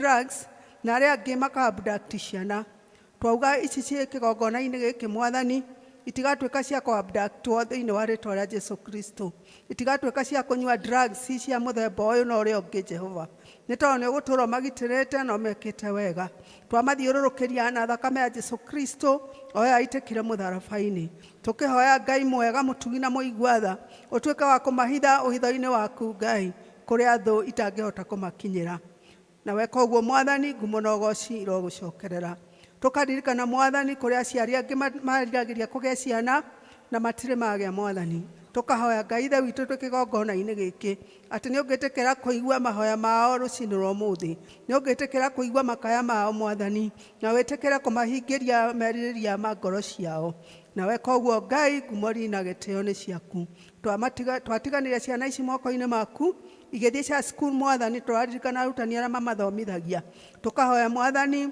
drugs na aria angi maka-abduct ciana. Twauga ici cie kigongona-inĩ gĩkĩ Mwathani itigatuĩka cia kũ-abductwo thĩinĩ wa rĩĩtwa rĩa Jesu Kristo. Itigatuĩka cia kũnyua drugs cia mũthemba ũyũ na ũrĩa ũngĩ Jehova. Nĩ tondũ nĩ ũgũtũũra ũmagitĩrĩte na ũmekĩte wega. Twamathiũrũrũkĩria na thakame ya Jesu Kristo o yo yaitĩkire mũtharaba-inĩ. Tũkĩhoya Ngai mwega mũtugi na mũigua tha ũtuĩke wa kũmahitha ũhitho-inĩ waku Ngai kũrĩa thũ itangĩhota kũmakinyĩra. Na weka ũguo Mwathani, ngumo na ũgooci irogũcokerera. Tũkaririkana Mwathani kũrĩa aciari angĩ mariragĩria kũgĩa ciana na matirĩ magĩa Mwathani. Tũkahoya Ngai Ithe witũ twĩ kĩgongona-inĩ gĩkĩ atĩ nĩ ũngĩtĩkĩra kũigua mahoya mao rũciinĩ rwa ũmũthĩ. Nĩ ũngĩtĩkĩra kũigua makaya mao Mwathani, na wĩtĩkĩre kũmahingĩria merirĩria ma ngoro ciao. Na weka ũguo Ngai, ngumo na gĩtĩo nĩ ciaku. Twatiganĩria ciana ici moko-inĩ maku igĩthiĩ cia cukuru Mwathani, tũraririkana arutani arĩa mamathomithagia. Tũkahoya Mwathani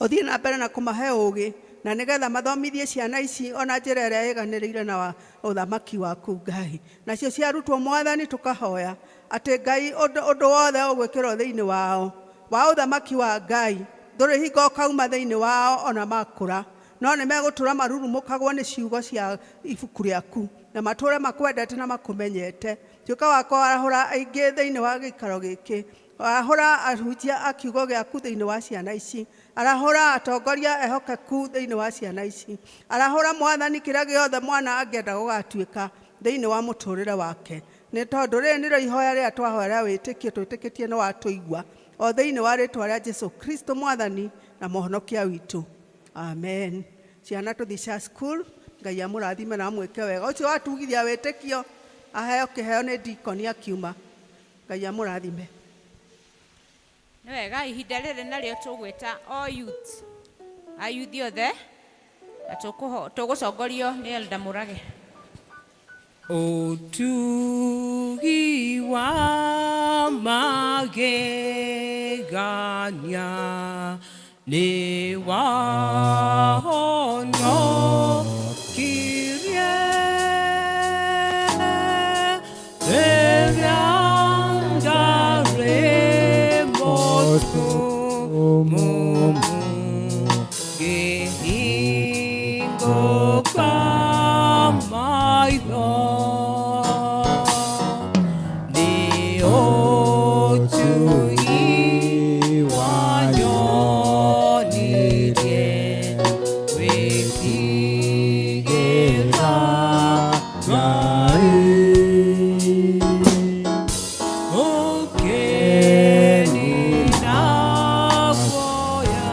ũthiĩ na mbere na kũmahe ũũgĩ na nĩgetha mathomithie ciana ici ona njĩra ĩrĩa ĩganĩrĩire na ũthamaki waku Ngai. Nacio ciarutwo Mwathani tũkahoya atĩ Ngai ũndũ wothe ũgwĩkĩrwo thĩinĩ wao wa ũthamaki wa Ngai ndũrĩ hingo ũkauma thĩinĩ wao ona makũra, no nĩ megũtũũra marurumũkagwo nĩ ciugo cia ibuku rĩaku na matũũre makwendete na makũmenyete. Tuĩka wa kwarahũra aingĩ thĩinĩ wa gĩikaro gĩkĩ. Arahũra ahunjia a kiugo gĩaku thĩinĩ wa ciana ici. Arahũra atongoria ehokeku thĩinĩ wa ciana ici. Arahũra Mwathani kĩrĩa gĩothe mwana angĩenda gũgatuĩka thĩinĩ wa mũtũũrĩre wake. Nĩ tondũ rĩrĩ nĩrĩo ihoya rĩrĩa twahoya rĩa wĩtĩkio twĩtĩkĩtie nĩ watũigua o thĩinĩ wa rĩĩtwa rĩa Jesu Kristo Mwathani na mũhonokia witũ. Amen. Ciana tũthiĩ cia school. Ngai amũrathime na amwĩke wega. Ũcio watugithia wĩtĩkio aheo kĩheo nĩ ndikoni akiuma. Ngai amũrathime. Nĩ wega ihinda rĩrĩ narĩo tũgwĩta all youth. Ayuthi othe na tũgũcongorio nĩ Elda Mũrage. Ũtugi wa magegania nĩ wahonokirie rĩrĩa ndarĩ mũtumumu kĩhingo kwa maitho nĩ ũtugi wanyonirie wĩtigĩra Ngai ũkeni na guoya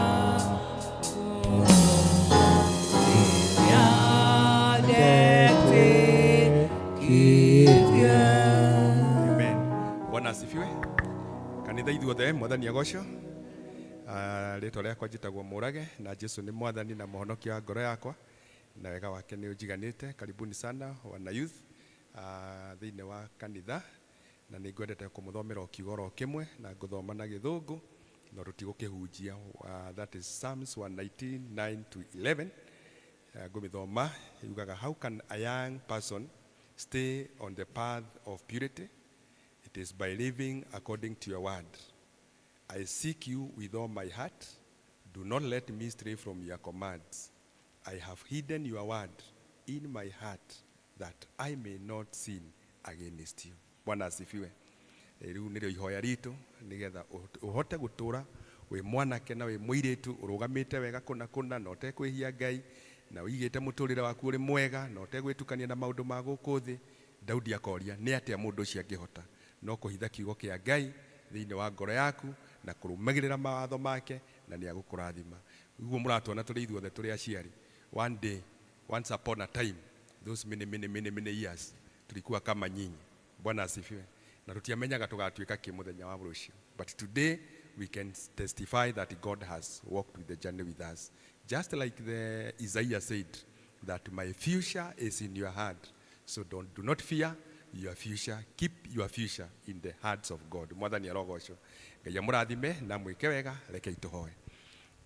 Amen. Bwana asifiwe. Kanitha ithuothe Mwathani agocwo. Rĩĩtwa rĩakwa njĩtagwo Mũrage na Jesu nĩ Mwathani na mũhonokia wa ngoro yakwa na wega wake nĩ ũnjiganĩte. Karibuni sana wana youth thĩinĩ wa kanitha, na nĩ ngwendete kũmũthomera kiugo ro kĩmwe na ngũthoma na gĩthũngũ no tũtigũkĩhunjia. That is Psalms 119:9-11. Ngũmĩthoma yugaga, how can a young person stay on the path of purity? It is by living according to your word. I seek you with all my heart. Do not let me stray from your commands. I have hidden your word in my heart that I may not sin against you. Bwana asifiwe. Rĩu nĩrĩo ihoya ritũ nĩgetha ũhote gũtũũra wĩ mwanake na wĩ mũirĩtu ũrũgamĩte wega kũna na ũtekwĩhia Ngai na ũigĩte mũtũũrĩre waku ũrĩ mwega na ũtegwĩtukania na maũndũ ma gũkũ thĩ. Daudi akoria nĩ atĩa mũndũ ũcio angĩhota? No kũhitha kiugo kĩa Ngai thĩinĩ wa ngoro yaku na kũrũmagĩrĩra mawatho make na nĩ agũkũrathima. Ũguo mũratuona tũrĩ ithuothe tũrĩ aciari. One day, once upon a time, those many years, tulikuwa kama nyinyi. Bwana asifiwe. Na tutiamenyaga tũgatuĩka kĩ mũthenya wa rũciũ. But today we can testify that God has walked with the journey with us. Just like the Isaiah said that my future is in your hand. So do not fear your future. Keep your future in the hands of God. Mwathani arogocwo. Ngai amũrathime na mwĩke wega, reke itũhoe.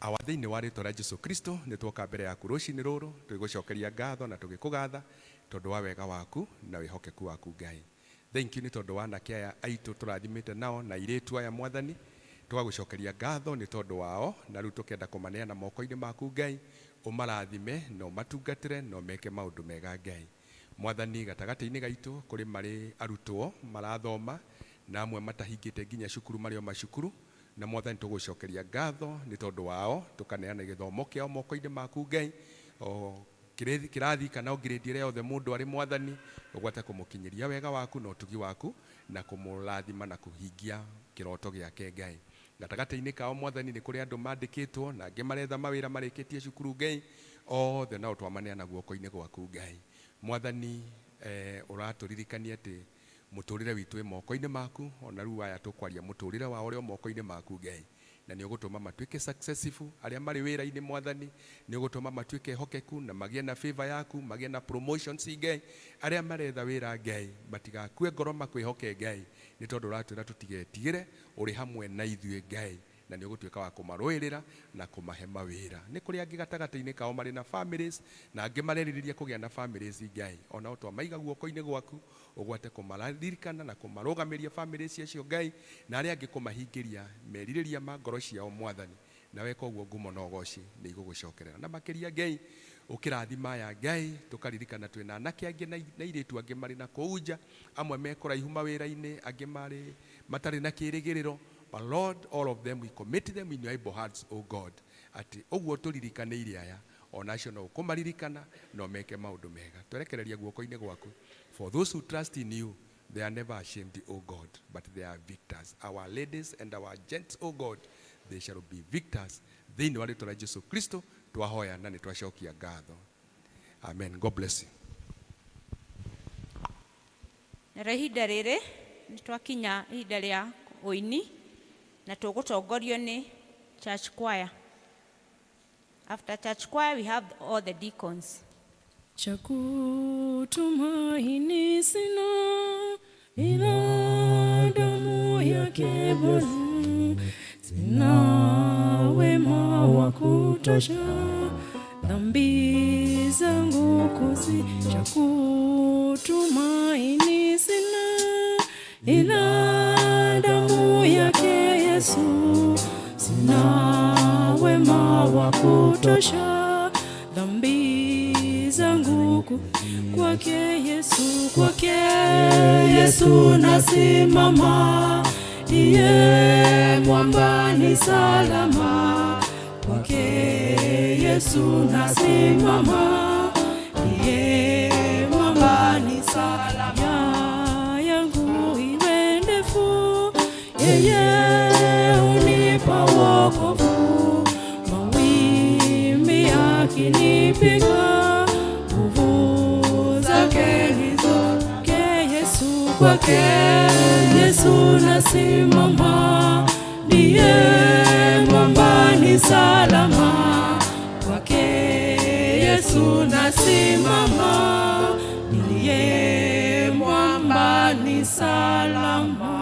Awa thĩinĩ wa rĩĩtwa rĩa Jesu Kristo nĩ twoka mbere yaku rũciinĩ rũrũ twĩgũcokeria ngatho na tũgĩkũgatha tondũ wa wega waku na wĩhokeku waku Ngai. Thank you nĩ tondũ wa anake aya aitũ tũrathimĩte nao na airĩtu aya Mwathani. tugagucokeria ngatho ni tondu wao na riu tukenda kumaneana moko-ini maku Ngai umarathime no matungatire no meke maundu mega Ngai. Mwathani gatagati-ini gaitu kuri mari arutwo marathoma na amwe matahingite nginya cukuru mario macukuru na Mwathani tugucokeria ngatho ni tondu wao tukaneana githomo kiao moko-ini maku Ngai o kirathi kana grade ire yothe mundu ari Mwathani ugwate kumukinyiria wega waku na utugi waku na kumurathima na kuhingia kiroto giake Ngai. Gatagati-ini kao Mwathani ni kuri andu mandikitwo na angi maretha mawira marikitie cukuru Ngai othe nao twamaneana guoko-ini gwaku Ngai. Mwathani uraturirikania ati muturire witu wi moko-ini maku ona riu aya tukwaria muturire wa urio moko-ini maku Ngai na ni ugutuma matuike successful aria mari wira-ini Mwathani ni ugutuma matuike hokeku na magie na favor yaku magie na promotions Ngai aria maretha wira Ngai matigakue ngoro makwihoke Ngai ni tondu ratwira tutigetigire uri hamwe na ithuĩ Ngai na ni ugutuika wa kumarũĩrĩra na kumahe mawĩra. Ni kuri angi gatagati-ini kao mari na families na angi marerĩrĩria kugia na families Ngai ona utwa maiga guoko-ini gwaku ugwate kumaririkana na kumarũgamiria families cio Ngai na aria angi kumahingiria merirĩria ma ngoro ciao Mwathani na weka uguo ngumo na ugoci ni igugucokerera na makiria Ngai ukirathima ya Ngai tukaririkana twina anake angi na iritu angi mari na kuunja amwe mekoraihu mawĩra-ini angi mari matari na kirigiriro. But Lord, all of them, we commit them in your able hands, O God. Ati uguo turirikaniire aya onacio no kumaririkana no meke maundu mega. Twerekereria guoko-ini gwaku. For those who trust in you, they are never ashamed, O God, but they are victors. Our ladies and our gents, O God, they shall be victors. Thĩinĩ wa rĩĩtwa rĩa Jesu Kristo twahoya na nĩtwacokia ngatho. Amen. God bless you. Na ihinda rĩrĩ nĩtwakinya ihinda rĩa ũini na tugutongorio ni church choir. After church choir we have all the deacons. Cha kutumaini sina ila damu yake Bwana, sina wema wa kutosha dhambi zangu kuzi. Cha kutumaini sina ila damu yake Yesu, sina wema wa kutosha dhambi zangu kwake Yesu. Kwake Yesu nasimama, ndiye mwamba ni salama. Kwake Yesu nasimama, ndiye mwamba ni salama. Yangu iwe ndefu, yeye unipa wokovu. Mawimbi yakinipiga, nguvu zake hizo. Kwake Yesu nasimama, ndiye mwamba ni salama. Kwake Yesu nasimama, ndiye mwamba ni salama.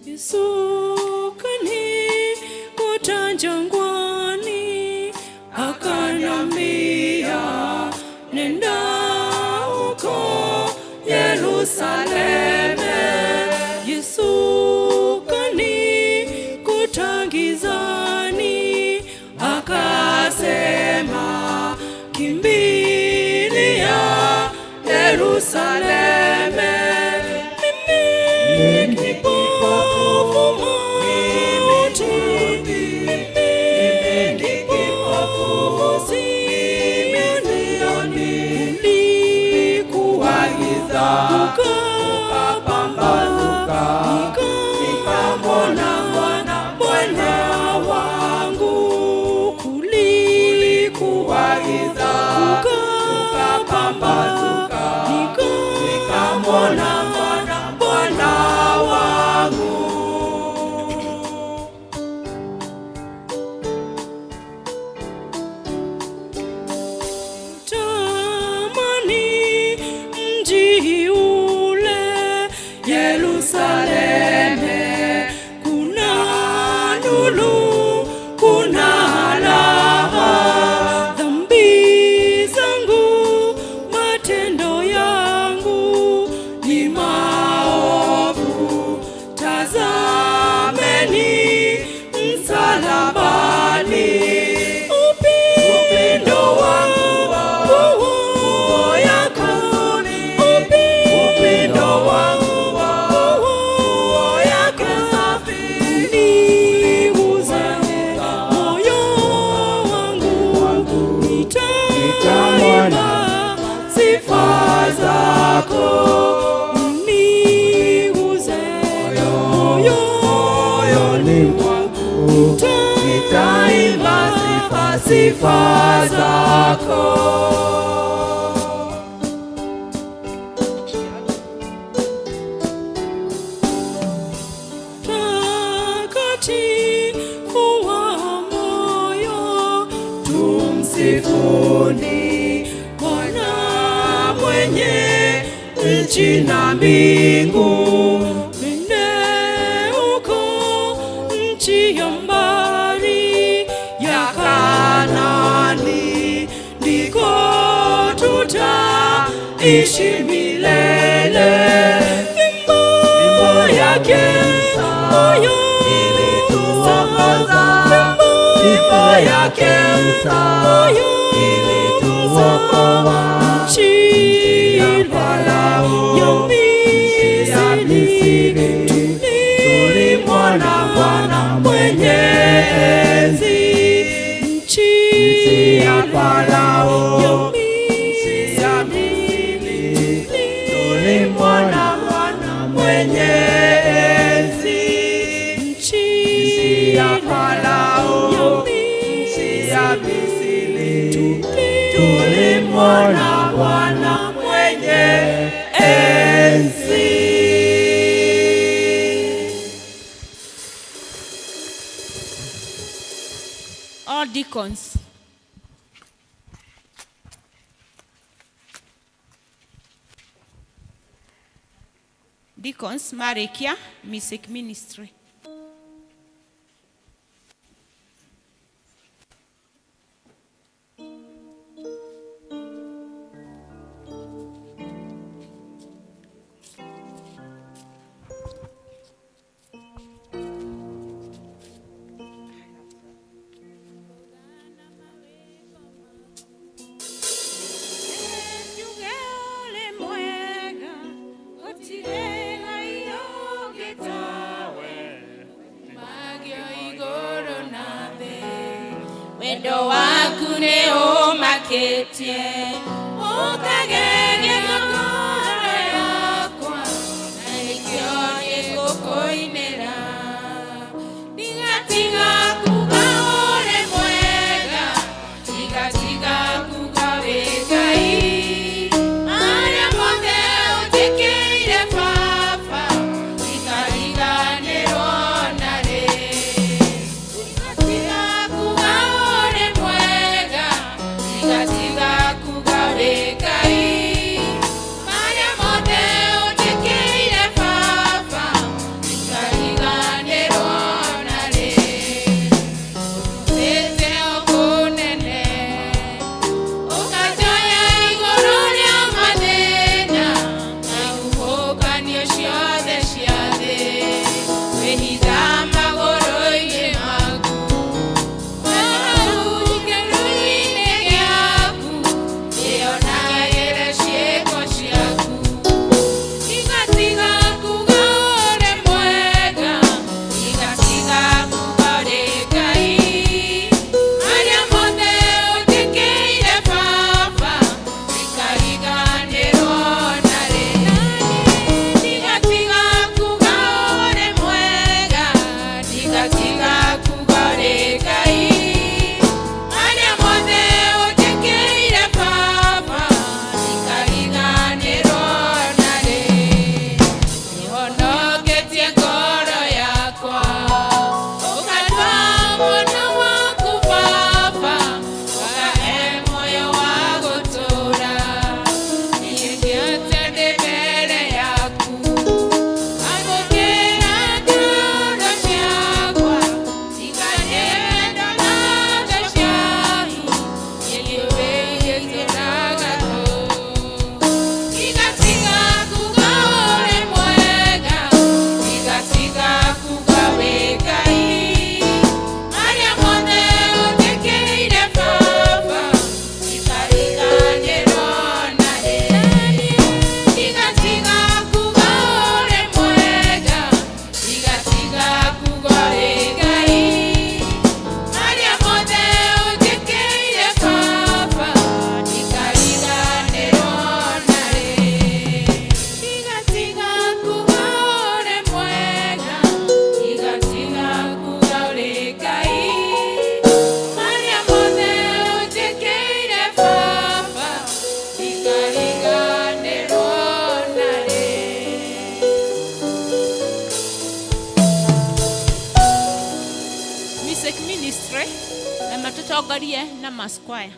Yesu kanikuta jangwani, akaniambia nenda huko Yerusalemu. Yesu kanikuta gizani, akasema kimbilia Yerusalemu. Yerusaleme kuna nuru, kuna raha. Dhambi zangu, matendo yangu ni maovu, tazameni msalabani. Upendo wangu yako, upendo wangu yako uniguze moyo wangu, nitaimba sifa zako. Uniguze moyoni mwangu, nitaimba sifa zako. Takatifu wa moyo, tumsifuni Bwana mwenye nchi na mbingu. Twende huko nchi ya mbali ya Kanaani, ndiko tutaishi milele. Fimbo yake moyo ilituongoza, fimbo yake moyo ilituokoa nchi ya Farao, ya Misri. Tulimwona Bwana mwenye enzi, nchi ya Farao, ya Misri. Tulimwona Bwana mwenye enzi, nchi ya Farao, ya Misri. Tulimwona Bwana mwenye enzi. All deacons. Deacons, Marikia, Music Ministry. Wendo waku ne umaketie, ukagege ngoro yakwa, na nikio nigukuinira. Ndigatiga kuga uri mwega, ndigatiga kuga wi Ngai. Maria mothe utikeire Baba, ndikariganirwo na ri. Ndigatiga kuga uri mwega, ndigatiga kuga wi Ngai. Maria mothe utikeire Baba, ndikariganirwo na ri. Wĩte ũkũnene, ũkanjoya igũrũ rĩa mathĩna, na ihuhũkanio ciothe cia thĩ. Wĩhitha magũrũ-inĩ maku, wahau kĩruru-inĩ gĩaku, wĩonagĩre ciĩko ciaku. Ndigatiga kuga ũrĩ mwega, ndigatiga kuga ũrĩ Ngai. Arĩa mothe ũtĩkĩire Baba, ndikariganĩrwo na rĩ. Ndigatiga kuga ũrĩ mwega, na matutongorie na masquire.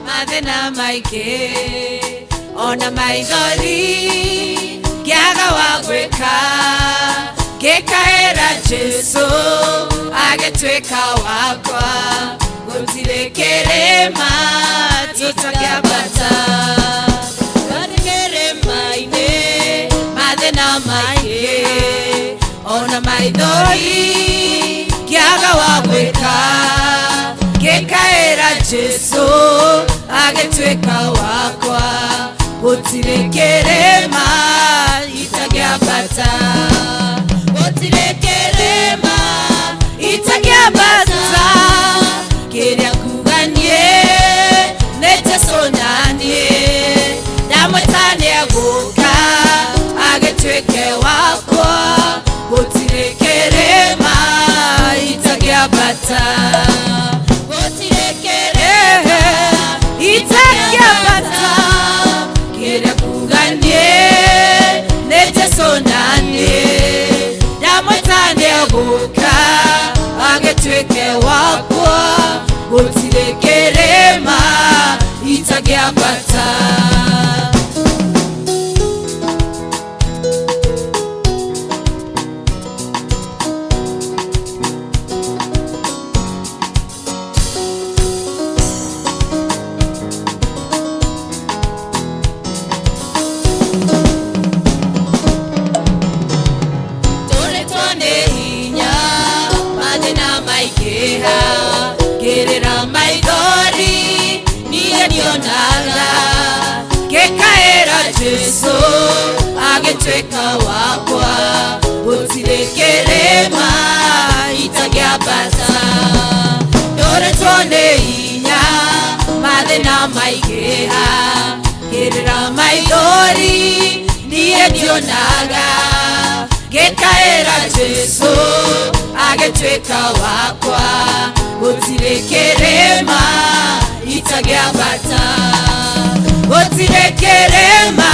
Mathina maingĩ ona maithori ngĩaga wa gwĩka ngĩkaĩra Jesũ agĩtuĩka wakwa gũtirĩ kĩrĩma tũtangĩambata kĩrĩma-inĩ mathĩna maingĩ ona maithori ngĩaga wa gwĩka ngĩkaĩra Jesũ agĩtuĩka wakwa gũtirĩ kĩrĩma itangĩambata gũtirĩ kĩrĩma itangĩambata kĩrĩa kuganie nĩ Jesũ naniĩ ndamwĩtania gũka agĩtuĩke wakwa gũtirĩ kĩrĩma itangĩambata itangĩambata kĩrĩa kuganie nĩ Jesũ naniĩ ndamwĩtania gũka agĩtuĩke wakwa gũtirĩ kĩrĩma itangĩambata kĩrĩra maithori niĩ nionaga ngĩkaĩra Jesũ agĩtuĩka wakwa gũtirĩ kĩrĩma itangĩambata ndũrĩtwo nĩ hinya mathĩna maingĩha kĩrĩra maithori niĩ nionaga ngĩkaĩra Jesũ agĩtuĩka wakwa gũtirĩ kĩrĩma itangĩambata gũtirĩ kĩrĩma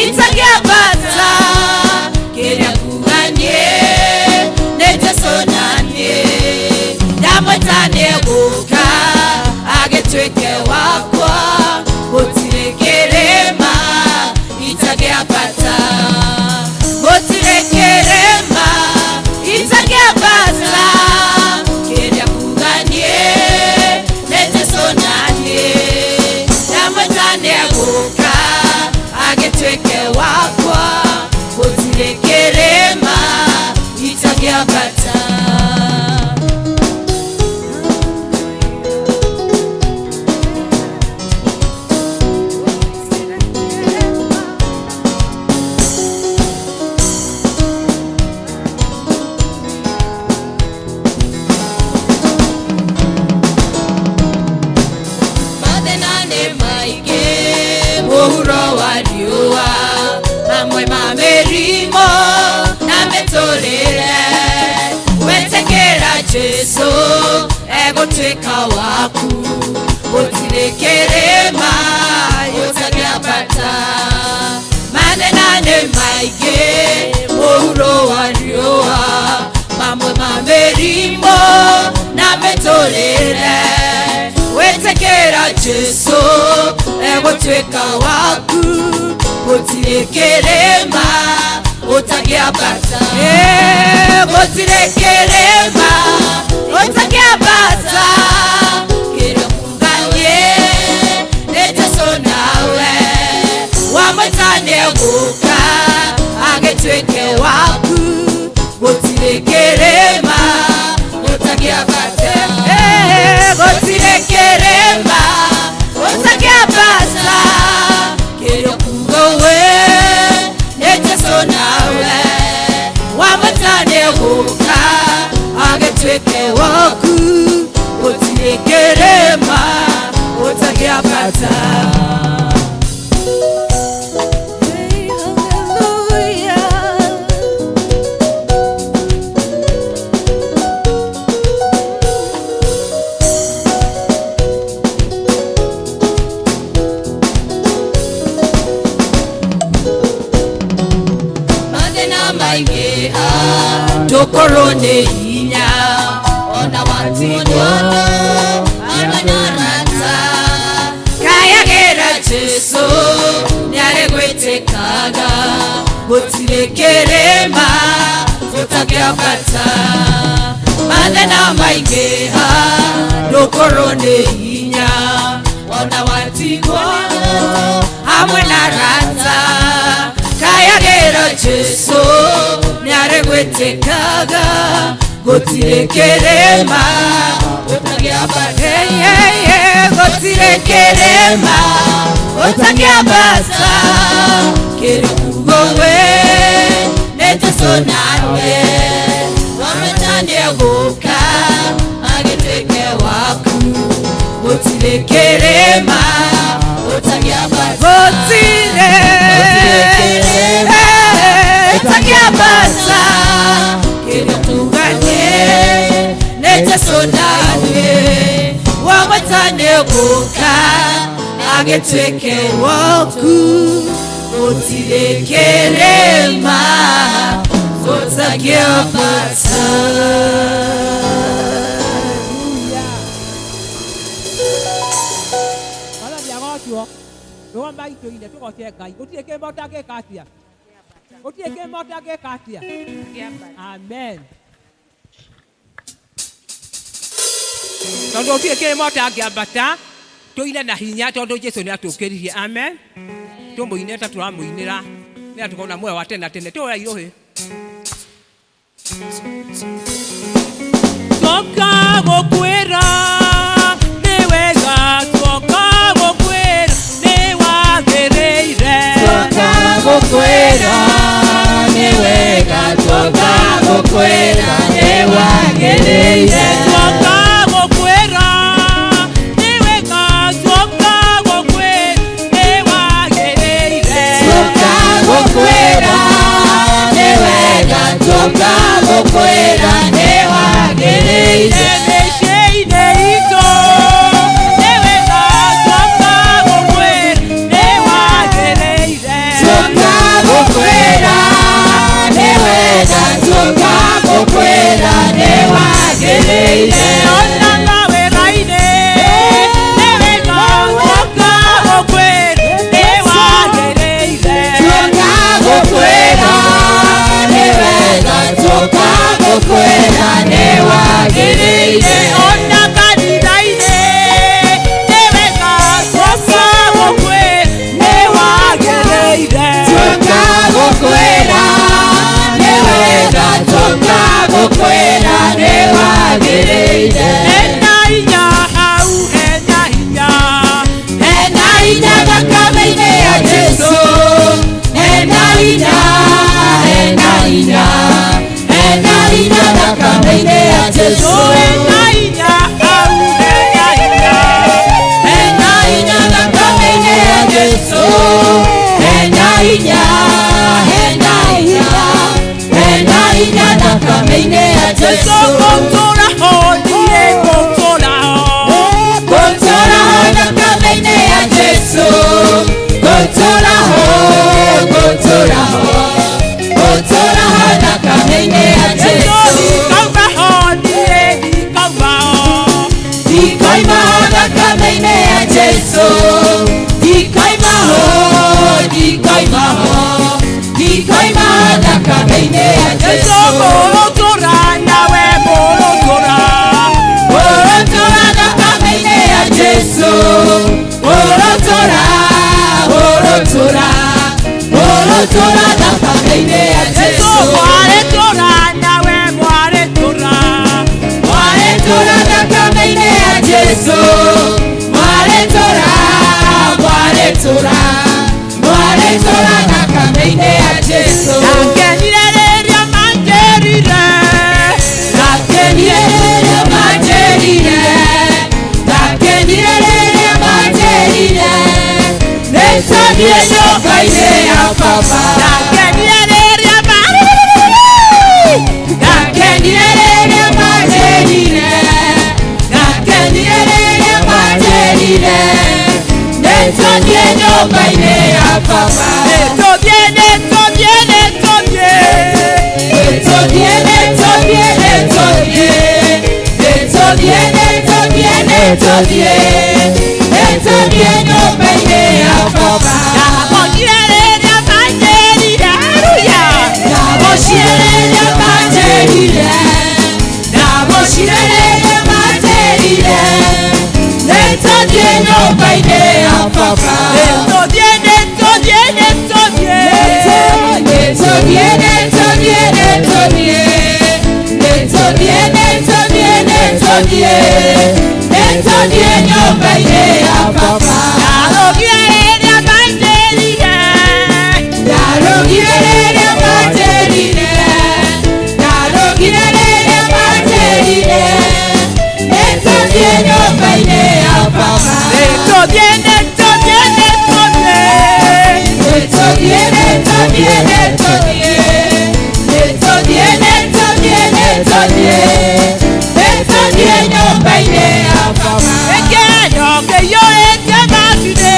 itangĩambata kĩrĩa kuganie nĩ Jesũ naniĩ ndamwĩtania gũka agĩtuĩke wakwa gũtirĩ kĩrĩma itangĩambata gũtirĩ kĩrĩma itangĩambata kĩrĩa kuganie nĩ Jesũ naniĩ ndamwĩtania gũka agĩtuĩke wakwa gũtirĩ kĩrĩma itangĩambata mũhuro wa riũa mamwe ma mĩrimũ na mĩtũrĩre wetĩkĩra Jesũ egũtuĩka waku gũtirĩ kĩrĩma ũtangĩambata mathĩna nĩ maingĩ mũhuro wa riũa mamwe ma mĩrimũ na mĩtũrĩre wetĩkĩra Jesũ egũtuĩka waku gũtirĩ kĩrĩma ũtangĩambata gũtirĩ kĩrĩma ũtangĩambata kĩrĩa kuganie nĩ Jesũ nawe wamwĩtania gũka agĩtuĩke waku gũtirĩ kĩrĩma ũtangĩambata waku gũtirĩ kĩrĩma ũtangĩambata. Tũkorwo nĩ hinya ona watigwo amanarata kayagĩra Jesũ nĩarĩ gwĩtĩkaga gũtirĩ kĩrĩma tũtangĩambata. Mathĩna maingĩha tũkorwo nĩ hinya ona watigwo hamwe na arata kayagĩra Jesũ nĩarĩ gwĩtĩkaga gũtirĩ kĩrĩma ũtangĩambata. Gũtirĩ kĩrĩma ũtangĩambata kĩrĩ kuugo we nĩ Jesũ nawe wamwĩtania gũka agĩtuĩke waku. Gũtirĩ kĩrĩma ũtangĩambata. Gũtirĩ kĩrĩma ũtangĩambata kĩrĩa tuganie nĩ Jesũ nawe wamwĩtania gũka agĩtuĩke waku. Gũtirĩ kĩrĩma ũtangĩambata. Roma itoine tugoce Ngai gũtirĩ kĩrĩma ũtangĩka atĩa. Gũtirĩ kĩrĩma ũtangĩka atĩa. Amen. Tondũ gũtirĩ kĩrĩma ũtangĩambata tũine na hinya tondũ Jesũ nĩatũkĩririe. Amen. Tũmũine ta tũramũinĩra nĩ atũkona muoyo wa tene na tene. Tũũra irũhĩ. Tũka gũkwĩra nĩ wega, tũka gũkwĩra nĩ wagĩrĩire. Tũka gũkwĩra nĩ wega, tũka gũkwĩra nĩ wagĩrĩire. Tũka gũkwĩra nĩ wega, tũka gũkwĩra nĩ wagĩrĩire. Tũka gũkwĩra nĩ wega, tũka gũkwĩra nĩ wagĩrĩire. Mĩciĩ-inĩ itũ nĩ wega, tũka gũkwĩra nĩ wagĩrĩire. Tũka gũkwĩra nĩ wega, tũka gũkwĩra nĩ wagĩrĩire. Ona na wĩra-inĩ nĩ wega, tũka gũkwĩra nĩ wagĩrĩire. Tũka gũkwĩra nĩ wega, tũka gũkwĩra nĩ wagĩrĩire. Ona kanitha-inĩ nĩ wega, tũka gũkwĩra nĩ wagĩrĩire. Tũka gũkwĩra nĩ wega, tũka gũkwĩra nĩ wagĩrĩire. Hena hinya hau, hena hinya. Hena hinya thakame-inĩ ya Jesũ. Hena hinya, hena hinya, hena hinya thakame-inĩ ya Jesũ. Hena hinya hau, hena hinya. Hena hinya thakame-inĩ ya Jesũ. Hena hinya, hena hinya, hena hinya thakame-inĩ ya Jesũ. Gũtũũra ho, niĩ gũtũũra ho. Gũtũũra ho thakame-inĩ ya Jesũ. Gũtũũra ho, gũtũũra ho, gũtũũra ho thakame-inĩ ya Jesũ. Ndikauma ho, niĩ ndikauma ho. Ndikoima ho thakame-inĩ ya Jesũ. Ndikoima ho, ndikoima ho, ndikoima ho thakame-inĩ ya Jesũ. Mũrũtũũra nawe mũrũtũũra. Mũrũtũũra thakame-inĩ ya Jesũ. Mũrũtũũra, mũrũtũũra, mũrũtũũra thakame-inĩ ya Jesũ. Mwarĩtũũra nawe mwarĩtũũra. Mwarĩtũũra thakame-inĩ ya Jesũ. Mwarĩtũũra, mwarĩtũũra, mwarĩtũũra thakame-inĩ ya Jesũ. Nakenire rĩrĩa manjĩrire. Nakenire rĩrĩa nĩtũthiĩ nyũmba-inĩ ya baba. Ndamũcirĩrĩria manjĩrire, ndamũcirĩrĩria manjĩrire, ndamũcirĩrĩria manjĩrire, nĩtũthiĩ nyũmba-inĩ ya baba. Nĩtũthiĩ nyũmba-inĩ ya baba. Ndarũgĩrĩria manjĩrire, ndarũgĩrĩria manjĩrire, ndarũgĩrĩria manjĩrire, nĩtũthiĩ nyũmba-inĩ ya baba. Nĩtũthiĩ nyũmba-inĩ ya baba. Ekeno kĩiyũrĩte macine,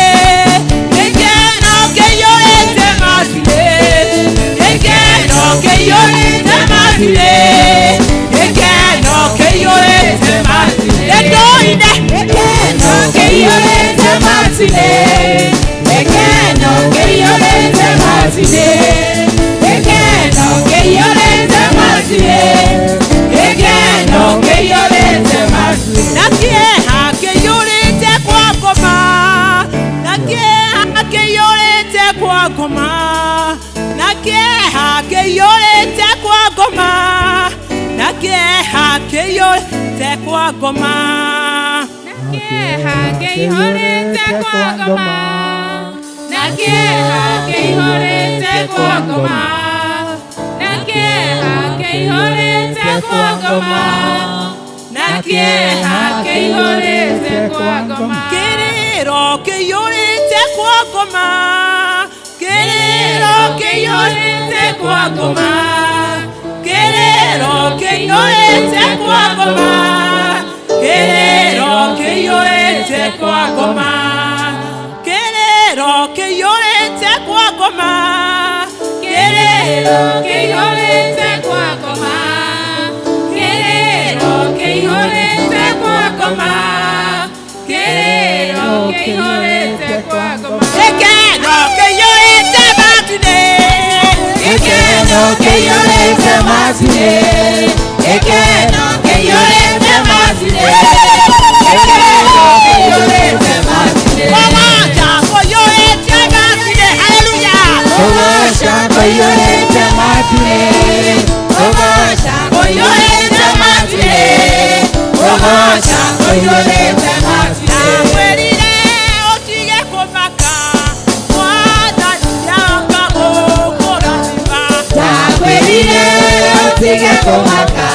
ekeno kĩiyũrĩte macine, ekeno kĩiyũrĩte macine, ekeno kĩiyũrĩte macine. Nĩtũine ekeno kĩiyũrĩte macine, ekeno kĩiyũrĩte macine, ekeno kĩiyũrĩte macine, ekeno kĩiyũrĩte macine. Na kĩeha kĩiyũrĩte kwa ngoma, na kĩeha kĩiyũrĩte kwa ngoma, na kĩeha kĩiyũrĩte kwa ngoma, na kĩeha kĩiyũrĩte kwa ngoma, na kĩeha kĩiyũrĩte kwa ngoma, na kĩeha kĩiyũrĩte kwa ngoma, na kĩeha kĩiyũrĩte kwa ngoma, na kĩeha kĩiyũrĩte kwa ngoma. Kĩrĩro kĩiyũrĩte kwa ngoma, kĩrĩro kĩiyũrĩte kwa ngoma, kĩrĩro kĩiyũrĩte kwa ngoma, kĩrĩro kĩiyũrĩte kwa ngoma, kĩrĩro kĩiyũrĩte kwa ngoma, kĩrĩro kĩiyũrĩte kwa ngoma, kĩrĩro kĩiyũrĩte kwa ngoma, kĩrĩro kĩiyũrĩte kwa ngoma. Ekeno kĩiyũrĩte macine, ekeno kĩiyũrĩte macine, ekeno kĩiyũrĩte macine, ekeno kĩiyũrĩte macine. Kũgoca kũiyũrĩte macine, haleluya. Kũgoca kũiyũrĩte macine, kũgoca kũiyũrĩte macine, kũgoca kũiyũrĩte macine. Ndakwĩrire ũtige kũmaka, Mwathani nĩaroka gũkũrathima. Ndakwĩrire ũtige kũmaka,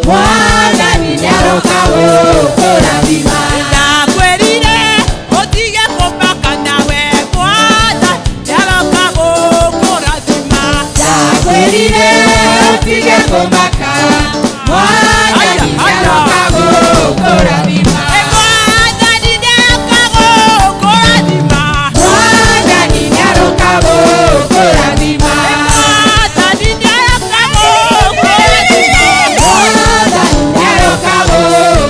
Mwathani nĩaroka gũkũrathima. Ndakwĩrire ũtige kũmaka nawe, Mwathani nĩaroka gũkũrathima. Ndakwĩrire ũtige kũmaka, Mwathani nĩaroka gũkũrathima. Mwathani nĩaroka gũkũrathima. Mwathani nĩaroka gũkũrathima. Mwathani nĩaroka gũkũrathima. Mwathani nĩaroka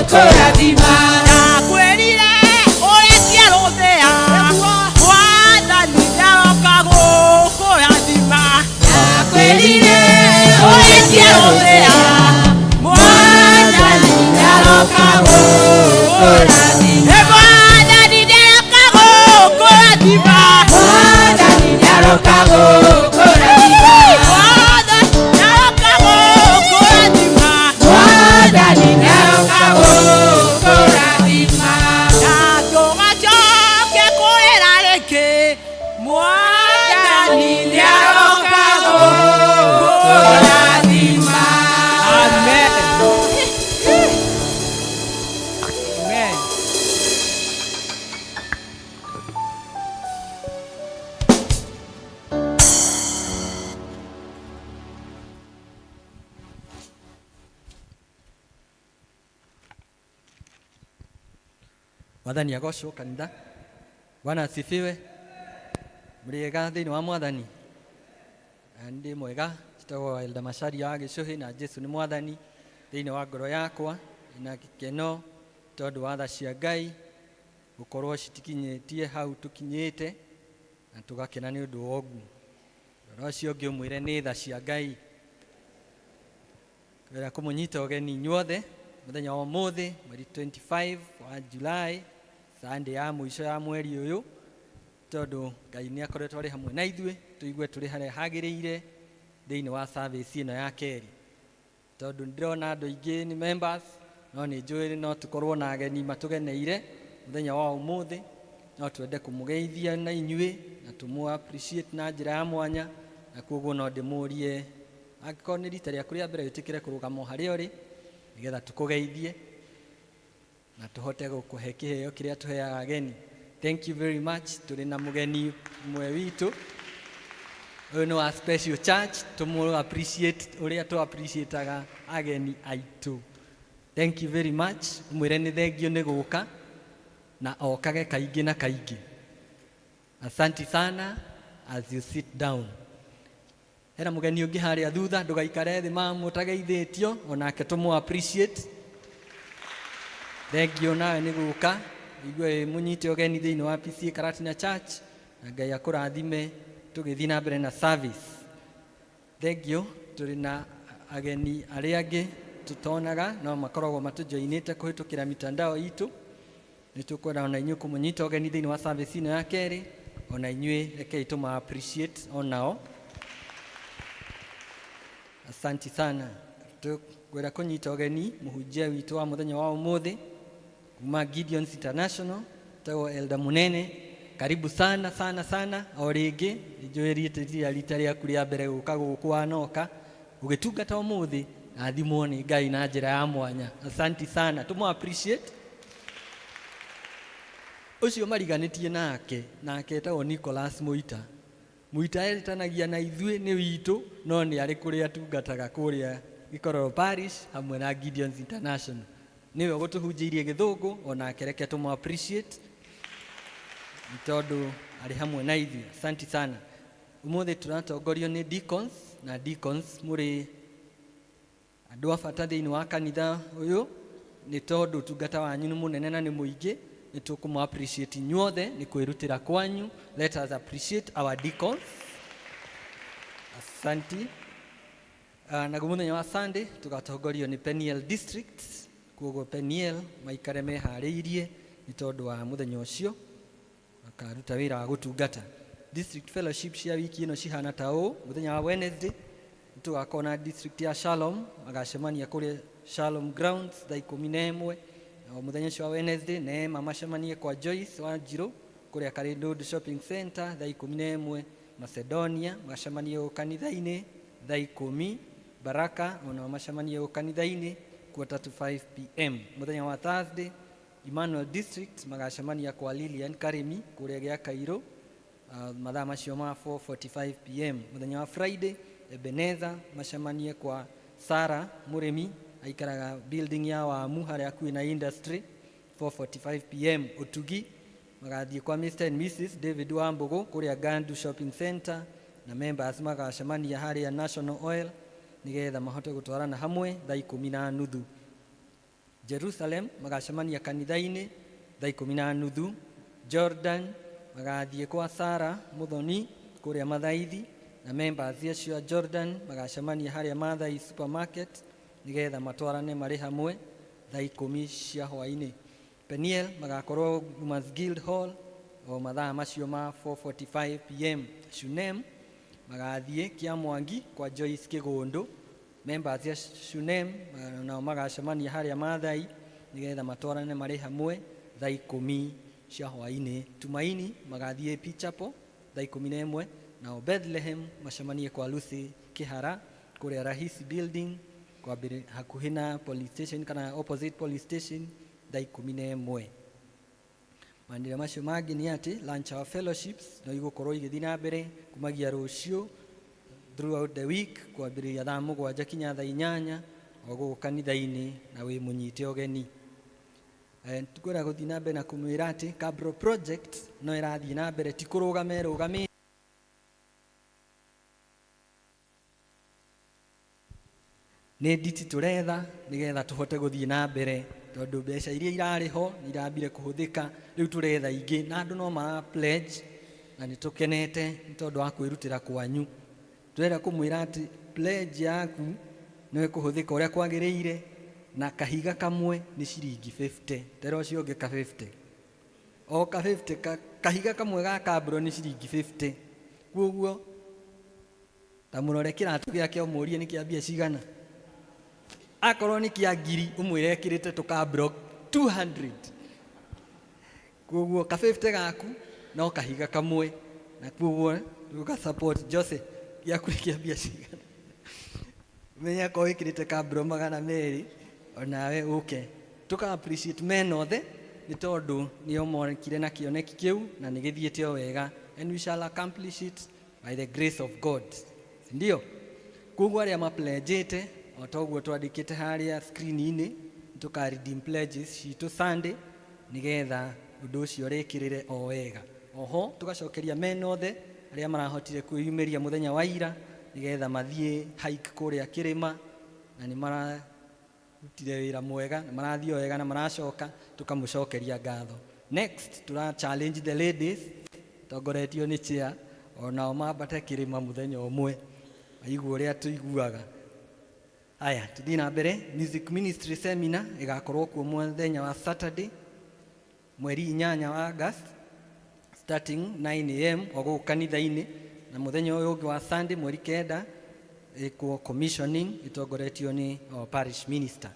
gũkũrathima. Ndakwĩrire ũrekie rũthĩa, Mwathani nĩaroka gũkũrathima. Ndakwĩrire ũrekie rũthĩa, Mwathani nĩaroka gũkũrathima. Mwathani nĩaroka gũkũrathima. Mwathani nĩaroka gũkũrathima. Mwathani nĩaroka gũkũrathima. Mwathani nĩaroka gũkũrathima. Na ndũgacoke kũrĩra rĩngĩ, Mwathani nĩaroka gũkũrathima. Amen. Amen. Mwathani agocwo kanitha. Bwana asifiwe. Muriega thĩinĩ wa Mwathani. Ndĩ mwega, njĩtagwo Elda Macharia wa Gĩcũhĩ, na Jesu nĩ Mwathani thĩinĩ wa ngoro yakwa. Ina gĩkeno tondu wa tha cia Ngai gukorwo citikinyitie hau tukinyite na tugakena ni undu wa ogu. Ro cio ngi umwire ni tha cia Ngai. Kwera kumunyita ogeni nyuothe muthenya wa muthi mweri 25 wa July Sunday ya mwisho ya mweri uyu, tondu Ngai ni akoretwo ari hamwe na ithuĩ tuigue turi haria hagiriire thiini wa service ino ya keri. Tondu ndirona andu aingi ni members, no ni njui no tukorwo na ageni matugeneire muthenya wa umuthi, no twende kumugeithia na inyuĩ na tumu appreciate na njira ya mwanya, na koguo no ndimurie akorwo ni rita rĩaku rĩa mbere wĩtĩkĩre kũrũgama harĩa ũrĩ nĩgetha tukugeithie na tuhote gũkũhe kĩheo kĩrĩa tũheaga ageni. Thank you very much. Tũrĩ na mũgeni mwe witũ, ũyũ nĩ wa Special Church, tũmũ appreciate ũrĩa tũ appreciate-aga ageni aitũ. Thank you very much. Mwĩre nĩ thengio nĩ gũka na okage kaingĩ na kaingĩ. Asante sana as you sit down. Hera mugeni ungi haria thutha, ndugaikare thi mutageithĩtio, onake tumu appreciate. Thengio nawe nĩ gũka igue munyite ogeni thĩinĩ wa PCA Karatina Church, na Ngai akũrathime tũgĩthiĩ na mbere na service. Thengio. Tũrĩ na ageni arĩa angĩ tutonaga no makoragwo matũjoinĩte kũhĩtũkĩra mitandao itũ. Nĩ tũkwenda ona inyuĩ kũmunyita ogeni thĩinĩ wa service ino ya kerĩ, ona inyuĩ rekei tũma appreciate onao. Asante sana. Tukwenda kunyita ogeni muhunjia witũ wa muthenya wa umuthi kuma Gideon's International, tawo Elder Munene. Karibu sana sana sana. O rĩngĩ njũĩrĩte rita rĩaku rĩa mbere gũka gũkũ wanoka ũgĩtungata umuthi na thimwo nĩ Ngai na njĩra ya mwanya. Asante sana. Tumu appreciate. Ucio mariganĩtie nake tawo Nicholas Muita. Muita etanagia na ithuĩ nĩ witũ, no nĩ arĩ kũrĩa atungataga kũrĩa Gikororo Parish hamwe na Gideon's International. Niwe gũtũhunjĩirie gĩthũngũ, onake reke tũmũ appreciate tondu arĩ hamwe na ithuĩ. Asante sana. Umuthi tũratongorio nĩ deacons, na deacons mũrĩ andũ a bata thĩinĩ wa kanitha ũyũ, nĩ tondu ũtungata wanyu nĩ mũnene na nĩ mũingĩ. Nĩ tũkũmũ appreciate inyuothe nĩ kwĩrutĩra kwanyu. Let us appreciate our deacons. Asante. Na mũthenya wa Sunday tugatongorio nĩ Peniel District, koguo Peniel maikare meharĩirie nĩ tondu wa mũthenya ũcio makaruta wĩra wa gũtungata. District fellowship cia wiki ĩno cihana ta ũũ. Mũthenya wa Wednesday tugakorwo na district ya Shalom, magacemania kũrĩa Shalom Grounds thaa 11. Muthenya ũcio wa Wednesday Neema macemanie kwa Joyce wa Njirũ kũrĩa Karindũndũ Shopping Center thaa 11. Macedonia macemanie kanitha-inĩ thaa 10. Baraka ona macemanie kanitha-inĩ 4:45 PM. Muthenya wa Thursday Emmanuel District magacemania kwa Lilian Karimi kũrĩa gĩa Kairũ mathaa macio ma 4:45 PM. Muthenya wa Friday Ebenezer macemanie kwa Sara Murimi aikaraga building ya Wamu haria hakuhĩ na industry 4:45 PM. Utugi magathiĩ kwa Mr and Mrs David Wambugu kũrĩa Gandu Shopping Center, na members magacemania haria National Oil nigetha mahote gũtwarana hamwe thaa 10:30. Jerusalem magacemania kanitha-inĩ thaa 10:30. Jordan magathiĩ kwa Sara Muthoni kũrĩa Mathaithi, na members acio Jordan magacemania haria Mathai Supermarket nigetha matwarane marĩ hamwe thaa 10 cia hwaĩ-inĩ. Peniel magakorwo Women's Guild Hall o mathaa macio ma 4:45 PM. Shunem magathiĩ Kĩamwangi kwa Joyce Kĩgũndũ, members ya Shunem nao magacemania haria Mathai nigetha matwarane marĩ hamwe thaa 10 cia hwaĩ-inĩ. Tumaini magathiĩ AP Chapel thaa 11, nao Bethlehem macemanie kwa Lucy Kĩhara kũrĩa Rahisi Building kwa hakuhĩ na police station kana opposite police station thaa 11. Mandira macio mangĩ nĩ atĩ lunch hour fellowships no igũkorwo igĩthiĩ na mbere kumagia rũciũ throughout the week kwambĩrĩria thaa 7 kinya thaa 8 o gũkũ kanitha-inĩ, na wĩ mũnyite ogeni. Tukwenda gũthiĩ na mbere na kũmwĩra atĩ Cabro project no ĩrathiĩ na mbere, ti kũrũgama ĩrũgamĩte. Nĩ nditi tũretha nigetha tũhote gũthiĩ na mbere tondu mbeca iria irarĩ ho nĩ irambire kũhũthĩka, rĩu tũretha ingĩ na andũ no mara pledge, na nĩ tũkenete nĩ tondũ wa kwĩrutĩra kwanyu. Tũrenda kũmwĩra atĩ pledge yaku nĩ ĩkũhũthĩka ũrĩa kwagĩrĩire, na kahiga kamwe nĩ ciringi 50. Tera ũcio ũngĩ ka 50, o ka 50, kahiga kamwe ga kambũro nĩ ciringi 50. Kwoguo ta mũrore kĩratũ gĩake ũmũrie nĩ kĩa mbia cigana. Akorwo nĩ kĩa ngiri ũmwĩre ekĩrĩte tũkambũro 200. Kwoguo ka 50 gaku no kahiga kamwe, na kwoguo tũka support Jose gĩaku nĩ kĩa mbia cigana. Menya ko wĩkĩrĩte kambũro 200 onawe ũke. Tũka appreciate men othe nĩ tondũ nĩo monekire na kĩoneki kĩu na nĩ gĩthiĩte o wega, and we shall accomplish it by the grace of God. Ndio kwoguo arĩa mapledgete o toguo twandĩkĩte harĩa screen-inĩ, tũka redeem pledges citũ Sunday nĩgetha ũndũ ũcio ũrĩkĩrĩre o wega. Oho tũgacokeria men othe arĩa marahotire kwĩyumĩria mũthenya wa ira nĩgetha mathiĩ hike kũrĩa kĩrĩma, na nĩ mararutire wĩra mwega, na marathiĩ o wega na maracoka, tũkamũcokeria ngatho. Next tũra challenge the ladies tongoretio nĩ chair, onao mambate kĩrĩma mũthenya ũmwe aigua ũrĩa tũiguaga. Aya tuthiĩ na mbere. Music ministry seminar ĩgakorwo kuo mũthenya wa Saturday mweri 8 wa August starting 9 am o gũkũ kanitha-inĩ, na mũthenya ũyũ ũngĩ wa Sunday mweri 9 ĩkuo commissioning ĩtongoretio nĩ parish minister.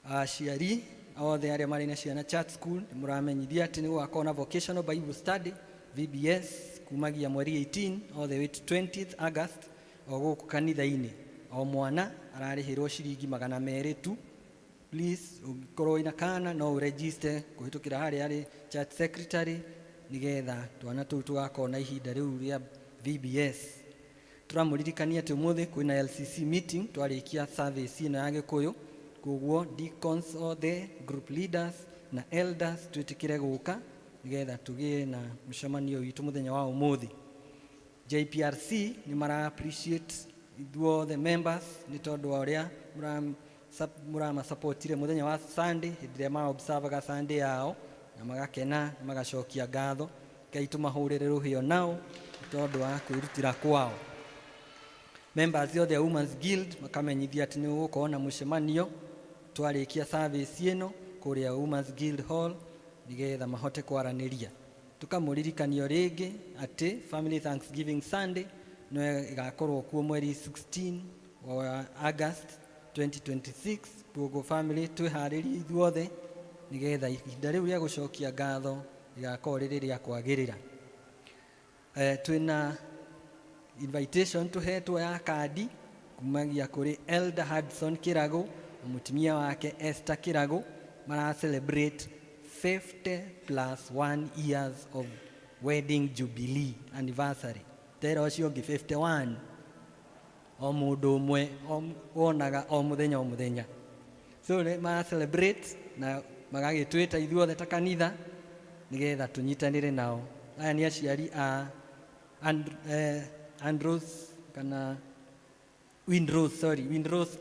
Aciari othe arĩa marĩ na ciana church school nĩ mũramenyithia atĩ nĩ gũgakorwo na vocational Bible study VBS kumagia mweri 18 all the way to 20th August o gũkũ kanitha-inĩ. O mwana ararĩhĩrwo ciringi 200 tu. Please ũngĩkorwo ina kana no ũregister kũhĩtũkĩra harĩa arĩ church secretary nĩgetha twana tũu tũgakorwo na ihinda rĩu rĩa VBS. Tũramũririkania atĩ ũmũthĩ kwĩna LCC meeting, twarĩkia service ĩno ya Gĩkũyũ, kwoguo deacons othe, group leaders na elders twĩtĩkĩre gũka nĩgetha tũgĩe na mũcemanio witũ mũthenya wa ũmũthĩ. JPRC nĩ mara appreciate ithuothe members nĩ tondũ wa ũrĩa mũramasupportire mũthenya wa Sunday hĩndĩ ĩrĩa ma-observaga Sunday yao, na magakena magacokia ngatho. Ngai tũmahũrĩre rũhĩo nao nĩ tondũ wa kwĩrutĩra kwao. Members othe a Women's Guild makamenyithia atĩ nĩ gũgũkorwo na mũcemanio twarĩkia service ĩno kũrĩa Women's Guild Hall nĩgetha mahote kwaranĩria. Tũkamũririkanio rĩngĩ atĩ Family Thanksgiving Sunday no ĩgakorwo kuo mweri 16 wa August 2026. Kwoguo family twĩharĩrie ithuothe nĩgetha ihinda rĩu rĩa gũcokia ngatho rĩgakorwo rĩrĩ rĩa kwagĩrĩra. Twĩna invitation tũhetwo ya kandi kumagia kũrĩ Elder Hudson Kĩragũ na mũtumia wake Esther Kĩragũ, mara celebrate 50+1 years of wedding jubilee anniversary. Tera ũcio ũngĩ 51, o mũndũ ũmwe wonaga o mũthenya o mũthenya. So mara celebrate na magagĩtwĩta ithuothe ta kanitha nĩgetha tũnyitanĩre nao. Aya nĩ aciari a Windrose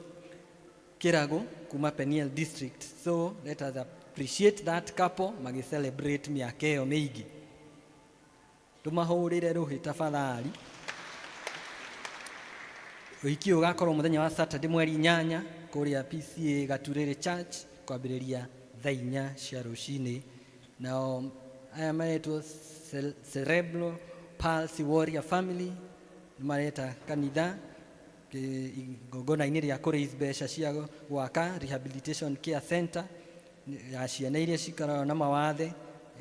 Kĩragũ kuma Peniel district. So let us appreciate that couple magĩ-celebrate mĩaka ĩyo mĩingĩ. Tũmahũrĩre rũhĩ tafadhali. Ũhiki ũgakorwo mũthenya wa Saturday mweri 8 kũrĩa PCA Gaturĩrĩ Church kwambĩrĩria thaa 4 cia rũcinĩ. Nao aya maretwo Cerebral Palsy Warrior Family mareta kanitha igongona-inĩ rĩa kũraise mbeca cia gwaka Rehabilitation Care Center ya ciana iria cikaraga na mawathe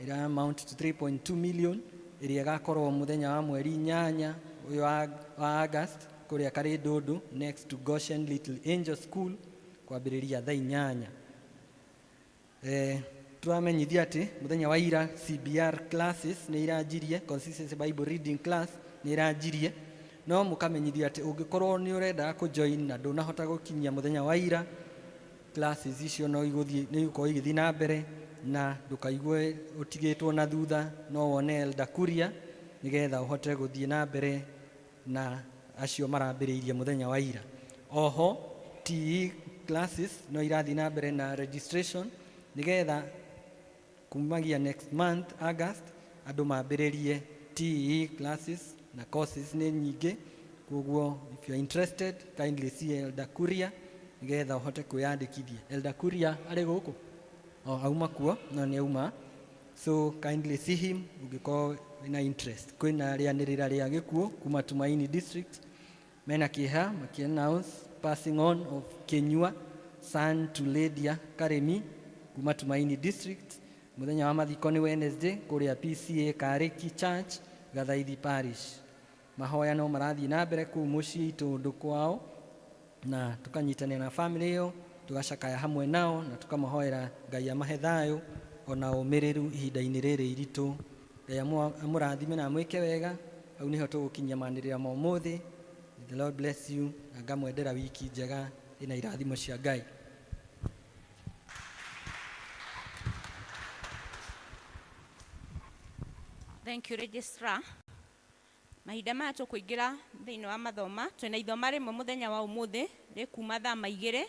ĩrĩa amount to 3.2 million, ĩrĩa ĩgakorwo mũthenya wa mweri 8 ũyũ wa August kũrĩa karĩ Ndũndũ next to Goshen Little Angel School kwambĩrĩria thaa 8. Tũramenyithia atĩ mũthenya wa ira CBR classes nĩ iranjirie, consistency Bible reading class nĩ iranjirie, no mũkamenyithia atĩ ũngĩkorwo nĩ ũrenda kũjoin na ndũnahota gũkinyia mũthenya wa ira, classes icio no igũkorwo igĩthiĩ na mbere na ndũkaigue ũtigĩtwo na thutha, no wone Elder Kuria nĩgetha ũhote gũthiĩ na mbere na acio marambĩrĩirie mũthenya wa ira. Oho TE classes no irathi na mbere na registration nigetha kumagia next month August andu mambiririe TE classes na courses ni nyingi. Koguo if you are interested kindly see Elder Kuria nigetha uhote kwiyandikithia. Elder Kuria ari guku auma kuo na ni auma, so kindly see him ungiko wina interest. Kwina rianirira ria gikuo kuma Tumaini district mena kiha maki announce passing on of Kenyua son to Lydia Karemi kuma Tumaini district. Muthenya wa mathiko ni Wednesday kuria PCA Kariki Church Gathaithi Parish. Mahoya no marathi na mbere ku muci tundu kwao na tukanyitana na family yo tugacakaya hamwe nao na tukamahoera Ngai amahe thayo ona umiriru ihinda-ini riri iritu. Ngai amurathime na mwike wega. Au niho tugukinyia manirira ma umuthi. The Lord bless you na ngamwendera wiki njega ina irathimo cia Ngai. Thank you, Registrar. Mahinda maya tukuingira thiini wa mathoma. Twina ithoma rimwe muthenya wa umuthi rikuma thaa 2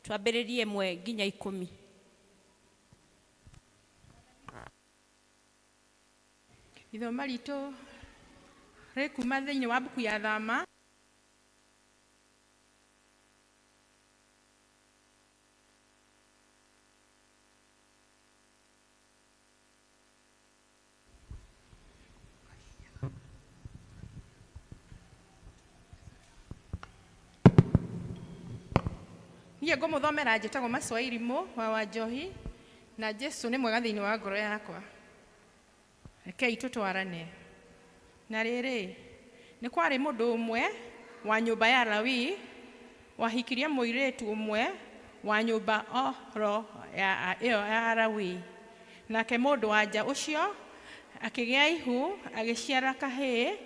twambiririe 1 nginya 10. Ithoma ritu rikuma thiini wa buku ya Thama niĩ ngũmũthomera njĩtagwo Maswahili wa Wanjohi na Jesu nĩ mwega thĩinĩ wa ngoro yakwa. Rekei tũtwarane. Na rĩrĩ nĩ kwarĩ mũndũ ũmwe wa nyũmba ya Lawi wahikirie mũirĩtu ũmwe wa nyũmba oro ya Lawi. Nake mũndũ wa nja ũcio akĩgĩa ihu agĩciara kahĩĩ,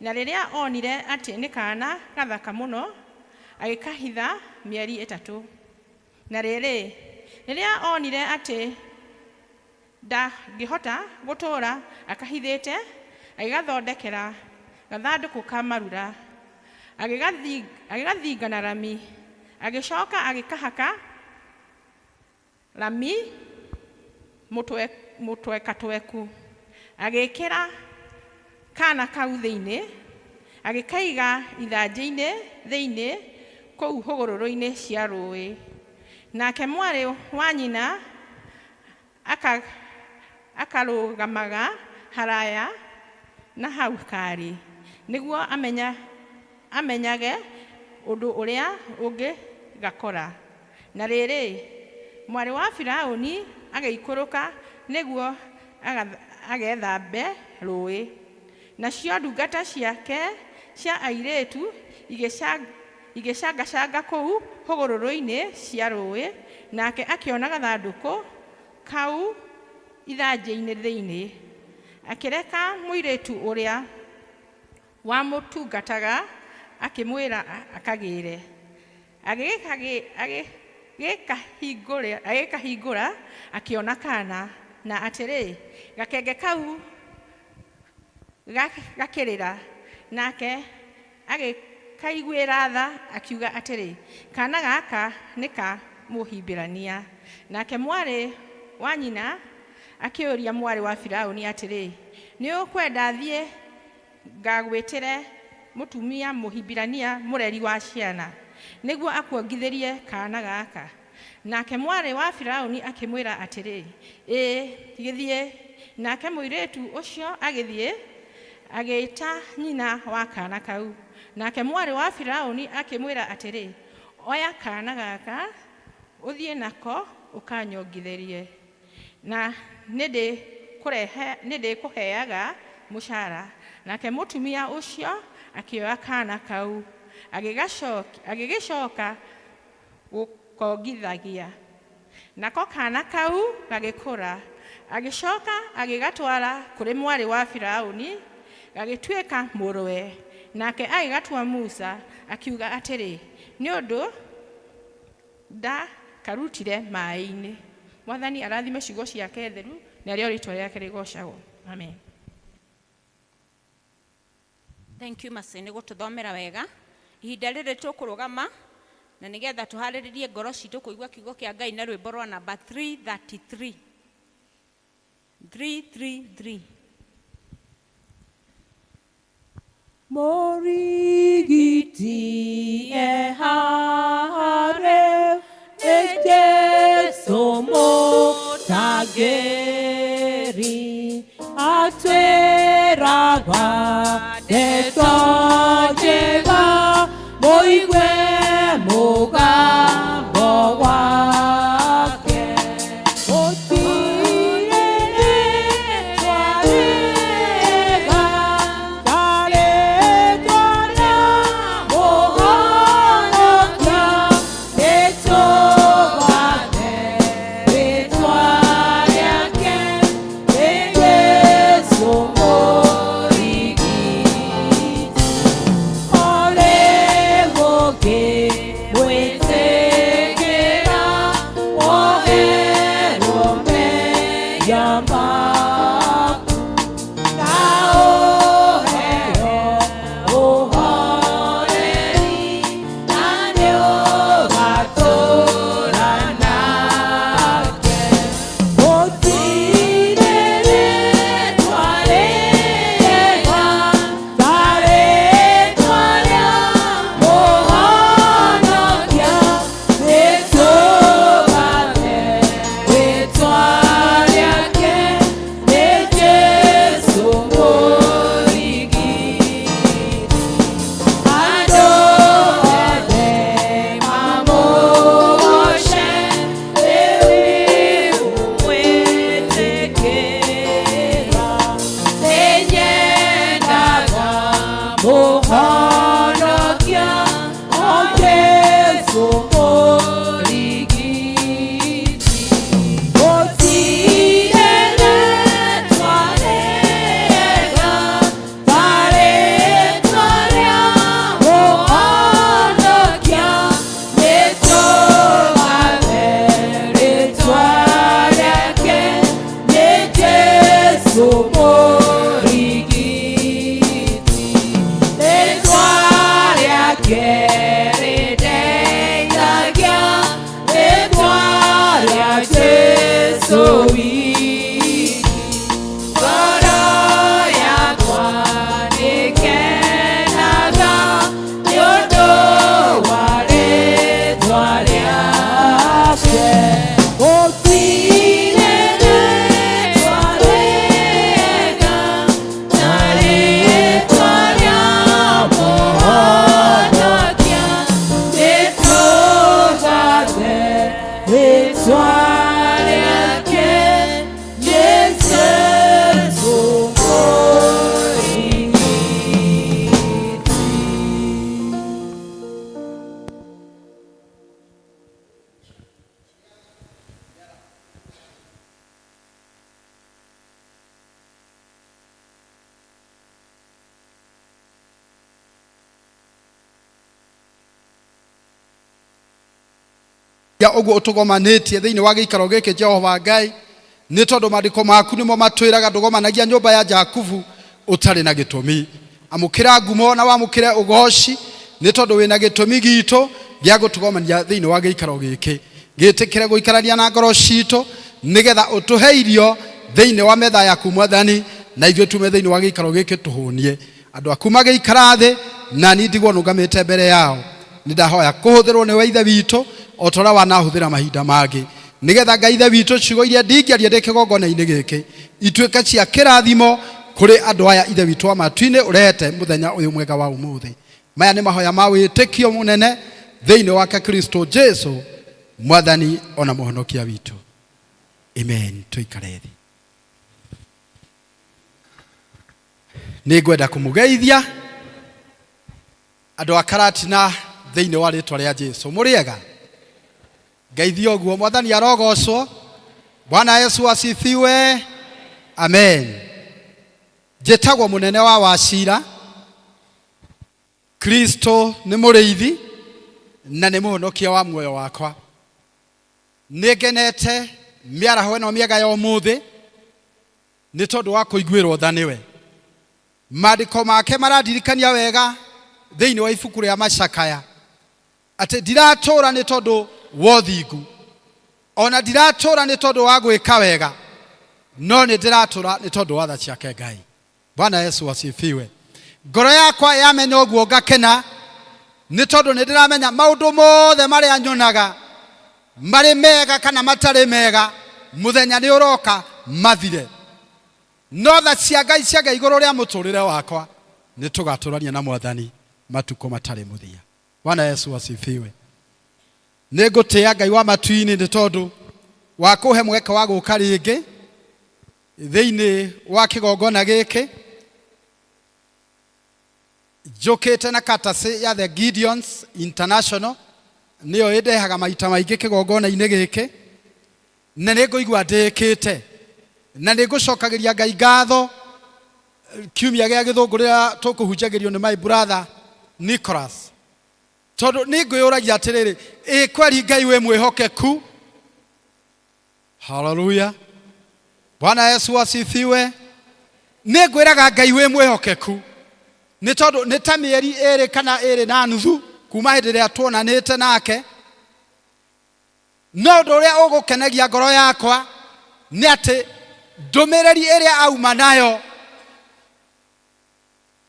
na rĩrĩa onire atĩ nĩ kana gathaka mũno agĩkahitha mĩeri 3. Na rĩrĩ rĩrĩa onire atĩ ndangĩhota gũtũũra akahithĩte agĩgathondekera gathandũkũ ka marura agĩgathinga na rami, agĩcoka agĩkahaka rami mũtwekatweku, agĩkĩra kana kau thĩinĩ, agĩkaiga ithanjĩ-inĩ thĩinĩ kũu hũgũrũrũ-inĩ cia rũĩ. Nake mwarĩ wa nyina akarũgamaga haraya na hau karĩ nĩguo amenyage ũndũ ũrĩa ũngĩgakora. Na rĩrĩ mwarĩ wa Firaũni agĩikũrũka nĩguo agethambe rũĩ. Nacio ndungata ciake cia airĩtu igĩcangacanga kũu hũgũrũrũ-inĩ cia rũĩ, nake akĩona gathandũkũ kau ithanjĩ-inĩ thĩinĩ. Akĩreka mũirĩtu ũrĩa wamũtungataga akĩmwĩra akagĩre. Agĩkahingũra akĩona kana, na atĩrĩ gakenge kau gakĩrĩra. Nake agĩkaiguĩra tha akiuga atĩrĩ kana gaka nĩ ka mũhimbĩrania. Nake mwarĩ wa nyina akĩũria mwarĩ wa Firaũni atĩrĩ, nĩ ũkwenda thiĩ ngagwĩtĩre mũtumia mũhimbĩrania mũreri wa ciana nĩguo akuongithĩrie kana gaka? Nake mwarĩ wa Firaũni akĩmwĩra atĩrĩ, gĩthiĩ. Nake mũirĩtu ũcio agĩthiĩ agĩĩta nyina wa kana kau. Nake mwarĩ wa Firaũni akĩmwĩra atĩrĩ, oya kana gaka ũthiĩ nako ũkanyongithĩrie, na nĩndĩkũheaga mũcara. Nake mũtumia ũcio akĩoya kana kau agĩgĩcoka gũkongithagia. Nako kana kau gagĩkũra, agĩcoka agĩgatwara kũrĩ mwarĩ wa Firaũni, gagĩtuĩka mũrũwe. Nake agĩgatua Musa akiuga atĩrĩ, nĩ ũndũ ndakarutire maĩ-inĩ. Mwathani arathime ciugo ciake theru, na rĩo rĩĩtwa rĩake rĩgocagwo. Amen. Thank you Masi nĩ gũtũthomera wega. Ihinda rĩrĩ tũkũrũgama na nigetha tuhariririe ngoro citu kuigua kiugo kia Ngai na rwimbo rwa namba 333. 333. Morigiti ehare Jesu mutageri atweraga detojega moigwe mugambo wake otirere twarega taretwana mohonokia etogane retwariake Yesu morigiti ole woke mwetekera oherome yamaku naohero ohoreri nane ogatoranake otirere twarega taretwaria mohonokia retogane retwariake ne Jesu morigiti andũ othe mamũgoce rĩu mwĩtĩkĩra nĩnyendaga mũhonokia o Jesu mũrigiti gũtirĩ twarega taretwa rĩa mũhonokia nĩtũgathe rĩtwa rĩake nĩ Jesu mũrigiti rĩtwa rĩake rĩndeithagia rĩtwa rĩa Jesu wiki ngoro yakwa nĩkenaga nĩũndũ wa rĩtwa rĩake gũtirĩ rĩtwa rĩega ta rĩtwa rĩa mũhonokia nĩtũgathe rĩtwa rĩake nĩ Jesu ya oguo utugomanĩtie thĩinĩ wa gĩikaro gĩkĩ Jehova Ngai nĩ tondũ maandĩko maku nĩmo matwĩraga ndũgomanagia nyũmba ya Jakubu ũtarĩ na gĩtũmi. Amũkĩra ngumo na wamũkĩre ũgooci nĩ tondũ wĩna gĩtũmi gitũ gĩa gũtũgomania thĩinĩ wa gĩikaro gĩkĩ. Gĩtĩkĩre gũikarania na ngoro citũ nĩgetha ũtũhe irio thĩinĩ wa metha yaku Mwathani, na ithuĩ tume thĩinĩ wa gĩikaro gĩkĩ tũhũnie. Andũ aku magĩikara thĩ na niĩ ndigwo nũgamĩte mbere yao. Nĩndahoya kũhũthĩrwo nĩwe Ithe witũ o ta ũrĩa wanahũthĩra mahinda mangĩ, nĩgetha Ngai Ithe witũ ciugo iria ndingĩaria ndĩ kĩgongona-inĩ gĩkĩ ituĩke cia kĩrathimo kũrĩ andũ aya Ithe witũ wa matu-inĩ ũrehete mũthenya ũyũ mwega wa ũmũthĩ. Maya nĩ mahoya ma wĩtĩkio mũnene thĩinĩ wake Kristo Jesu Mwathani ona mũhonokia witũ. Amen. Tũikare thĩ. Nĩngwenda kũmũgeithia andũ a Karatina thĩinĩ wa rĩtwa rĩa Jesu. Mũrĩega? Ngeithio guo. Mwathani arogocwo. Bwana Yesu asifiwe. Amen. Njĩtagwo mũnene wa Wachira. Kristo nĩ mũrĩithi na nĩ mũhonokia wa muoyo wakwa. Nĩngenete mĩaraho ĩno mĩega ya ũmũthĩ nĩ tondũ wa kũiguĩrwo tha nĩwe. Maandĩko make marandirikania wega thĩinĩ wa ibuku rĩa Macakaya ati ndiratura ni tondu wothingu, ona ndiratura ni tondu wa gwika wega, no ni ndiratura ni tondu wa tha ciake Ngai. Bwana Yesu asifiwe. Ngoro yakwa yamenya uguo ngakena ni tondu ni ndiramenya maundu mothe maria nyonaga mari mega kana matari mega muthenya ni uroka mathire, no tha cia Ngai cia Ngai iguru ria muturire wakwa ni tugaturania na Mwathani matuko matari muthia. Bwana Yesu asifiwe. Ni ngutia Ngai wa matuini ni tondu wa kuhe mweke wa guka ringi thiini wa kigongona giki. Njukite na katasi ya the Gideons International niyo indehaga maita maingi kigongona-ini giki, na ni nguigua ndikite, na ni ngucokagiria Ngai ngatho kiumia gia githungu rira tukuhunjagirio ni my brother Nicholas, tondu ni ngwiyuragia atiriri, kweri Ngai we mwihokeku. Hallelujah. Bwana Yesu asifiwe. Ni ngwiraga Ngai we mwihokeku ni tondu ni ta mieri iri kana iri na nuthu kuma hindi ria tuonanite nake, no ndu uria ugukenagia ngoro yakwa ni ati ndumiriri iria auma nayo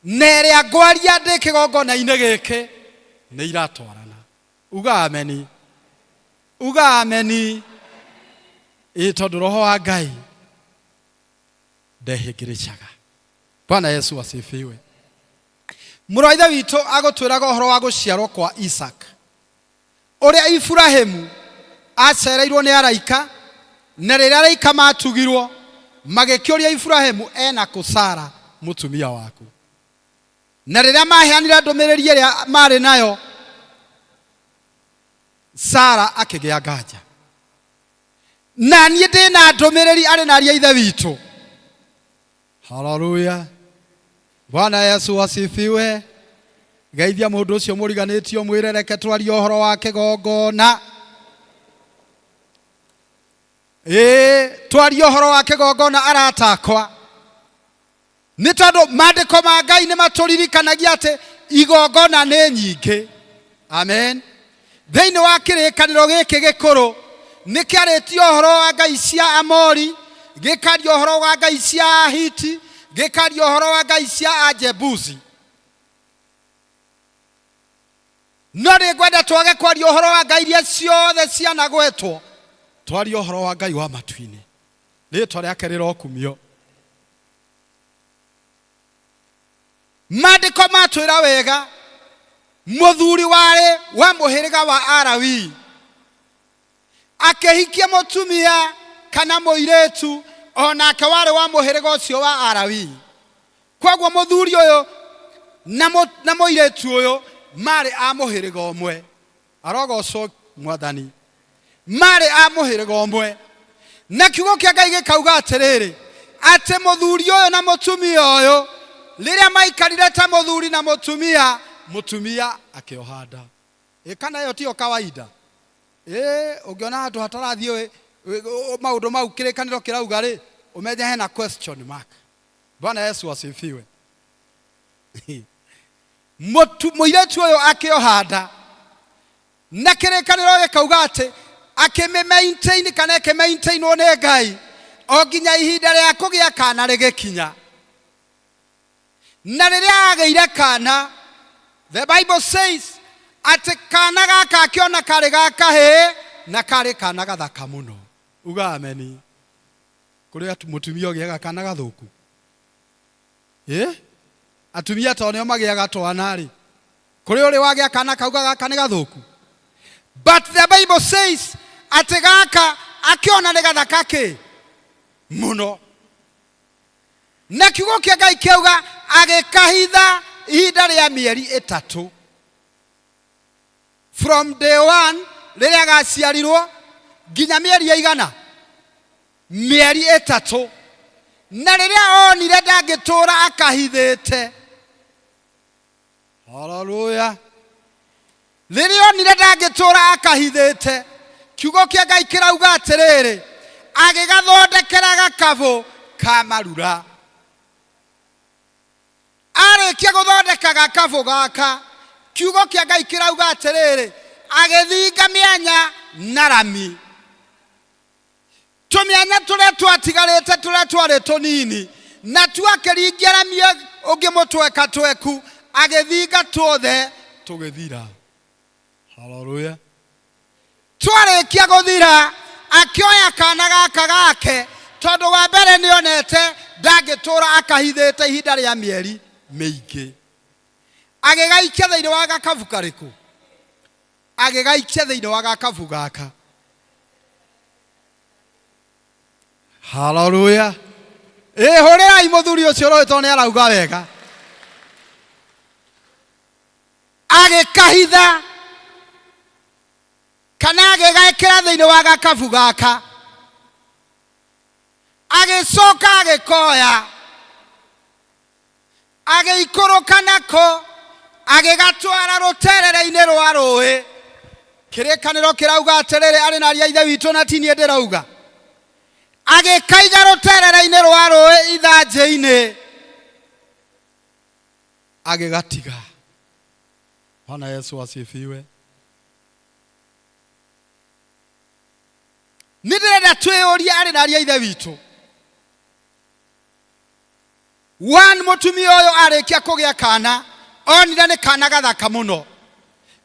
na iria ngwaria ndi kigongona-ini giki ni iratwarana. Uga ameni, uga ameni. Tondu Roho wa Ngai ndehingiricaga. Bwana Yesu asifiwe. Mũraithe witũ agũtwĩraga ũhoro wa gũciarwo kwa Isaac, ũrĩa Ibrahimu acereirwo nĩ araika, na rĩrĩa araika matugirwo magĩkĩũria Ibrahimu ena kũ Sara mũtumia waku, na rĩrĩa maheanire ndũmĩrĩri ĩrĩa marĩ nayo Sara akĩgĩa nganja. Na niĩ ndĩ na ndũmĩrĩri arĩ na ariũ a ithe witũ. Hallelujah. Bwana Yesu asifiwe. Geithia mundu ucio muriganitio mwire reke twarie uhoro wa kigongona. Twarie uhoro wa kigongona aratakwa. Ni tondu maandiko ma Ngai ni maturirikanagia ati igongona ni nyingi. Amen. Thiini wa kirikaniro giki gikuru ni kiaritio uhoro wa Ngai cia Amori, gikario uhoro wa Ngai cia Ahiti, gikario uhoro wa Ngai cia Ajebusi. No ni ngwenda twage kwaria uhoro wa Ngai iria ciothe cianagwetwo, twarie uhoro wa Ngai wa matu-ini. Ritwa riake rirokumio. Maandiko matwira wega muthuri wari wa muhiriga wa Arawi akihikia mutumia kana muiretu onake wari wa muhiriga ucio wa Arawi. Kwoguo muthuri uyu na muiretu uyu mari a muhiriga umwe. Arogocwo Mwathani. Mari a muhiriga umwe. Na kiugo kia Ngai gikauga atiriri ati muthuri uyu na mutumia uyu riria maikarire ta muthuri na mutumia, mutumia akiohanda. Kana yo tio kawaida. Ungiona handu hatarathie maundu mau kirikaniro kirauga ri umenye hena question mark. Bwana Yesu asifiwe. Muiretu uyu akiohanda na kirikaniro gikauga ati akime maintain kana ke maintain one Ngai o nginya ihinda ria kugia kana rigikinya. Na riria ageire kana, the Bible says ati kana gaka akiona kari gakahe na kari kana gathaka muno. Uga ameni. Kuri mutumia ogiaga kana gathuku. Atumia to nio magiaga twana ri. Kuri uri wagia kana kauga gaka ni gathuku. But the Bible says ati gaka akiona ni gathaka ke muno. Na kiugo kia Ngai kiauga agikahitha ihinda ria mieri 3. From day 1 riria gaciarirwo nginya mieri igana, mieri 3. Na riria onire ndangitura akahithite. Hallelujah. Riria onire ndangitura akahithite, kiugo kia Ngai kirauga atiriri agigathondekera gakabu ka marura. Arikia guthondeka gakabu gaka, kiugo kia Ngai kirauga atiriri agithinga mianya na rami. Tumianya turia twatigarite turia twari tunini na twakiringia rami ungi mutweka tweku agithinga tuothe tugithira. Hallelujah. Twarikia guthira akioya kana gaka gake tondu wa mbere nionete ndagitura akahithite ihinda ria mieri miingi. Agigaikia thiini wa gakabu kariku, agigaikia thiini wa gakabu gaka. Hallelujah. Hurirai muthuri ucio roito ni arauga wega. Agikahitha kana agigekera thiini wa gakabu gaka, agicoka agikoya agiikuruka nako agigatwara ruterere-ini rwa rũĩ. Kĩrĩkanĩro kĩrauga atĩrĩrĩ, arĩ na aria ithe witũ na ti niĩ ndĩrauga, agikaiga ruterere-ini rwa rũĩ ithanjĩ-inĩ agigatiga. Bwana Yesu asifiwe. Nĩndĩrenda twĩyũrie arĩ na aria ithe witũ. Mũtumia ũyũ arĩkia kũgĩa kana onire nĩ kana gathaka mũno,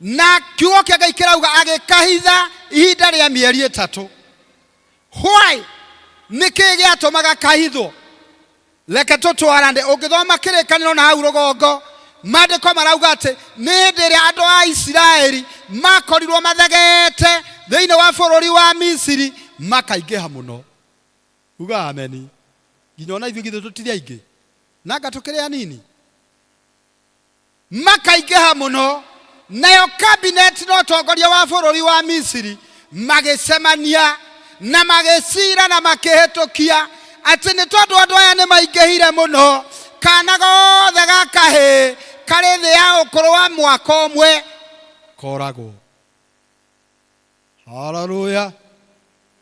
na kiugo kĩa Ngai kĩrauga agĩkahitha ihinda rĩa mĩeri 3. Why? Nĩkĩ gĩatũmaga kahithwo? Reke tũtwarane. Ũngĩthoma kĩrĩkanĩro na hau rũgongo, maandĩko marauga atĩ nĩ hĩndĩ ĩrĩa andũ a Isiraeli makorirwo mathegete thĩinĩ wa bũrũri wa Misiri makaingĩha mũno. Uga ameni. Nginya ona ithuĩ githĩ tũtirĩ aingĩ nanga tũkĩrĩ anini. Makaingĩha mũno, nayo cabinet na ũtongoria wa bũrũri wa Misiri magĩcemania na magĩcira na makĩhĩtũkia atĩ nĩ tondũ andũ aya nĩ maingĩhire mũno, kana gothe gakahĩ karĩ thĩ ya ũkũrũ wa mwaka ũmwe koragwo. Hallelujah.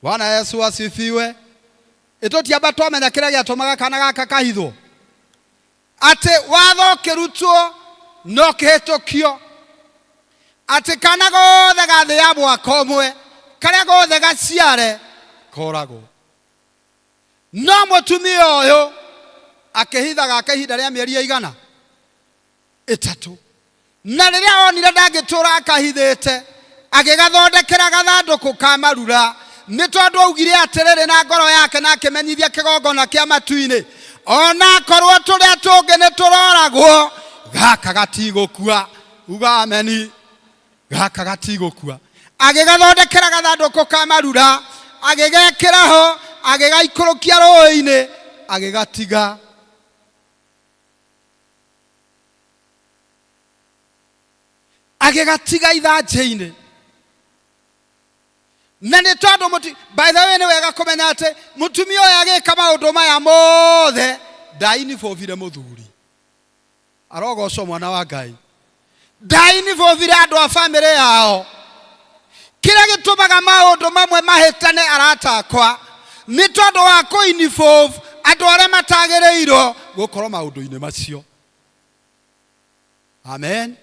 Bwana Yesu asifiwe. Tũtiamba twamenya kĩrĩa gĩatũmaga kana gaka kahithwo, atĩ watho kĩrutwo no kĩhĩtũkio, atĩ kana gothe ga thĩ ya mwaka ũmwe karĩa gothe gaciare koragwo. No mũtumia ũyũ akĩhitha gaka ihinda rĩa mĩeri igana 3, na rĩrĩa onire ndangĩtũra akahithĩte agĩgathondekera gathandũkũ ka marura, nĩ tondũ augire atĩrĩrĩ na ngoro yake na akĩmenyithia kĩgongona kĩa matu-inĩ, ona korwo tũrĩa tũngĩ nĩ tũroragwo gaka gatigũkua. Uga ameni. Gaka gatigũkua. Agĩgathondekera gathandũkũ ka marura, agĩgekĩra ho, agĩgaikũrũkia rũĩ-inĩ, agĩgatiga. Agĩgatiga ithanjĩ-inĩ. Na nĩ tondũ by the way nĩ wega kũmenya atĩ mũtumia ũyũ agĩka maũndũ maya mothe ndainibobire mũthuri. Arogocwo mwana wa Ngai. Ndainibobire andũ a bamĩrĩ yao. Kĩrĩa gĩtũmaga maũndũ mamwe mahĩtane arata akwa nĩ tondũ wa kũinibov andũ arĩa matagĩrĩirwo gũkorwo maũndũ-inĩ macio. Amen.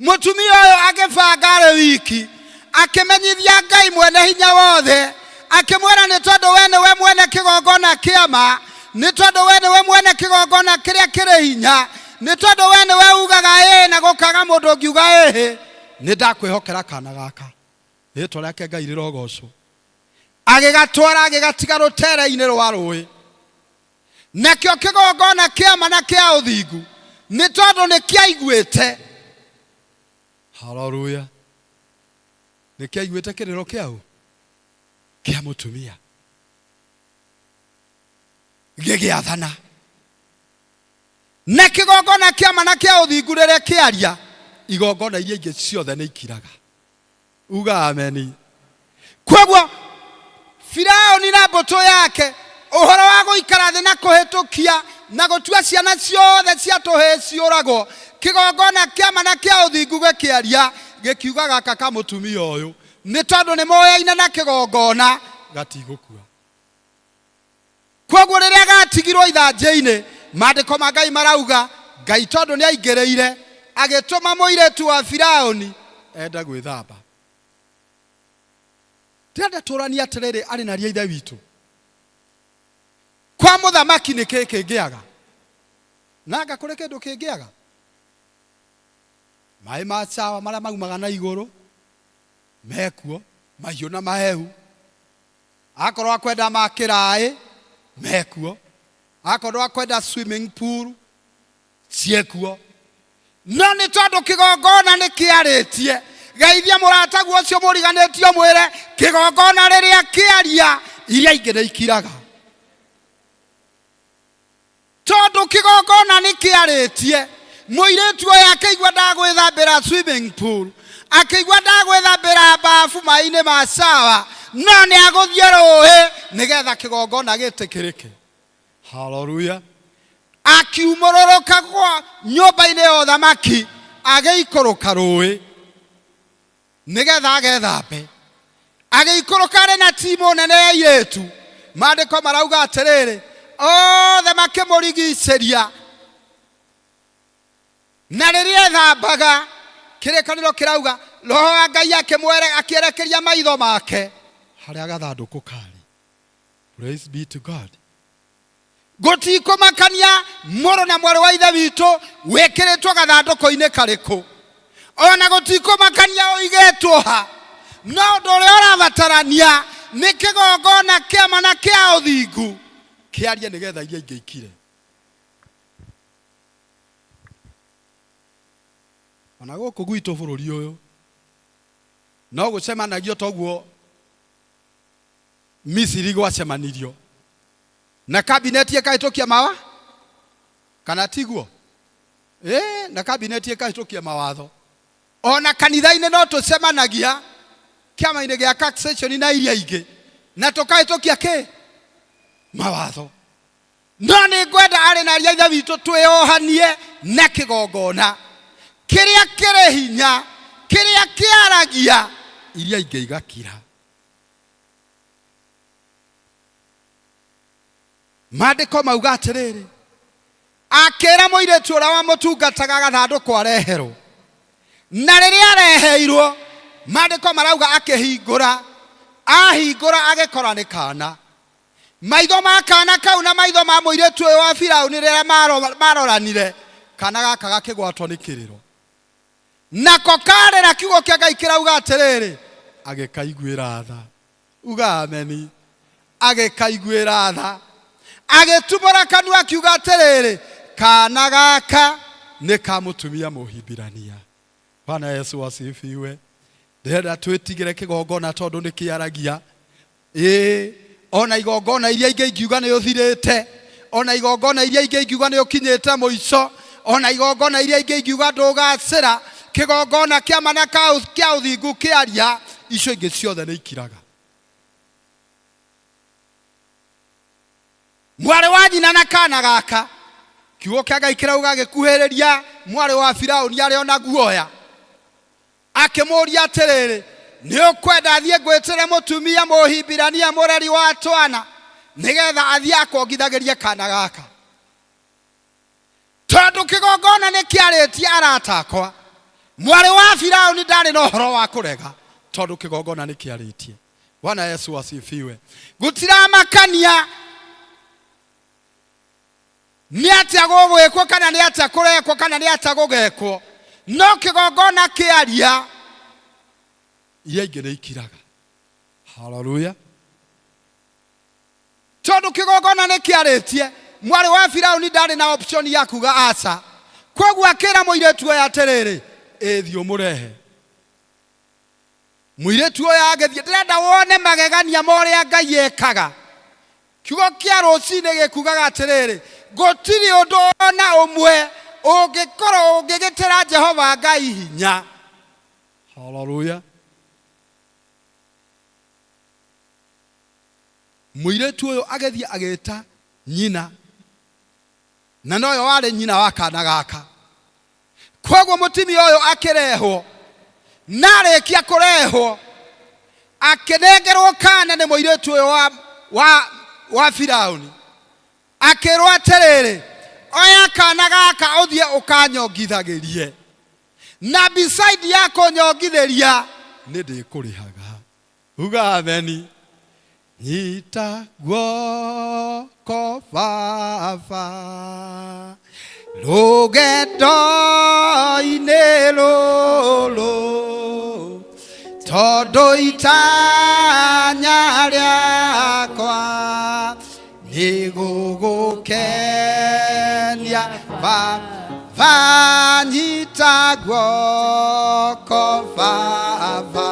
Mũtumia ũyũ agĩbanga arĩ wiki, akĩmenyithia Ngai mwene hinya wothe, akĩmwĩra nĩ tondũ we nĩwe mwene kĩgongona kĩa ma, nĩ tondũ we nĩwe mwene kĩgongona kĩrĩa kĩrĩ hinya, nĩ tondũ we nĩwe ugaga ĩĩ na gũkaga mũndũ ũngiuga ĩhĩ, nĩ ndakwĩhokera kana gaka. Rĩĩtwa rĩake Ngai rĩrogocwo. Agĩgatwara agĩgatiga rũtere-inĩ rwa rũĩ. Nakĩo kĩgongona kĩa ma na kĩa ũthingu nĩ tondũ nĩ kĩaiguĩte. Hallelujah. Nĩ kĩaiguĩte kĩrĩro kĩaũ kĩa mũtumia gĩgĩathana. Na kĩgongona kĩa ma na kĩa ũthingu rĩrĩa kĩaria, igongona iria ingĩ ciothe nĩ ikiraga. Uga ameni. Koguo Firaũni na mbũtũ yake ũhoro wa gũikara thĩ na kũhĩtũkia na gũtua ciana ciothe cia tũhĩĩ ciũragwo, kĩgongona kĩa ma na kĩa ũthingu gĩkĩaria gĩkiuga gaka ka mũtumia ũyũ nĩ tondũ nĩ moyaine na kĩgongona gatigũkua. Koguo rĩrĩa gatigirwo ithanjĩ-inĩ, maandĩko ma Ngai marauga Ngai tondũ nĩ aingĩrĩire agĩtũma mũirĩtu wa Firaũni enda gwĩthamba. Ndĩrenda tũrania atĩrĩrĩ arĩ na ria ithe witũ. Kwa mũthamaki nĩ kĩĩ kĩngĩaga? Nanga kũrĩ kĩndũ kĩngĩaga? Maĩ ma sawa marĩa maumaga na igũrũ mekuo, mahiũ na mahehu. Akorwo akwenda ma kĩraĩ mekuo. Akorwo akwenda swimming pool ciekuo. No nĩ tondũ kĩgongona nĩ kĩarĩtie. Geithia mũrataguo ũcio mũriganĩtio mwĩre kĩgongona rĩrĩa kĩaria iria ingĩ nĩ ikiraga. Tondũ kĩgongona nĩ kĩarĩtie. Mũirĩtu ũyũ akĩigua ndagwĩthambĩra swimming pool, akĩigua ndagwĩthambĩra bafu maĩ-inĩ ma sawa, no nĩ agũthiĩ rũĩ nĩgetha kĩgongona gĩtĩkĩrĩke. Hallelujah. Akiumũrũrũka kwa nyũmba-inĩ ya ũthamaki agĩikũrũka rũĩ nĩgetha agethambe. Agĩikũrũka arĩ na timu nene ya airĩtu. Maandĩko marauga atĩrĩrĩ, othe makĩmũrigicĩria. Na rĩrĩa ethambaga, kĩrĩkanĩro kĩrauga roho wa Ngai akĩerekeria maitho make harĩa gathandũkũ karĩ. Praise be to God. Gũtikũmakania mũrũ na mwarĩ wa ithe witũ wĩkĩrĩtwo gathandũkũ-inĩ karĩkũ. Ona gũtikũmakania ũigĩtwo ha. No ũndũ ũrĩa ũrabatarania nĩ kĩgongona kĩa ma na kĩa ũthingu kĩarie nĩgetha iria ingĩ ikire. Ona gũkũ gwitũ bũrũri ũyũ no gũcemanagio toguo Misiri gwacemanirio. Na kabineti ĩkahĩtũkia mawa kana tiguo? Na kabineti ĩkahĩtũkia mawatho. Ona kanitha-inĩ no tũcemanagia kĩama-inĩ gĩa taxation na iria ingĩ na tũkahĩtũkia kĩ? Mawatho. No nĩ ngwenda arĩ na ria ithe witũ twĩohanie na kĩgongona kĩrĩa kĩrĩ hinya, kĩrĩa kĩaragia iria ingĩ igakira. Maandĩko mauga atĩrĩrĩ, akĩra mũirĩtu ũrĩa wamũtungataga gathandũkũ areherwo. Na rĩrĩa areheirwo, maandĩko marauga akĩhingũra. Ahingũra agĩkora nĩ kana. Maitho ma kana kau na maitho ma mũirĩtu ũyũ wa Firaũni rĩrĩa maroranire, kana gaka gakĩgwatwo nĩ kĩrĩro. Nako karĩra kiugo kĩa Ngai kĩrauga atĩrĩrĩ, agĩkaiguĩra tha. Uga ameni. Agĩkaiguĩra tha. Agĩtumũra kanua akiuga atĩrĩrĩ, kana gaka nĩ ka mũtumia mũhimbirania. Bwana Yesu asifiwe. Ndĩrenda twĩtigĩre kĩgongona tondũ nĩ kĩaragia. Ona igongona iria ingĩ ingiuga nĩ ũthirĩte. Ona igongona iria ingĩ ingiuga nĩ ũkinyĩte mũico. Ona igongona iria ingĩ ingiuga ndũgacĩra. Kĩgongona kĩa ma na kĩa ũthingu kĩaria, icio ingĩ ciothe nĩ ikiraga. Mwarĩ wa nyina na kana gaka, kiugo kĩa Ngai kĩrauga gĩkuhĩrĩria mwarĩ wa Firaũni arĩ ona guoya. Akĩmũũria atĩrĩrĩ, nĩ ũkwenda athiĩ ngwĩtĩre mũtumia mũhimbirania mũreri wa twana nĩgetha athiĩ akongithagĩrie kana gaka? Tondũ kĩgongona nĩ kĩarĩtie arata akwa. Mwarĩ wa Firaũni ndarĩ na ũhoro wa kũrega tondũ kĩgongona nĩ kĩarĩtie. Bwana Yesu asifiwe. Gũtiramakania nĩ atĩa gũgwĩkwo kana nĩ atĩa kũrekwo kana nĩ atĩa gũgekwo. No kĩgongona kĩaria iria ingĩ nĩ ikiraga. Hallelujah. Tondũ kĩgongona nĩ kĩarĩtie, mwarĩ wa Firaũni ndarĩ na option ya kuga aca. Koguo akĩra mũirĩtu ũyũ atĩrĩrĩ, thiĩ ũmũrehe. Mũirĩtu ũyũ agĩthiĩ. Ndĩrenda wone magegania ma ũrĩa Ngai ekaga. Kiugo kĩa rũciinĩ gĩkugaga atĩrĩrĩ, gũtirĩ ũndũ ona ũmwe ũngĩkorwo ũngĩgĩtĩra Jehova Ngai hinya. Hallelujah. Mũirĩtu ũyũ agĩthiĩ agĩta nyina, na noyo warĩ nyina wa kana gaka. Koguo mũtumia ũyũ akĩrehwo, na arĩkia kũrehwo akĩnengerwo kana nĩ mũirĩtu ũyũ wa Firaũni. Akĩrwo atĩrĩrĩ, oya kana gaka ũthiĩ ũkanyongithagĩrie. na beside yako nyongithiria nĩ ndĩkũrĩhaga. Uga ameni. Nyita guoko Baba rũgendo-inĩ rũrũ, tondũ itanya rĩakwa nĩ gũgũkenia Baba. Nyita guoko Baba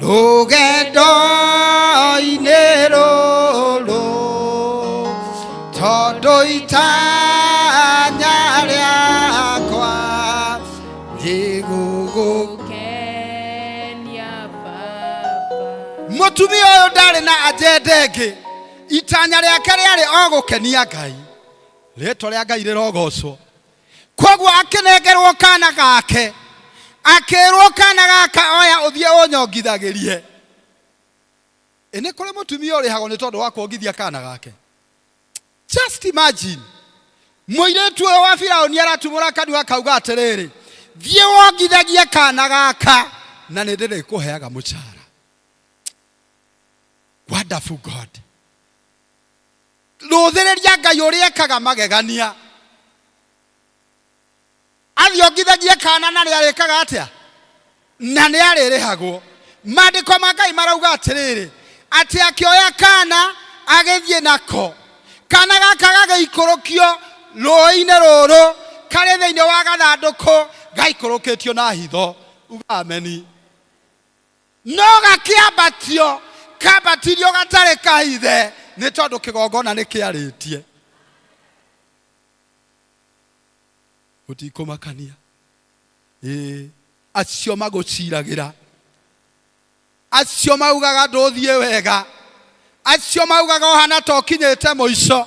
rũgendo-inĩ rũrũ, tondũ itanya rĩakwa nĩ gũgũkenia Baba. Mũtumia ũyũ ndarĩ na ajenda ĩngĩ, itanya rĩake rĩarĩ o gũkenia Ngai. Rĩĩtwa rĩa Ngai rĩrogocwo. Koguo akĩnengerwo kana gake, akĩrwo kana gaka oya ũthiĩ ũnyongithagĩrie. Nĩ kũrĩ mũtumia ũrĩhagwo nĩ tondũ wa kuongithia kana gake. Just imagine, mũirĩtu ũyũ wa Firaũni aratumũra kanua kauga atĩrĩrĩ, thiĩ wongithagie kana gaka na nĩ ndĩrĩkũheaga mũcara. Wonderful God. Rũthĩrĩria Ngai ũrĩa ekaga magegania. Athiongithagie kana na nĩarĩkaga atĩa? Na nĩarĩrĩhagwo. Maandĩko ma Ngai marauga atĩrĩrĩ, atĩ akĩoya kana agĩthiĩ nako, kana gaka gagĩikũrũkio rũĩ-inĩ rũrũ karĩ thĩinĩ wa gathandũkũ gaikũrũkĩtio na hitho. Uga ameni. No gakĩambatio, kambatirio gatarĩ kahithe nĩ tondũ kĩgongona nĩ kĩarĩtie. Gũtikũmakania. Acio magũciragĩra, acio maugaga ndũthiĩ wega, acio maugaga ũhana ta ũkinyĩte mũico.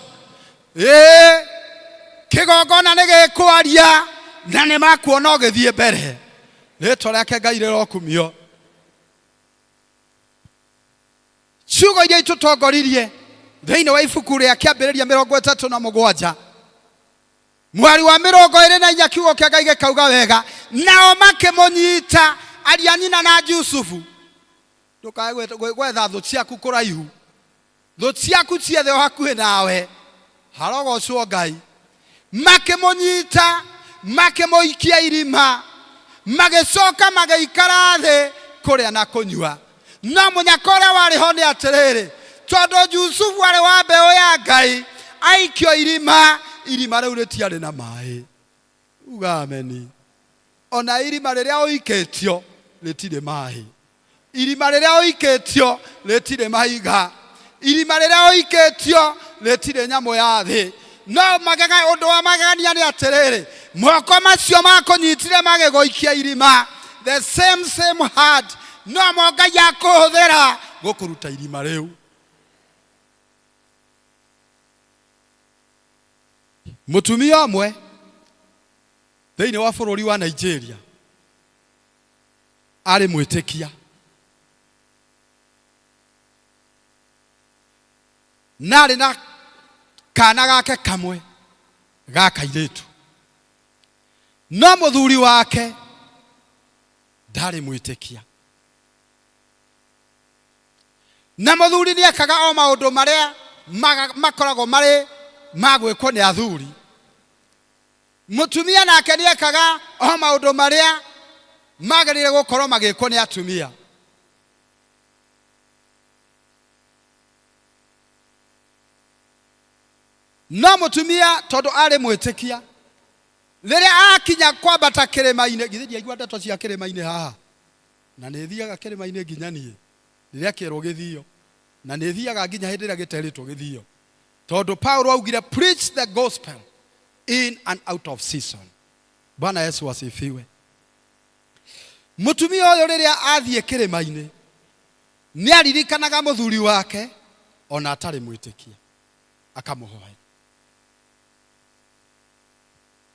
Kĩgongona nĩ gĩkwaria na nĩ makuona ũgĩthiĩ mbere. Rĩĩtwa rĩake Ngai rĩrokumio. Ciugo iria itũtongoririe thĩinĩ wa ibuku rĩa Kĩambĩrĩria 37, mweri wa 24 kiugo kĩa Ngai gĩkauga wega, nao makĩmũnyita ariũ a nyina na Jusufu. Ndũkae gwetha thũ ciaku kũraihu, thũ ciaku ciothe o hakuhĩ nawe. Harogocwo Ngai. Makĩmũnyita, makĩmũikia irima, magĩcoka magĩikara thĩ kũrĩa na kũnyua. No mũnyaka ũrĩa warĩ ho nĩ atĩrĩrĩ, tondũ Jusufu arĩ wa mbeũ ya Ngai, aikio irima, irima rĩu rĩtiarĩ na maĩ. Uga ameni. Ona irima rĩrĩa ũikĩtio rĩtirĩ maĩ. Irima rĩrĩa ũikĩtio rĩtirĩ mahiga. Irima rĩrĩa ũikĩtio rĩtirĩ nyamũ ya thĩ. No ũndũ wa magegania nĩ atĩrĩrĩ, moko macio makũnyitire magĩgũikia irima, the same heart, no mo Ngai akũhũthĩra gũkũruta irima rĩu. Mũtumia ũmwe thĩinĩ wa bũrũri wa Nigeria arĩ mwĩtĩkia. Narĩ na kana gake kamwe ga kairĩtu. No mũthuri wake ndarĩ mwĩtĩkia. Na mũthuri nĩekaga o maũndũ marĩa makoragwo marĩ magwĩkwo nĩ athuri. Mũtumia nake nĩekaga o maũndũ marĩa magĩrĩire gũkorwo magĩkwo nĩ atumia. No mũtumia tondũ arĩ mwĩtĩkia, rĩrĩa akinya kwambata kĩrĩma-inĩ, githĩ ndiaigua ndeto cia kĩrĩma-inĩ haha, na nĩ thiaga kĩrĩma-inĩ nginya niĩ rĩrĩa kĩerwo gĩthio, na nĩ thiaga nginya hĩndĩ ĩrĩa gĩterĩtwo gĩthio, tondũ Paulo augire preach the gospel in and out of season. Bwana Yesu asifiwe. Mũtumia ũyũ rĩrĩa athiĩ kĩrĩma-inĩ nĩ aririkanaga mũthuri wake ona atarĩ mwĩtĩkia, akamũhoya.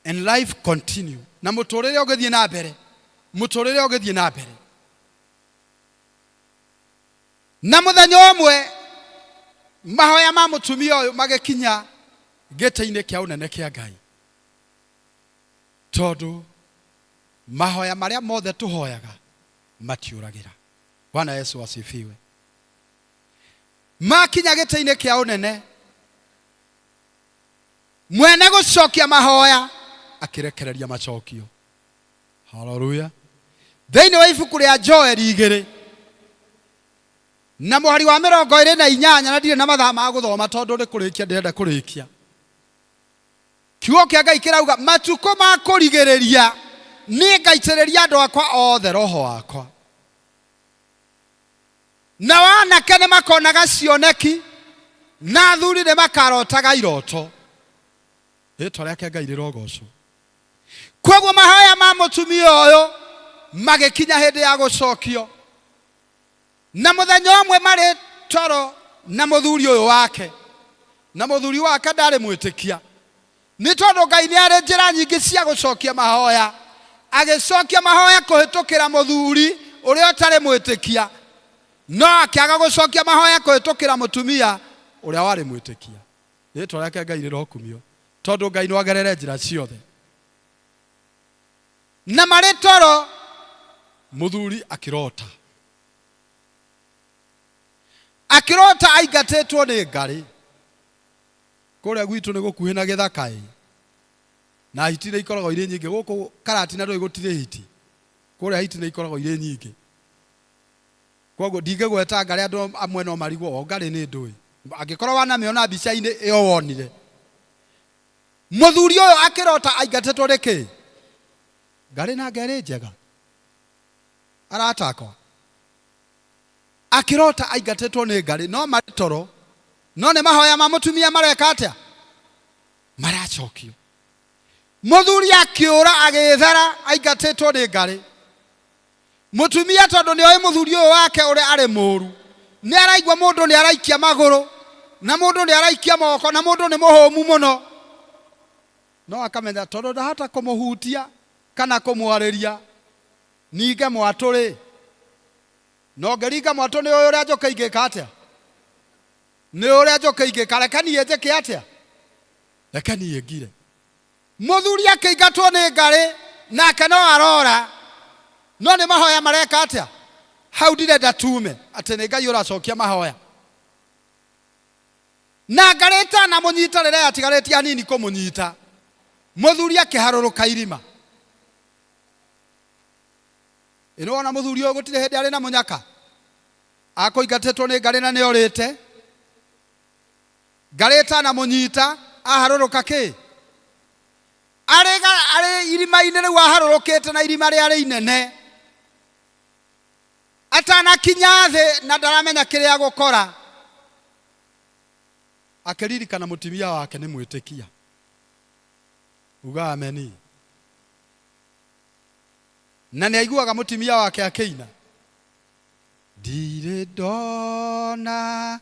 And life continue. Na mũtũrĩre ũgĩthiĩ na mbere, mũtũrĩre ũgĩthiĩ na mbere. Na mũthenya ũmwe mahoya ma mũtumia ũyũ magĩkinya gĩtĩ-inĩ kĩa ũnene kĩa Ngai, tondũ mahoya maria mothe tuhoyaga matiuragira. Bwana Yesu asifiwe. Makinya gĩtĩ-inĩ kĩa ũnene, mwene gũcokia mahoya akirekereria macokio. Hallelujah. Thĩinĩ wa ibuku rĩa Joeli 2 na mũhari wa 28, na ndirĩ na mathaa ma gũthoma tondũ nĩ kũrĩkia ndĩrenda kũrĩkia. Kiugo kĩa Ngai kĩrauga, matukũ ma kũrigĩrĩria nĩ ngaitĩrĩria andũ akwa othe roho wakwa. Na wanake nĩ makonaga cioneki, na athuri nĩ makarotaga iroto. Rĩĩtwa rĩake Ngai rĩrogocwo. Koguo mahoya ma mũtumia ũyũ magĩkinya hĩndĩ ya gũcokio. Na mũthenya ũmwe marĩ toro na mũthuri ũyũ wake. Na mũthuri wake ndarĩ mwĩtĩkia. Nĩ tondũ Ngai nĩ arĩ njĩra nyingĩ cia gũcokia mahoya. Agĩcokia mahoya kũhĩtũkĩra mũthuri ũrĩa ũtarĩ mwĩtĩkia. No akĩaga gũcokia mahoya kũhĩtũkĩra mũtumia ũrĩa warĩ mwĩtĩkia. Rĩĩtwa rĩake Ngai rĩrokumio. Tondũ Ngai no agerere njĩra ciothe. Na marĩ toro, mũthuri akĩrota. Akĩrota aingatĩtwo nĩ ngarĩ. Kũrĩa gwitũ nĩ gũkuhĩ na gĩthaka. Na hiti nĩ ikoragwo irĩ nyingĩ. Gũkũ Karatina ndũĩ gũtirĩ hiti. Kũrĩa hiti nĩ ikoragwo irĩ nyingĩ. Koguo ndingĩgweta ngarĩ, andũ amwe no marigwo ngarĩ nĩ ndũĩ. Angĩkorwo wanamĩona mbica-inĩ ĩyo wonire. Mũthuri ũyũ akĩrota aingatĩtwo nĩ kĩ? Ngarĩ na ngarĩ njega. Aratakwa. Akĩrota aingatĩtwo nĩ ngarĩ, no marĩ toro. No nĩ mahoya ma mũtumia mareka atĩa? Maracokio. Mũthuri akĩũra agĩthara aingatĩtwo nĩ ngarĩ. Mũtumia tondũ nĩ oĩ mũthuri ũyũ wake ũrĩa arĩ mũũru, nĩ araigua mũndũ nĩ araikia magũrũ, na mũndũ nĩ araikia moko, na mũndũ nĩ mũhũmu mũno. No akamenya tondũ ndahota kũmũhutia kana kũmwarĩria, ninge mwatũ-rĩ. No ngĩringa mwatũ nĩ ũyũ ũrĩa njoka ingĩka atĩa? Nĩ ũrĩa njoka ingĩka, reka niĩ njĩke atĩa? Reka niĩ ngire. Mũthuri akĩingatwo nĩ ngarĩ, nake no arora. No nĩ mahoya mareka atĩa? Hau ndirenda tume atĩ nĩ Ngai ũracokia mahoya. Na ngarĩ ĩtanamũnyita rĩrĩa yatigarĩtie hanini kũmũnyita, mũthuri akĩharũrũka irima. Ĩno wona mũthuri ũyũ gũtirĩ hĩndĩ arĩ na mũnyaka. Akũingatĩtwo nĩ ngarĩ na nĩ orĩte. Ngarĩ ĩtanamũnyita aharũrũka kĩ? Arĩ irima-inĩ rĩu aharũrũkĩte, na irima rĩarĩ inene. Atanakinya thĩ na ndaramenya kĩrĩa gũkora. Akĩririkana mũtumia wake nĩ mwĩtĩkia. Uga ameni. Na nĩ aiguaga mũtumia wake akĩina. Ndirĩ ndona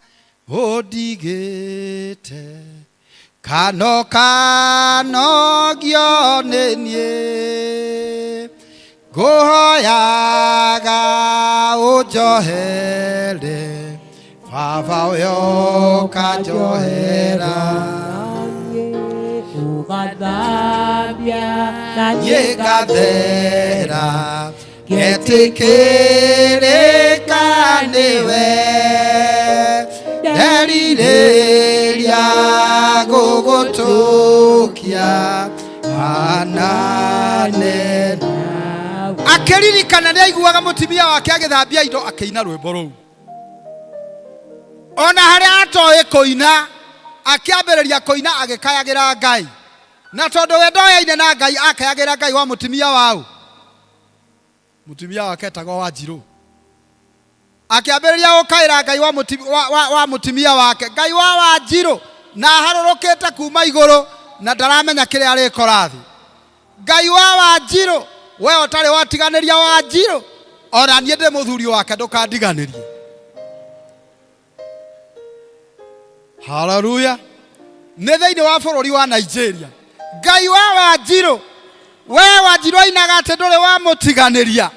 ũndigĩte, kanogio nĩ niĩ, ngũhoyaga ũnjohere, Baba ũyũ ũkanjohera. Ugathambia na Nyengathera ngetĩkĩrĩka nĩwe, nderirĩria gũgũtũkia hanane. Akĩririkana nĩ aiguaga mũtumia wake agĩthambia indo, akĩina rwĩmbo rũu. Ona harĩa atoĩ kũina, akĩambĩrĩria kũina agĩkayagĩra Ngai. Na tondũ we ndoyaine na Ngai, akayagĩra Ngai wa mũtumia wau. Mũtumia wake etagwo Wanjirũ. Akĩambĩrĩria gũkaĩra Ngai wa mũtumia wake, Ngai wa Wanjirũ, na harũrũkĩte kuma igũrũ na ndaramenya kĩrĩa arĩkora thĩ. Ngai wa Wanjirũ, we ũtarĩ watiganĩria Wanjirũ, ona niĩ ndĩ mũthuri wake ndũkandiganĩrie. Hallelujah. Nĩ thĩinĩ wa bũrũri wa Nigeria. Ngai wa Wanjirũ, we Wanjirũ ainaga atĩ ndũrĩ wa mũtiganĩria,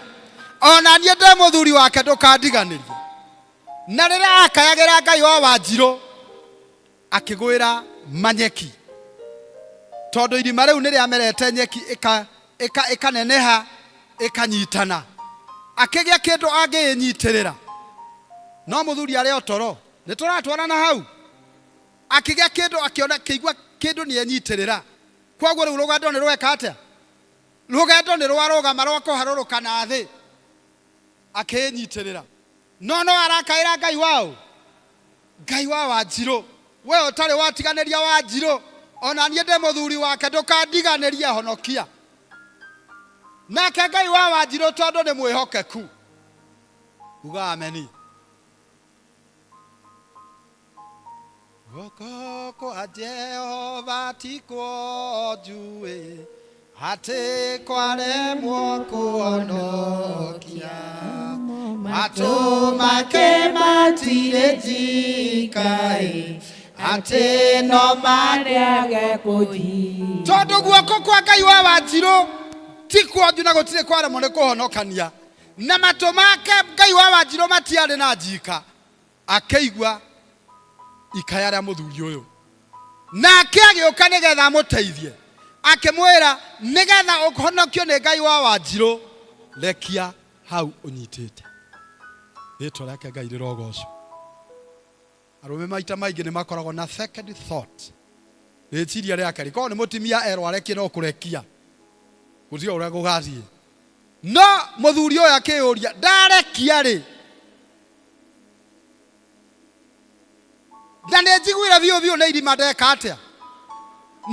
ona niĩ ndĩ mũthuri wake ndũkandiganĩrie. Na rĩrĩa akayagĩra Ngai wa Wanjirũ, akĩgwĩra manyeki. Tondũ irima rĩu nĩ rĩamerete nyeki ĩkaneneha, ikanyitana akigĩa kĩndũ angĩĩnyitĩrĩra. No mũthuri arĩ o toro, nĩ tũratwarana hau, akigĩa kĩndũ akĩona kĩigua kĩndũ nĩ enyitĩrĩra. Kwoguo rĩu rũgendo nĩ rweka atĩa? Rũgendo nĩ rwarũgama rwakũharũrũka na thĩ akĩĩnyitĩrĩra. No arakaĩra Ngai wao, Ngai wa Wanjirũ. We ũtarĩ watiganĩria Wanjirũ, ona niĩ ndĩ mũthuri wake, ndũkandiganĩrie honokia. Nake Ngai wa Wanjirũ tondũ nĩ mwĩhokeku. Uga ameni. Guoko kwa Jehova ti kwonjuĩ, atĩ kwaremwo kũhonokia. Matũ make matirĩ njikaĩ, atĩ no marĩage kũnyi. Tondũ guoko kwa Ngai wa Wanjirũ ti kwonju na gũtirĩ kwaremwo nĩ kũhonokania. Na matũ make Ngai wa Wanjirũ matiarĩ na njika. Akĩigua ikaya rĩa mũthuri ũyũ, nake agĩũka nĩgetha amũteithie, akĩmwĩra nĩgetha ũhonokio nĩ Ngai wa Wanjirũ, rekia hau ũnyitĩte. Rĩtwa rĩake Ngai rĩrogocwo. Arũme maita maingĩ nĩ makoragwo na second thought. Rĩciria rĩake rĩkorwo nĩ mũtumia erwo arekie no kũrekia, gũtirĩ ũrĩa gũgathiĩ. No mũthuri ũyũ akĩyũria, ndarekia rĩ? Na nĩ njiguire biũ nĩ irima ndeka atĩa?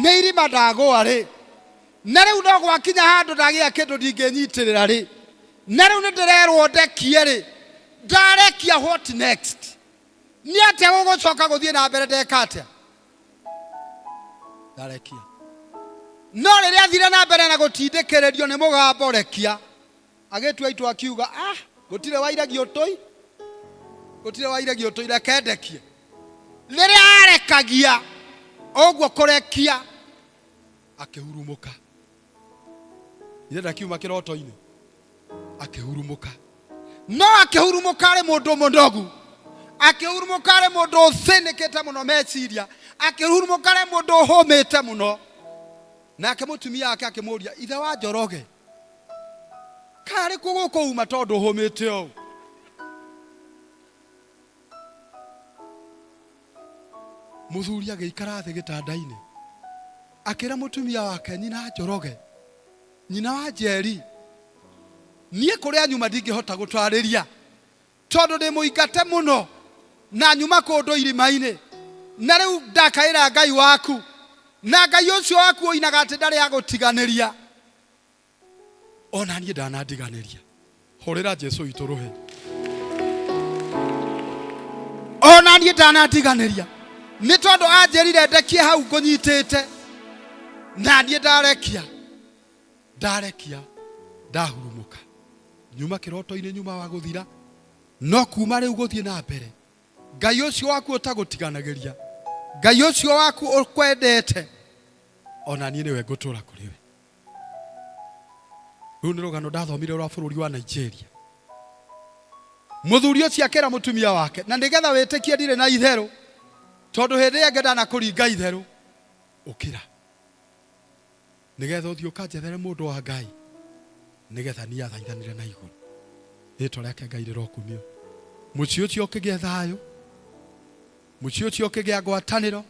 Nĩ irima ndagũa rĩ? Na rĩu no gwakinya handũ ndagĩa kĩndũ ndingĩnyitĩrĩra rĩ? Na rĩu nĩ ndĩrerwo ndekie rĩ? Ndarekia what next? Nĩ atĩa gũgũcoka gũthiĩ na mbere ndeka atĩa? Ndarekia. No rĩrĩa athire na mbere na gũtindĩkĩrĩrio nĩ mũgambo rekia, agĩtua itua akiuga, gũtirĩ wairagio tũi, gũtirĩ wairagio tũi, reke ndekie. Rĩrĩa arekagia ũguo kũrekia, akĩhurumũka. Ithe ndakiuma kĩroto-inĩ, akĩhurumũka. No akĩhurumũka arĩ mũndũ mũnogu, akĩhurumũka arĩ mũndũ ũthĩnĩkĩte mũno meciria, akĩhurumũka arĩ mũndũ ũhũmĩte mũno. Nake mũtumia wake akĩmũria, ithe wa Njoroge, karĩ kũ gũkũ uma tondũ ũhũmĩte ũũ? Mũthuri agĩikara thĩ gĩtanda-inĩ, akĩra mũtumia wake, nyina Njoroge, nyina wa Njeri, niĩ kũrĩa nyuma ndingĩhota gũtwarĩria, tondũ ndĩ mũingate mũno na nyuma kũndũ irima-inĩ. Na rĩu ndakaĩra Ngai waku, na Ngai ũcio waku ũinaga atĩ ndarĩ agũtiganĩria. Ona niĩ ndanandiganĩria. Hũrĩra Jesũ witũ rũhĩ. Ona niĩ ndanandiganĩria. Nĩ tondũ anjĩrire ndekie hau ngũnyitĩte, na niĩ ndarekia, ndahurumũka. Nyuma kĩroto-inĩ nyuma wa gũthira, no kuma rĩu gũthiĩ na mbere. Ngai ũcio waku ũtagũtiganagĩria, Ngai ũcio waku ũkwendete, ona niĩ nĩwe ngũtũra kũrĩ we. Rĩu nĩ rũgano ndathomire rwa bũrũri wa Nigeria. Mũthuri ũcio akĩra mũtumia wake, na nĩgetha wĩtĩkie ndirĩ na itherũ, tondũ hĩndĩ ĩyo ngenda kũringa itherũ, ũkĩra nĩgetha ũthiĩ ũkanjethere mũndũ wa Ngai, nĩgetha niĩ athaithanĩre na igũrũ. Rĩtwa rĩake Ngai rĩrokumio. Mũciĩ ũcio ũkĩgĩa thayũ, mũciĩ ũcio ũkĩgĩa ngwatanĩro,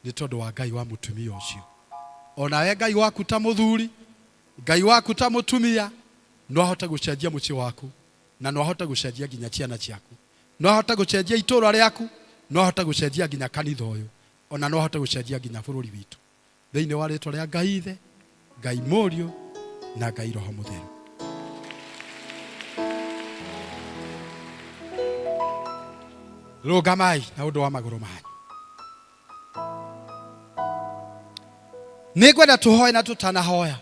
nĩ tondũ wa Ngai wa mũtumia ũcio. Onawe Ngai waku ta mũthuri, Ngai waku ta mũtumia, no ahote gũcenjia mũciĩ waku, na no ahote gũcenjia nginya ciana ciaku, no ahote gũcenjia itũũra rĩaku, no ahote gũcenjia nginya kanitha ũyũ, ona no ahote gũcenjia nginya bũrũri witũ. Thĩinĩ wa rĩtwa rĩa Ngai Ithe, Ngai Mũriũ na Ngai Roho Mũtheru. Rũgamai na ũndũ wa magũrũ manyu. Nĩngwenda tũhoe na tũtanahoya.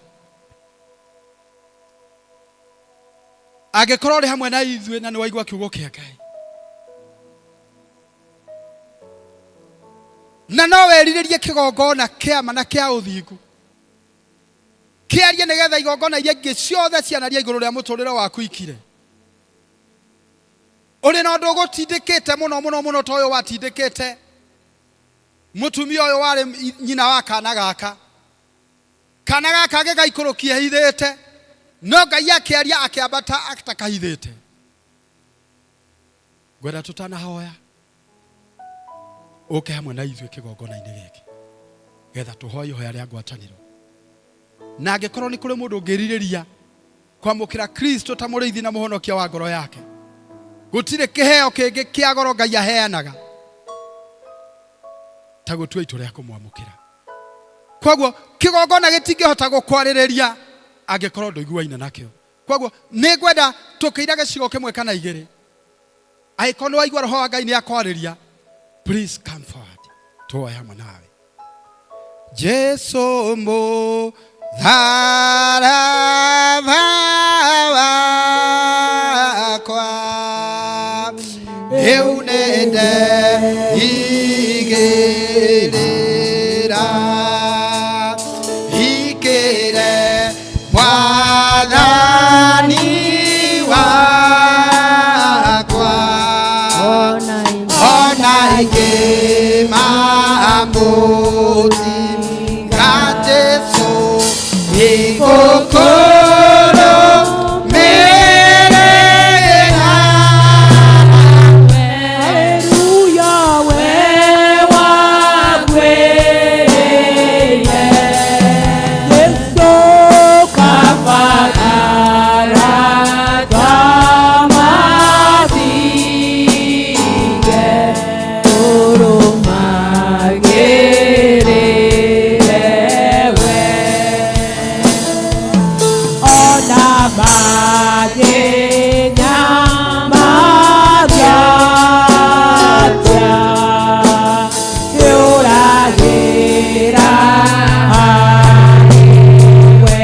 Angĩkorwo ũrĩ hamwe na ithuĩ na nĩ waigua kiugo kĩa Ngai, na no werirĩrie kĩgongona kĩama na kĩa ũthingu, kĩarie nĩgetha igongona iria ingĩ ciothe cianaria igũrũ rĩa mũtũrĩre waku ikire. Ũrĩ na ũndũ ũgũtindĩkĩte mũno ta ũyũ watindĩkĩte mũtumia ũyũ warĩ nyina wa kana gaka. Kana gaka gĩgaikũrũkia hithĩte, no Ngai akiaria akiambata atakahithite. Gwenda tutanahoya uke hamwe na ithuĩ kĩgongona-inĩ gĩkĩ getha tũhoe ihoya rĩa ngwatanĩro. Na angĩkorwo nĩ kũrĩ mũndũ ũngĩrirĩria kwamũkĩra Kristo ta mũrĩithi na mũhonokia wa ngoro yake, gũtirĩ kĩheo kĩngĩ kĩa goro Ngai aheanaga ta gũtua itua rĩa kũmwamũkĩra. Koguo kĩgongona gĩtingĩhota gũkwarĩrĩria angĩkorwo ndũiguaine nakĩo. Koguo nĩ ngwenda tũkĩira gĩcigo kĩmwe kana igĩrĩ. Angĩkorwo nĩ waigua Roho wa Ngai nĩ akwarĩria, please come forward. Tuoe hamwe nawe. Jesu mo tharaba wakwa rĩu nĩndeigĩrĩra hingĩre Mwathani wakwa ona ingĩmamũti ga Jesu igũkũrũ mĩrĩga. Haleluya, we wagwĩrĩire Jesu kabagara twamasige tũrũmagĩrĩre we ona mathĩna magĩatia yũragĩra harĩwe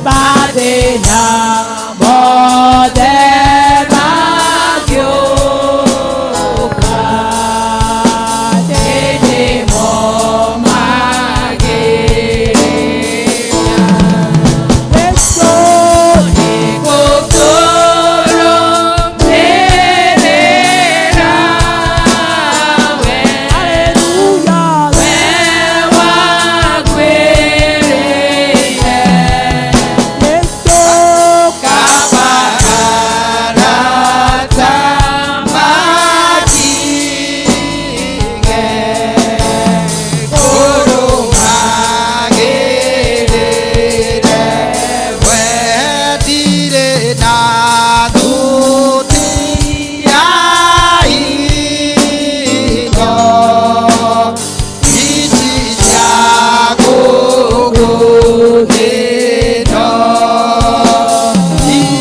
mathĩna mothe magĩũka nĩmo magĩrĩria Jesu igũkũrũmĩrĩra we. Haleluya, we wagwĩrĩire Jesu kabagara twamasige tũrũmagĩrĩre we ndirĩ na thuti ya indo ici cia gũgũthĩno niĩ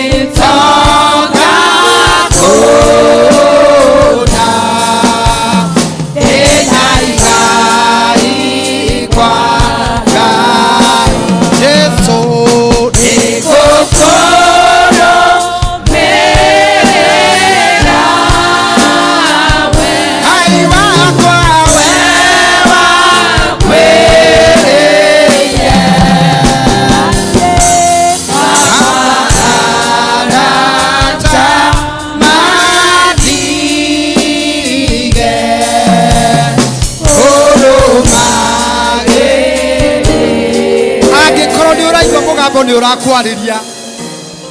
ndĩgĩcoka kũna ndĩna igai kwa Ngai Jesu igũkũrũmĩrĩra we. Ngai wakwa we wagwĩrĩire kabagara twamasige tũrũmagĩrĩre. Angĩkorwo nĩ ũraigua mũgambo nĩ ũrakwarĩria,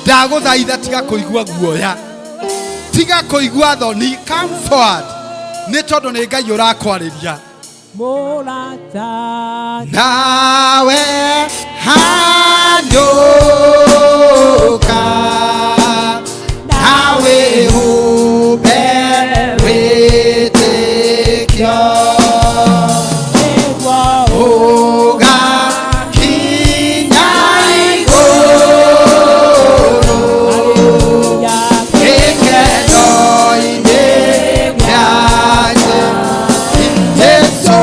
ndagũthaitha tiga kũigua guoya, tiga kũigua thoni, come forward, nĩ tondũ nĩ Ngai ũrakwarĩria. Mũrata Nawe handũka nawe humbe wĩtĩkio nĩguo ũgakinya igũrũ Haleluya, gĩkeno-inĩ gĩake Jesu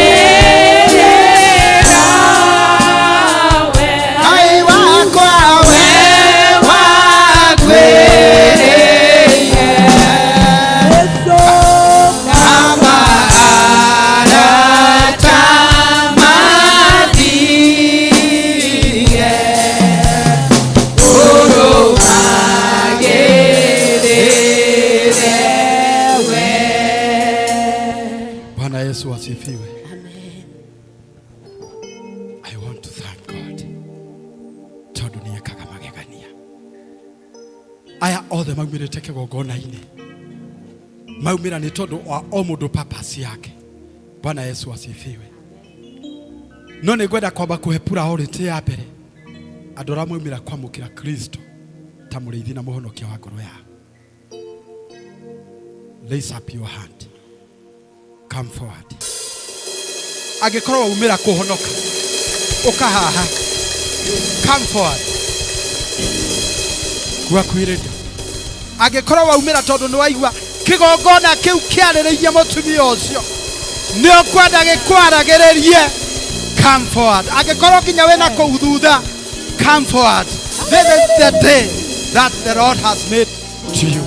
igũkũrũmĩrĩra othe maumirite kigongona-ini maumira ni tondu wa o mundu purpose yake. Bwana Yesu asifiwe. No nĩ ngwenda kwamba kũhe priority ya mbere andũ arĩa maumĩra kwamũkĩra Kristo ta mũrĩithi na mũhonokia wa ngoro yao. Raise up your hand. Come forward. Angĩkorwo waumĩra kũhonoka ũka haha. Come forward. Gwakuhĩrĩria. Angĩkorwo waumĩra tondũ nĩ waigua kĩgongona kĩu kĩarĩrĩirie mũtumia ũcio nĩ ũkwenda gĩkwaragĩrĩrie. Come forward. Angĩkorwo nginya wĩna kũu thutha, come forward. This is the day that the Lord has made to you.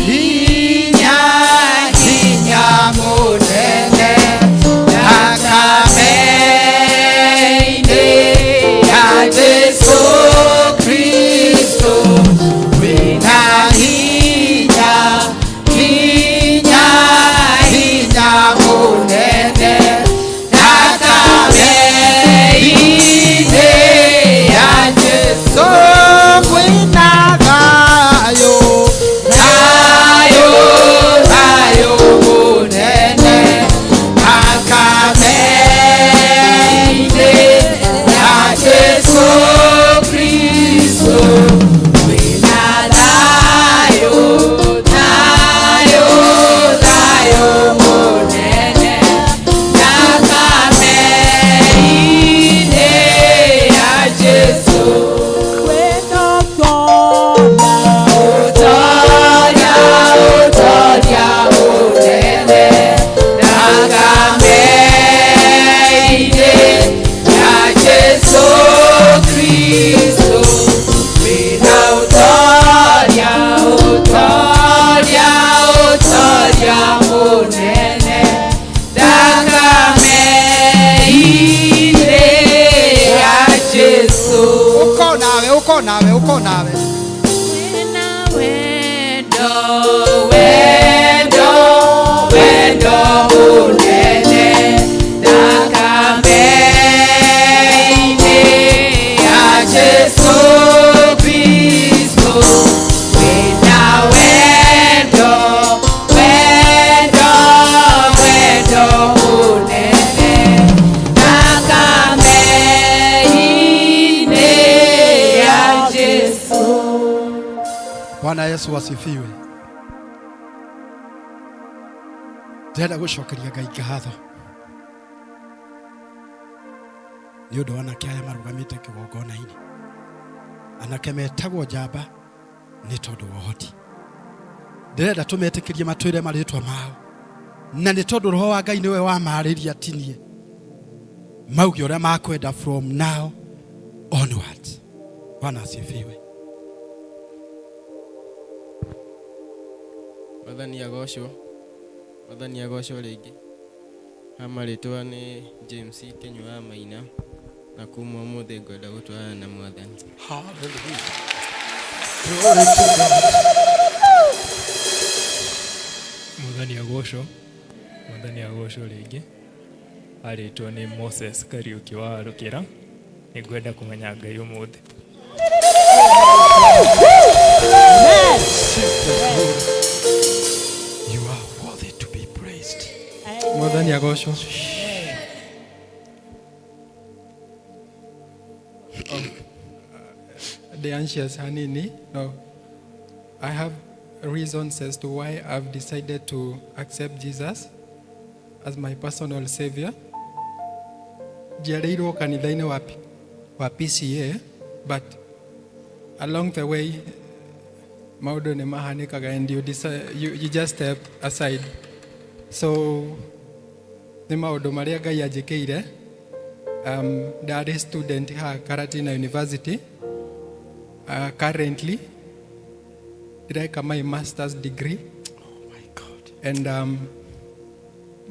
Hinya munene akameine ya Yesu Kristo. Wina hinya munene akameine ya Yesu. Wina thayo munene akameine ya Yesu Kristo. Wina thayo munene akameine ya Yesu. Uko nawe wendo munene akameine ya Yesu Kristo. Wina wendo munene akameine ya Yesu. Bwana Yesu asifiwe. Ndĩrenda gũcokeria Ngai ngatho nĩ ũndũ wa anake aya marũgamĩte kĩgongona-inĩ. Anake metagwo njamba nĩ tondũ wa ũhoti. Ndĩrenda tũmetĩkĩrie matwĩre marĩtwa mao, na nĩ tondũ Roho wa Ngai nĩwe wamarĩria tinie mauge ũrĩa makwenda from now onwards. Bwana asifiwe. Mwathani agocwo rĩngĩ. Marĩtwa nĩ James Kenyua Maina na kuma ũmũthĩ ngwenda gũtwarana na Mwathani. Hallelujah. Glory to God. Mwathani agocwo rĩngĩ. Arĩtwa nĩ Moses Kariuki wa Rũkĩra. Nĩ ngwenda kũmenya Ngai ũmũthĩ. You are worthy to be praised. Mwathani agocwo. The anxious hanini. No, I have reasons as to why I've decided to accept Jesus as my personal savior. Jiareirwo kanitha-inĩ wa PCA, but along the way maũndũ nĩ mahanĩkaga and you just step aside. So nĩ maũndũ marĩa Ngai anjĩkĩire. Ndarĩ student ha Karatina University. Currently direka my master's degree. Oh my God. And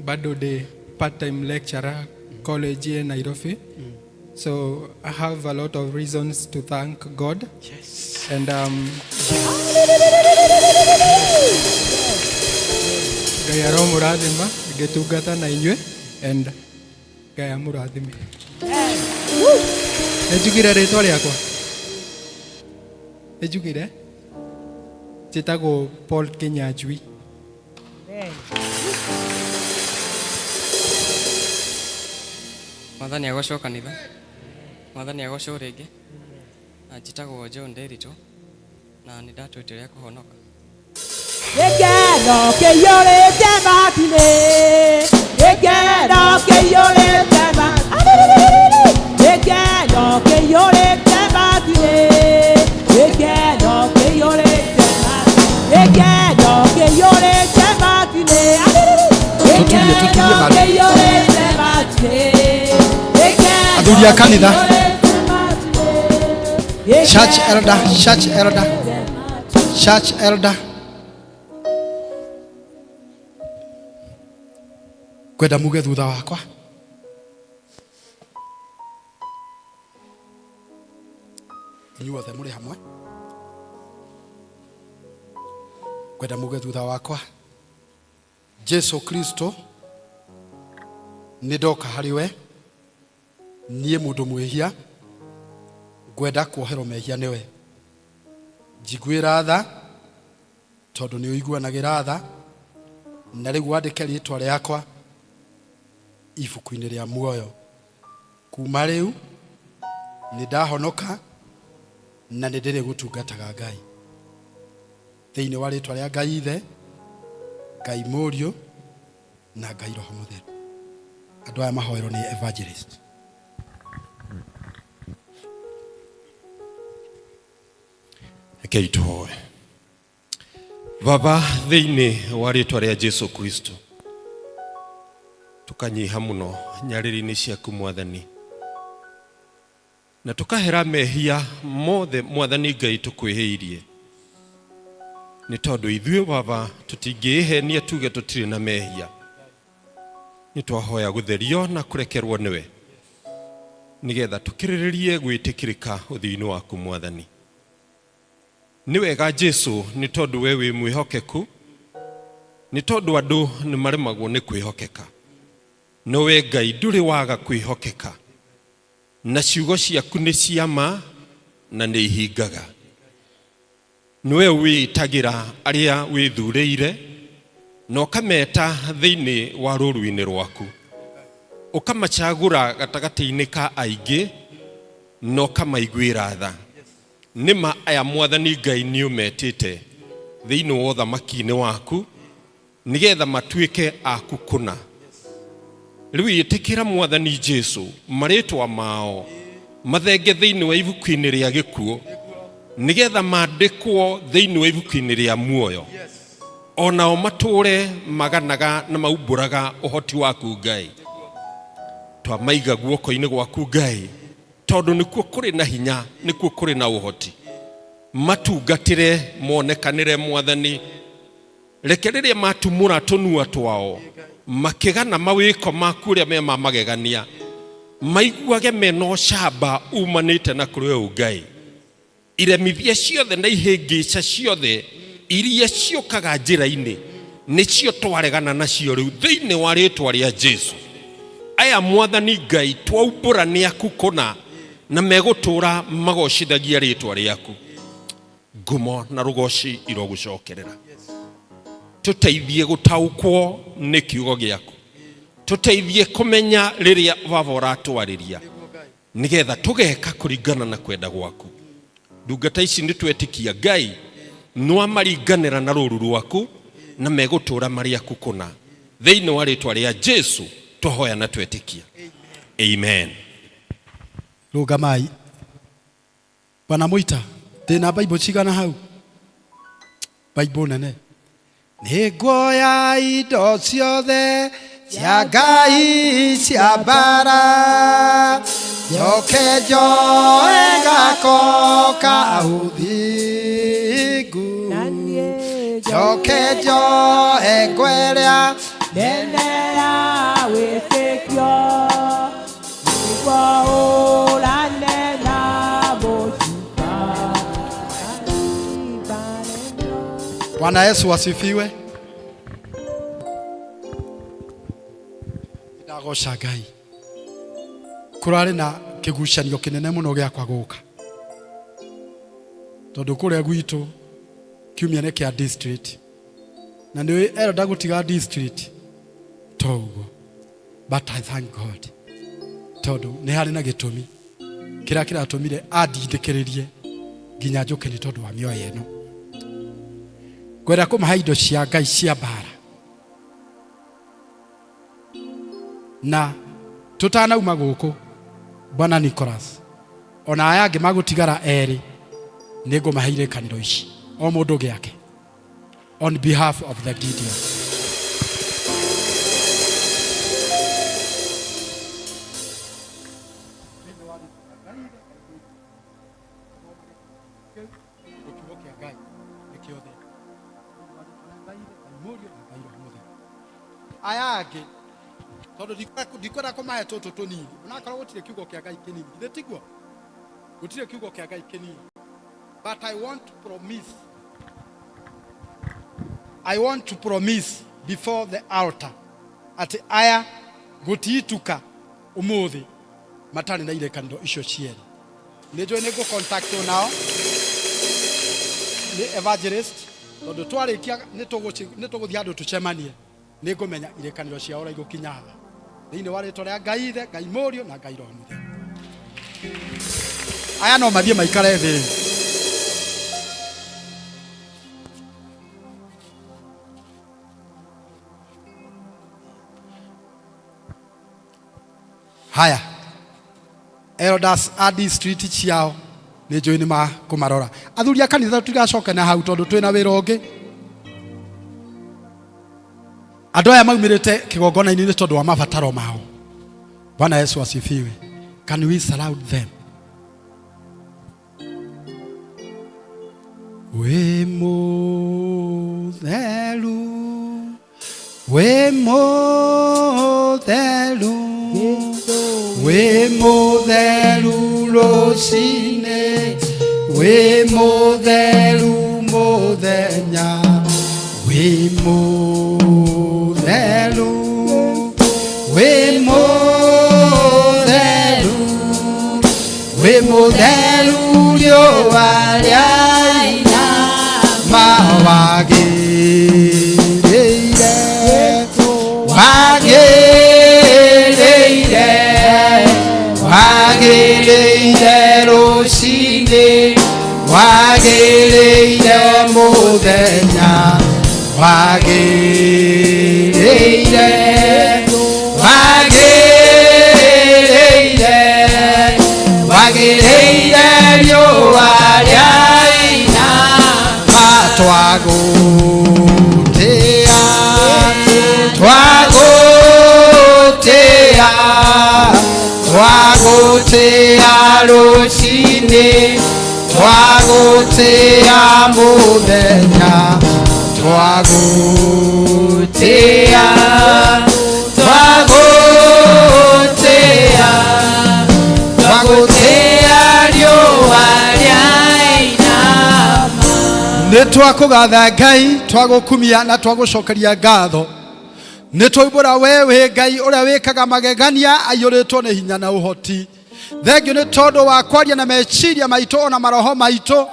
bado the part-time lecturer college in Nairobi. So I have a lot of reasons to thank God. Yes. And Ngai aromũrathima ngĩtungata na inyuĩ and Ngai amũrathime. Nĩnjugire rĩtwa rĩakwa. Ejugire. Jitago Paul Kenyajui. Mwathani agocwo kanitha. Mwathani agocwo ringi. Njitagwo John Derito na nĩ ndatwĩtĩre kũhonoka. Gĩkeno kĩiyũrĩte matu-inĩ, gĩkeno kĩiyũrĩte matu-inĩ, gĩkeno kĩiyũrĩte matu-inĩ, gĩkeno kĩiyũrĩte matu-inĩ, gĩkeno kĩiyũrĩte matu-inĩ, gĩkeno kĩiyũrĩte matu-inĩ, Athuri a kanitha. Church elder, church elder, church elder. Kwenda muge thutha wakwa. Inyuothe mũrĩ hamwe. Kwenda muge thutha wakwa. Jesu Kristo nĩ ndoka harĩ we. Niĩ mũndũ mwĩhia. Gwenda kuoherwo mehia nĩwe. Njiguĩra tha tondũ nĩ ũiguanagĩra tha na rĩu wandĩke rĩĩtwa rĩakwa ibuku-inĩ rĩa muoyo. Kuma rĩu nĩ ndahonoka na nĩ ndĩrĩ gũtungataga Ngai. Thĩinĩ wa rĩĩtwa rĩa Ngai Ithe, Ngai Mũriũ na Ngai Roho Mũtheru. Andũ aya mahoerwo nĩ evangelist. Rekei tũhoe. Baba, thĩinĩ wa rĩĩtwa rĩa Jesu Kristo, tũkanyiha mũno nyarĩrĩ-inĩ ciaku Mwathani, na tũkahera mehia mothe Mwathani Ngai tũkwĩhĩirie, nĩ tondũ ithuĩ Baba tũtingĩĩhenia tuge tũtirĩ na mehia. Nĩ twahoya gũtherio na kũrekerwo nĩwe, nĩgetha tũkĩrĩrĩrie gwĩtĩkĩrĩka ũthiũ-inĩ waku Mwathani. Nĩ wega Jesu, nĩ tondũ we wĩ mwĩhokeku, nĩ tondũ andũ nĩ maremagwo nĩ kwĩhokeka. No we Ngai ndũrĩ waga kwĩhokeka, na ciugo ciaku nĩ ciama na nĩ ihingaga. Nĩwe wĩtagĩra arĩa wĩthurĩire na ũkameta thĩinĩ wa rũũru-inĩ rwaku, ũkamacagũra gatagatĩ-inĩ ka aingĩ na ũkamaiguĩra tha. Nĩma aya Mwathani Ngai nĩ ũmetĩte thĩinĩ wa ũthamaki-inĩ waku, nĩgetha matuĩke aku kũna. Rĩu ĩtĩkĩra Mwathani Jesu marĩtwa mao mathenge thĩinĩ wa ibuku-inĩ rĩa gĩkuũ, nĩgetha mandĩkwo thĩinĩ wa ibuku-inĩ rĩa muoyo, onao matũũre maganaga na maumbũraga ũhoti waku Ngai. Twamaiga guoko-inĩ gwaku Ngai, tondũ nĩkuo kũrĩ na hinya, nĩkuo kũrĩ na ũhoti. Matungatĩre monekanĩre Mwathani. Reke rĩrĩa matumũra tũnua twao makĩgana mawĩko maku ũrĩa me magegania, maiguage mena ũcamba umanĩte na kũrĩ we Ngai. Iremithia ciothe na ihĩngĩca ciothe iria ciũkaga njĩra-inĩ nĩcio twaregana nacio rĩu thĩinĩ wa rĩĩtwa rĩa Jesu. Aya Mwathani Ngai twaumbũra nĩ aku kũna na megũtũũra magocithagia rĩĩtwa rĩaku. Ngumo na rũgoci irogũcokerera. Tũteithie gũtaũkwo nĩ kiugo gĩaku, tũteithie kũmenya rĩrĩa Baba ũratwarĩria, nĩgetha tũgeka kũringana na kwenda gwaku. Ndungata ici nĩ twetĩkia Ngai nĩwa maringanĩra na rũũru rwaku na megũtũũra marĩ aku kũna. Thĩinĩ wa rĩĩtwa rĩa Jesu tũhoya na twetĩkia. Amen. Rũgamai. Bwana Mũita, ndĩna Bible cigana hau? Bible nene. Nĩnguoya indo ciothe cia Ngai cia mbara, njoke njoe gako ka ũthingu, njoke njoe ngwĩrĩa nene ya wĩtĩkio, nĩguo ũrane na mũcuka. Bwana Yesu asifiwe. Ndagoca Ngai. Kũrarĩ na kĩgucanio kĩnene mũno gĩakwa gũka. tondu kuria gwitu kiumia ne kia district na ni erenda gutiga district toguo, but I thank God tondu ni hari na gitumi kira kiratumire andindikiririe nginya njuke ni tondu wa mioyo eno kwenda kumaha indo cia Ngai cia mbara na tutanauma guku Bwana Nicholas ona aya angi magutigara eri ningumaheire kaniro ici o mundu giake on behalf of the Gideon. Aya angi tondu ndikwenda kumahe tutu tunini unakorwo gutire kiugo kia Ngai kinini githitiguo gutire kiugo kia Ngai kinini, but I want to promise before the altar ati aya gutiituka umuthi matani na ile kando icio cieri nijo nego contact nao ni evangelist tondu twarikia nituguthia andu tucemanie ningumenya ile kaniro cia ora igukinyaga thiini wa ritwa ria Ngai Ithe, Ngai Murio na Ngai Roho Mutheru. Aya no mathie maikare thi. Haya elders a district ciao ni njui ni ma kumarora athuri a kanitha tutigacoke na hau tondu twina wira ungi andu aya maumirite kigongona-ini ni tondu wa mabataro mao. Bwana Yesu asifiwe. Can we surround them? We mutheru, we mutheru, we mutheru rocine, we mutheru muthenya, we mutheru, we mutheru, we mutheru riũa rĩaina mawagĩrĩire wagĩrĩire rũcinĩ wagĩrĩire mũthenya wagĩrĩire wagĩrĩire riũa rĩaina twagũtĩa rũcinĩ twagũtĩa mũthenya twagũtĩa riũa rĩaina. Nĩ twakũgatha Ngai twagũkumia na twagũcokeria ngatho nĩ twaibũra we wĩ Ngai ũrĩa wĩkaga magegania aiyũrĩtwo nĩ hinya na ũhoti. Thengio nĩ tondũ wa kwaria na meciria maitũ ona maroho maitũ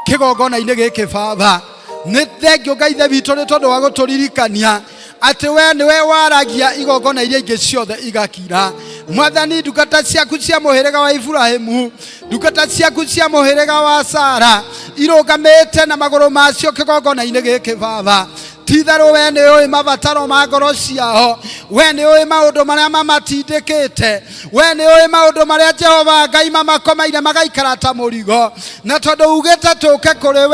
kĩgongona-inĩ gĩkĩ Baba. Nĩ thengio Ngai Ithe witũ nĩ tondũ wa gũtũririkania atĩ we nĩwe waragia igongona iria ingĩ ciothe igakira. Mwathani, ndungata ciaku cia mũhĩrĩga wa Ibrahimu, ndungata ciaku cia mũhĩrĩga wa Sara irũgamĩte na magũrũ macio kĩgongona-inĩ gĩkĩ Baba. Titharũ we nĩ ũĩ mabataro ma ngoro ciao, we nĩ ũĩ maũndũ marĩa mamatindĩkĩte, we nĩ ũĩ maũndũ marĩa Jehova Ngai mamakomeire magaikara ta mũrigo. Na tondũ ugĩte tũke kũrĩ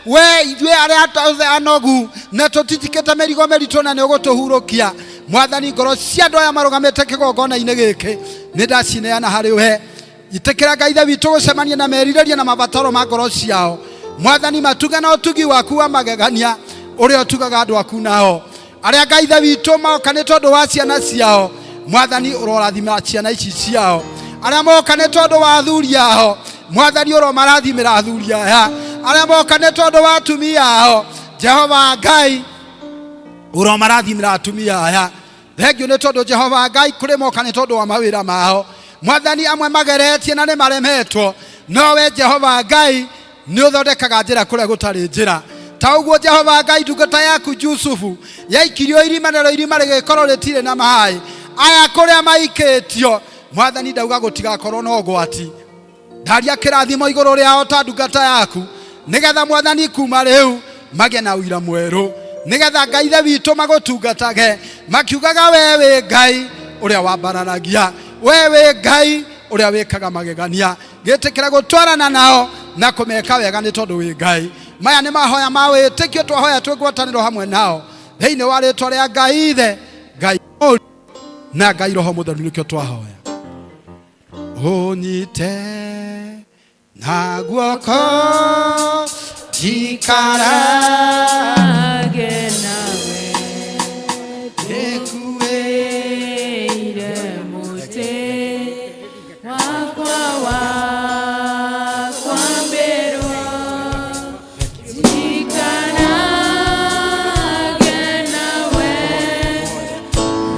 we ithuĩ arĩa othe anogu na tũtitikĩte mĩrigo mĩritũ na nĩ ũgũtũhurũkia. Mwathani, ngoro cia andũ aya marũgamĩte kĩgongona-inĩ gĩkĩ nĩ ndacineana harĩ we. Itĩkĩra Ngai Ithe witũ gũcemania na merirĩria na mabataro ma ngoro ciao. Mwathani, matuge na ũtugi waku wa magegania ũrĩa ũtugaga andũ aku nao. Arĩa Ngai Ithe witũ moka nĩ tondũ wa ciana ciao, Mwathani ũrorathima ciana ici ciao. Arĩa moka nĩ tondũ wa athuri ao, Mwathani ũromarathimĩra athuri aya. Arĩa moka nĩ tondũ wa atumia ao, Jehova Ngai ũromarathimĩra atumia aya. Thengio nĩ tondũ Jehova Ngai kũrĩ moka nĩ tondũ wa mawĩra mao. Mwathani, amwe mageretie na nĩ maremetwo, nowe Jehova Ngai nĩ ũthondekaga njĩra kũrĩa gũtarĩ njĩra. Ta ũguo Jehova Ngai ndungata yaku Jusufu yaikirio irima, narĩo irima rĩgĩkorwo rĩtirĩ na maĩ. Aya kũrĩa maikĩtio, Mwathani ndauga gũtigakorwo na ũgwati. Ndaria kĩrathimo igũrũ rĩao ta ndungata yaku, nĩgetha Mwathani kuma rĩu magĩe na ũira mwerũ, nĩgetha Ngai ithe witũ magũtungatage makiugaga we wĩ Ngai ũrĩa wambaranagia, we wĩ Ngai ũrĩa wĩkaga magegania. Gĩtĩkĩra gũtwarana nao na kũmeka wega nĩ tondũ wĩ Ngai. Maya nĩ mahoya ma wĩtĩkio twahoya twĩ ngwatanĩro hamwe nao thĩinĩ wa rĩĩtwa rĩa Ngai ithe, Ngai mũriũ na Ngai Roho Mũtheru nĩkĩo twahoya. Ũnyite na guoko jikarage nawe, ekueire mũtĩ wakwa wa kwambĩrwo, jikarage nawe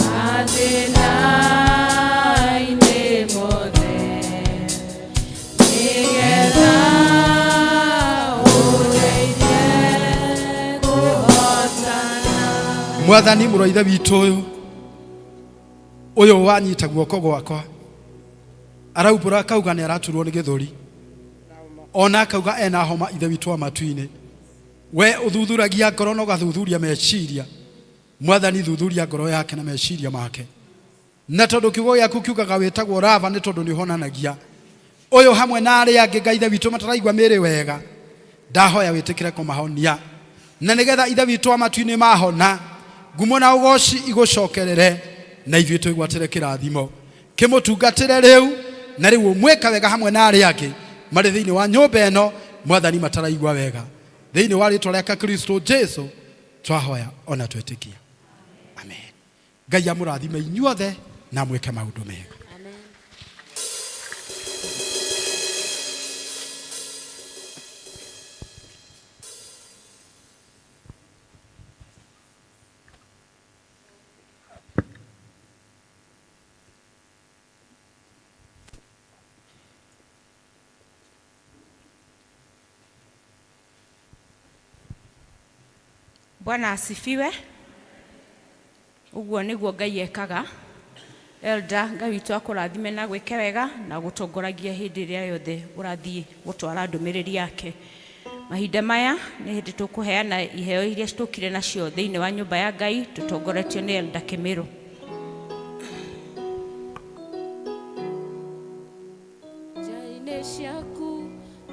mathĩna-inĩ mothe, nĩgetha Mwathani mũroithe witũ ũyũ wanyita guoko gwakwa araumbũra akauga nĩ araturwo nĩ gĩthũri, ona akauga ena homa ithe witũ wa matu-inĩ. We ũthuthuragia ngoro na ũgathuthuria meciria. Mwathani thuthuria ngoro yake na meciria make, na tondũ kiugo gĩaku kiugaga wĩtagwo Rava nĩ tondũ nĩ ũhonanagia. Ũyũ hamwe na arĩa angĩ Ngai ithe witũ mataraigua mĩĩrĩ wega, ndahoya wĩtĩkĩre kũmahonia, na nĩgetha ithe witũ wa matu-inĩ mahona, ngumo na ũgoci igũcokerere, na ithuĩ twĩgwatĩre kĩrathimo. Kĩmũtungatĩre rĩu, na rĩu ũmwĩka wega hamwe na arĩa angĩ marĩ thĩinĩ wa nyũmba ĩno, Mwathani mataraigua wega. Thĩinĩ wa rĩĩtwa rĩa Kristo Jesũ twahoya ona twĩtĩkia. Amen. Ngai amũrathime inyuothe na mwĩke maũndũ mega. Bwana asifiwe. Uguo nĩguo Ngai ekaga. Elda, Ngai witũ akũrathime na gwĩke wega na gũtongoragia hĩndĩ ĩrĩa yothe ũrathiĩ gũtwara ndũmĩrĩri yake. Mahinda maya nĩ hĩndĩ tũkũheana iheo iria tũkire nacio thĩinĩ wa nyũmba ya Ngai, tũtongoretio nĩ Elda Kĩmĩrũ. Njainĩ ciaku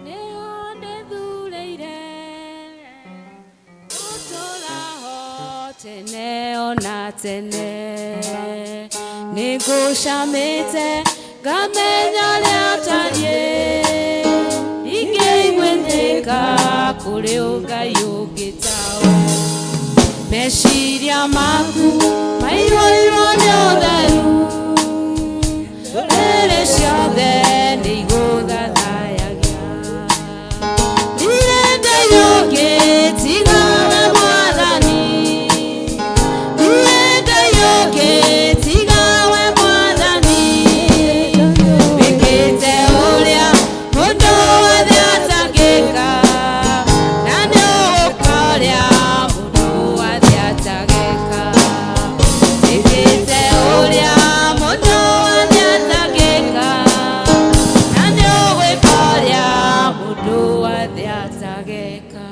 nĩho ndĩthuurĩire gũtũũra tene ona tene, nĩngũcamĩte ngamenya rĩa tariĩ, ingĩigwĩthĩka kũrĩ Ngai ũngĩ tawe. Meciria maku maihũirwo nĩ ũtheru, rĩrĩ ciothe nĩ igũthathayagia. Ndirĩ Ngai ũngĩ tiga we Mwathani, ndirĩ Ngai ũngĩ tiga we Mwathani, wĩkĩte ũrĩa mũndũ wothe atangĩka, na nĩ ũgũka ũrĩa mũndũ wothe atangĩka. Wĩkĩte ũrĩa mũndũ wothe atangĩka, na nĩ ũgũka ũrĩa mũndũ wothe atangĩka.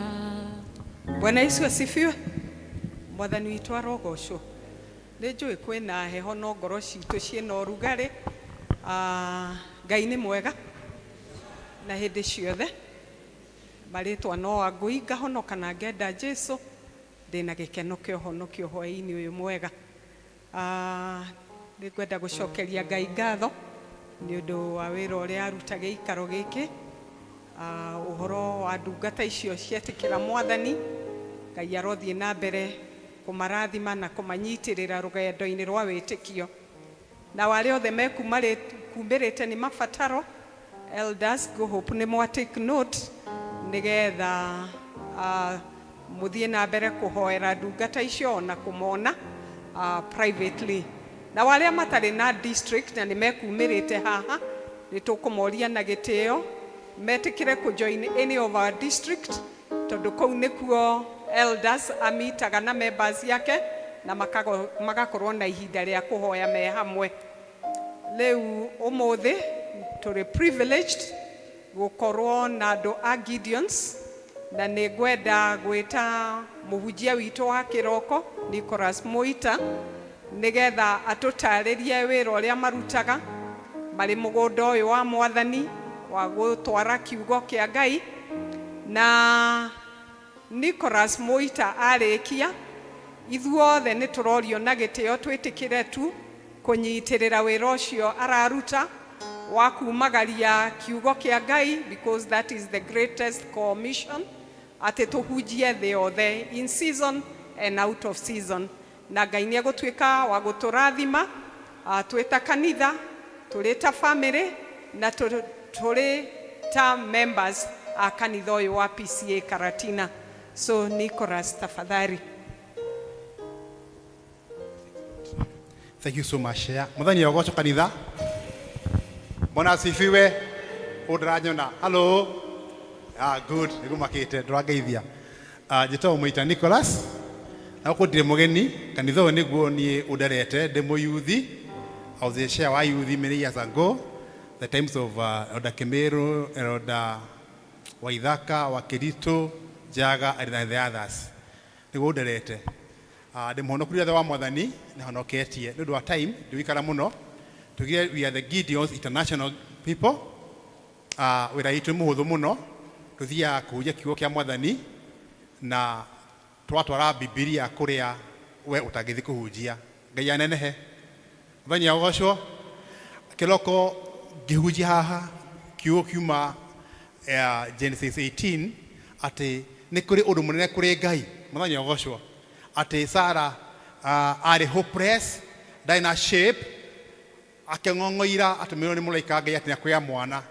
Bwana Yesu asifiwe. Mwathani witũ arogocwo. Nĩ njũĩ kwĩna heho no ngoro citũ ciĩna ũrugarĩ. Ngai nĩ mwega na hĩndĩ ciothe. Marĩtwa no angũi ngahonoka na ngenda Jesũ, ndĩna gĩkeno kĩa ũhonokio hwaĩ-inĩ ũyũ mwega. Nĩngwenda gũcokeria Ngai ngatho nĩ ũndũ wa wĩra ũrĩa aruta gĩikaro gĩkĩ, ũhoro wa ndungata icio cietĩkĩra Mwathani. Ngai arothiĩ na mbere kũmarathima na kũmanyitĩrĩra rũgendo-inĩ rwa wĩtĩkio, na wale othe mekumĩrĩte nĩ mabataro. Elders, ngũhope nĩ mwa take note nĩgetha mũthiĩ na mbere kũhoera ndungata icio na kũmona privately. Na wale matarĩ na district na nĩ mekumĩrĩte haha, nĩ tũkũmoria na gĩtĩo metikire ku join any of our district tondu kou nikuo elders amitaga na members yake na magakorwo na ihinda ria kuhoya me hamwe. Leu umuthi turi privileged gukorwo na andu a Gideons na ningwenda gwita muhunjia witu wa kiroko Nicholas Moita nigetha atutaririe wira uria marutaga mari mugunda uyu wa mwathani wa gutwara kiugo kia Ngai. Na Nicholas Moita arikia ithuothe ni turorio na gitio twitikire tu kunyitirira wira ucio araruta wa kumagaria kiugo kia Ngai, because that is the greatest commission, ati tuhujie the othe in season and out of season. Na Ngai ni agutwika wa guturathima twita kanitha, turita family na turita members a kanitha uyu wa PCA Karatina. So Nicholas, tafadhali. Thank you so much. Muthani wa gocho kanitha. Bwana asifiwe. Udranyona. Hello. Good. Nigumakite ndurageithia. Jito muita Nicholas. Na uko ndire mugeni kanitha uyu niguo ni uderete ndimo youthi. I was the chair wa youth many years ago. The times of Elder Kemeru, Elder Waithaka, Wakirito, Jaga, and the others. Niguo uderete. Demonokuria the wa mwathani na honoketie. Ndu wa time duikara muno. Together we are the Gideons international people. Wira itu muhuthu muno tuthia kuja kiugo kia mwathani na twatwara Biblia kuria we utagithi kuhujia. Ngai anenehe. Muthenya ugocwo kiroko ngihujia haha kiugo kiuma Genesis 18 ati ni kuri undu munene kuri Ngai. Muthenya ugocwo ati Sarah ari hopeless, dina shape akengongoira atumirwo ni mulaika Ngai ati nakuya mwana.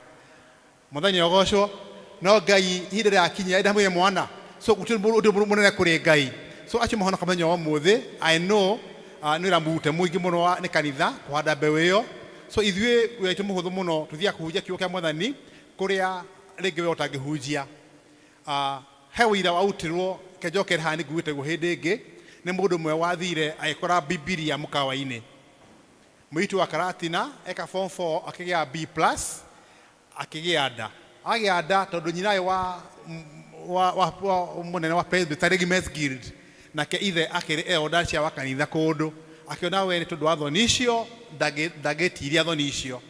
Muthenya ugocwo no Ngai hinde ya kinya ndamuye mwana, so undu munene kuri Ngai. So achi muhono kamenya wa muthi I know nira mute muingi muno ni kanitha kwanda mbeũ iyo. So ithue witu muhuthu muno tuthia kuhujia kiugo kia mwathani kuria ringi we utangihujia. He wira wautirwo kenjokera hani nguite go hindi ingi ni mundu mwe wathire agikora Biblia mukawa-ini. Mwitu wa Karatina eka form 4 akigia B+ akigia nda. Agia nda tondu nyinae wa munene wa Presbyterian Men's Guild nake ithe akiri elder cia wa kanitha kundu akiona we ni tondu wa thoni icio ndagetiria thoni icio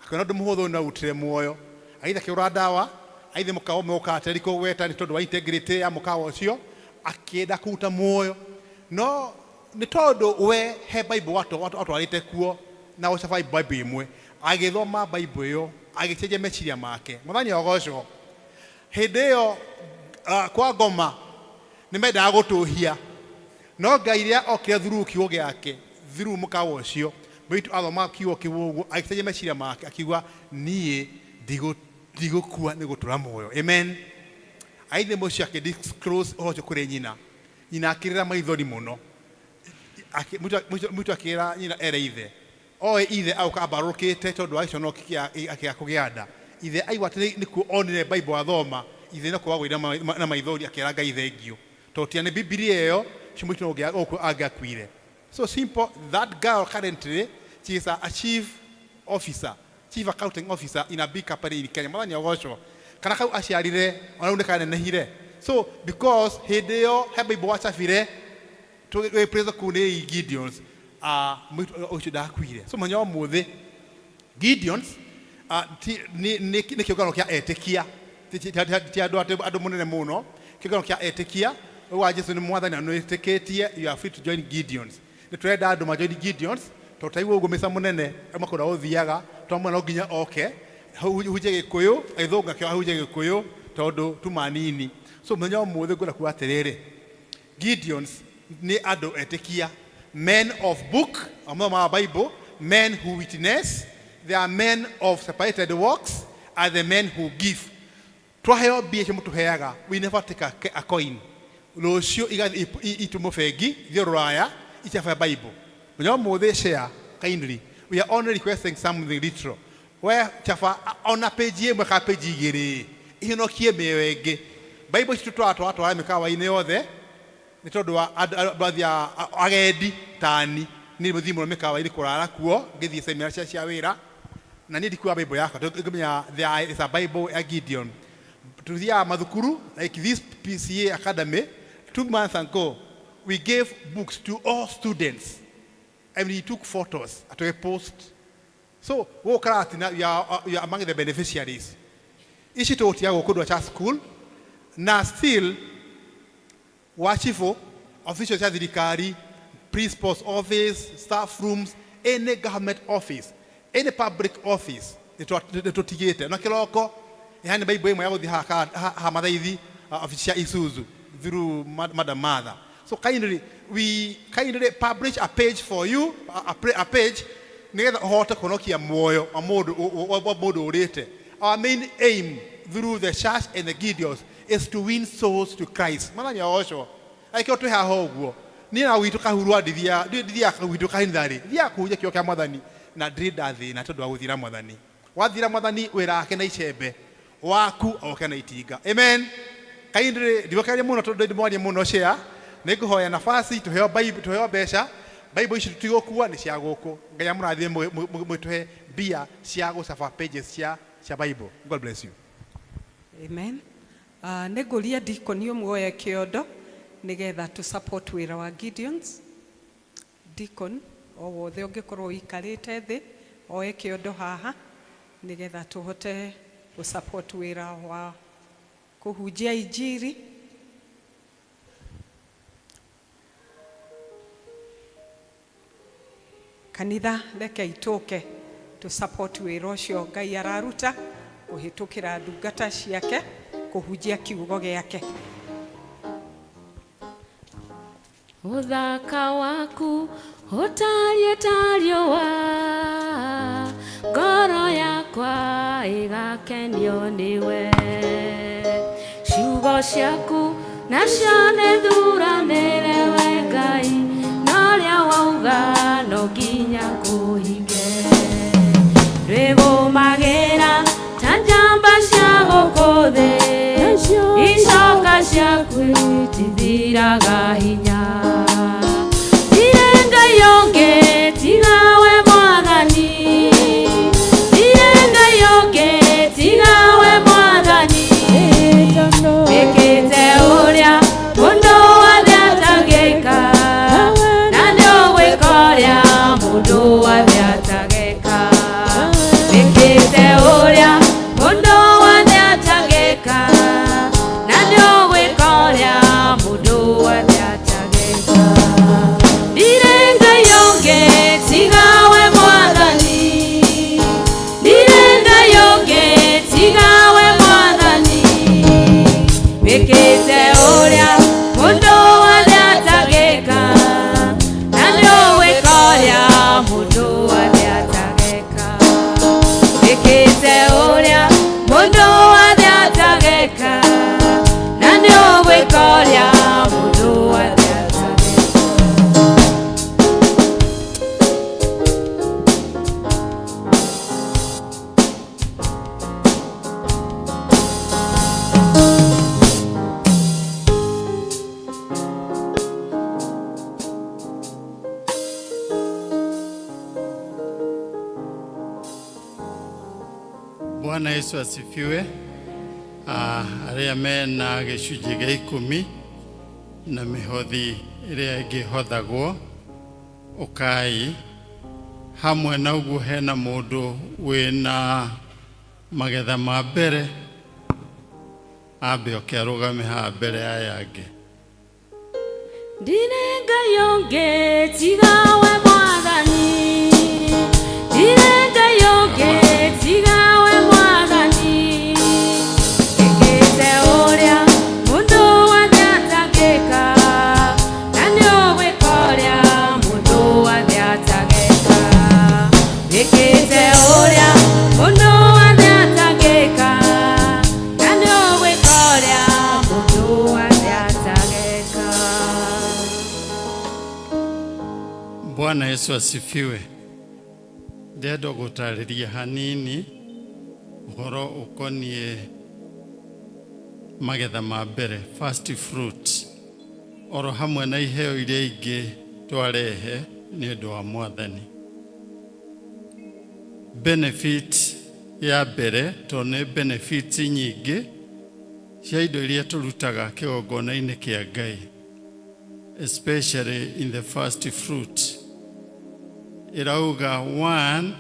akiona ndu muhuthu na utire muoyo aitha kiura ndawa aithe mukawa mukateri kugweta ni tondu wa integrity ya mukawa ucio akienda kuta muoyo. No ni tondu we he Bible watu atwarite kuo na ucabai Bible imwe agithoma Bible iyo agicenjia meciria make. Muthenya ugocwo hindi iyo kwa ngoma ni mendaga gutuhia, no Ngai ria okire through kiugo giake through mukawa ucio mwitu athoma kiugo kiugo agicenjia meciria make akiuga nie ndigukua ni gutura muoyo. Amen. Aithe mucio akidisclose ojo kuri nyina akirira maithori muno mwitu akira nyina ere ithe oe ithe auka abarukite tondu aicio no akia kugianda ithe aigwa atiri niku onire Bible athoma ithe no kwagwira na maithori akira Ngai thengio totia ni Biblia iyo chimwitu no agakwire. So simple. That girl currently, she is a chief accounting officer in a big company in Kenya. Muthenya ugocwo kana kau aciarire ona ndekane nehire. So because hindi iyo he Bible wacabire we praise kune Gideons mwitu ucio ndakwire. So muthenya muthi Gideons ni kiugano kia etikia ti andu munene muno kiugano kia etikia wa Jesu ni mwathani no etikitie you are free to join Gideons. Ni turenda andu ma join Gideons to taigwo gumisa munene amakora uthiaga to mwana nginya oke huje gikuyu aithunga kio huje gikuyu tondu tumanini. So muthenya muthi ngura ku atiriri Gideons ni andu etikia, men of book among Bible, men who witness. They are men of separated works, are the men who give. Twaheo bia mutuheaga, we never take a coin. Lucio igathi itumufengi thioraya ichafa Bible. Muthenya muthi share kindly. We are only requesting something literal. we chaba ona page imwe ka page igiri ihinokie mĩoyo ĩngĩ Bible ici twatwara mĩkawa-inĩ yothe nĩ tondũ wa baadhi ya agendi tani nĩ mũthiĩ mũno mĩkawa-inĩ kũrara kuo ngĩthiĩ seminar cia wĩra na niĩ ndikuua Bible yakwa ngĩmenya there is a Bible ya Gideon tuthiaga mathukuru like this PCA Academy 2 months ago we gave books to all students and we took photos at a post so you are among the beneficiaries ici tũtiaga gũkũ cha school na still wachifu officials ya thirikari principal's office staff rooms any government office any public office nĩtũtigĩte na kĩroko yani Bible ĩmwe ya gũthiĩ ha mathaithi office ya Isuzu through Madam Mother so we kindly publish a page for you a page nĩgetha ũhote kũhonokia muoyo wa mũndũ ũrĩte. Our main aim through the church and the Gideons is to win souls to Christ. Mana nyaosho aikio tu haha ũguo ni na witu kahurwa ndithia witu kahinthari thia kuja kio kya mwathani na ndrinda thi na tondu wa guthira mwathani wathira mwathani wira ake na icembe waku oke na itinga. Amen. Kaindire ndiwakaria muno tondu ndimwaria muno share nikuhoya nafasi tuheo Bible tuheo besha Bible ici tutigokua ni cia guku Ngai amurathie mwituhe bia cia gucaba pages cia Bible. God bless you. Amen. Neguria deacon muoya kiondo nigetha to support wira wa Gideons. Deacon o wothe ungikorwo ikarite thi oe kiondo haha nigetha tuhote ku support wira wa kuhunjia injiri. Kanitha reke itoke to support wira ucio Ngai araruta kuhitukira ndungata ciake kuhunjia kiugo giake. Uthaka waku utarie tario wa ngoro yakwa igakenio niwe ciugo ciaku na ciane thuranire we Ngai noria wauga no nginya kuhinge rĩgũmagĩra ta njamba cia gũkũ thĩ icoka ciaku itithiraga hinya ndirĩ Ngai ũngĩ tiga we Mwathani ndirĩ Ngai ũngĩ tiga we Mwathani wĩkĩte ũrĩa mũndũ wothe atangĩka na nĩũgwĩka ũrĩa mũndũ wothe atangĩka wĩkĩte ũrĩa mũndũ wothe atangĩka na nĩũgwĩka ũrĩa mũndũ wothe atangĩka ndirĩ Ngai ũngĩ tiga we Mwathani ndirĩ Ngai ũngĩ tiga we Mwathani wĩkĩte ũrĩa mũndũ wothe atangĩka na nĩũgwĩka ũrĩa mũndũ wothe atangĩka wĩkĩte ũrĩa mũndũ wothe atangĩka na nĩũgwĩka ũrĩa mũndũ wothe atangĩka. Bwana Yesu asifiwe. Arĩa mena gĩcunjĩ gĩa 10 na mĩhothi ĩrĩa ĩngĩhothagwo ũkai hamwe na ũguo hena mũndũ wĩna magetha ma mbere ambe ũkĩarũgame haha mbere ya aya angĩ. Ndirĩ Ngai ũngĩ tiga we Mwathani ndirĩ Ngai ũngĩ tiga we Mwathani wĩkĩte ũrĩa mũndũ wothe atangĩka na nĩũgwĩka ũrĩa mũndũ wothe atangĩka wĩkĩte ũrĩa mũndũ wothe atangĩka na nĩũgwĩka ũrĩa mũndũ wothe atangĩka. Bwana Yesu asifiwe. Ndĩrenda gũtarĩria hanini ũhoro ũkoniĩ magetha ma mbere, first fruit, oro hamwe na iheo iria ingĩ twarehe nĩ ũndũ wa Mwathani. Benefit ya mbere, to nĩ benefits nyingĩ cia indo iria tũrutaga kĩgongona-inĩ kĩa Ngai, especially in the first fruit. Irauga, one,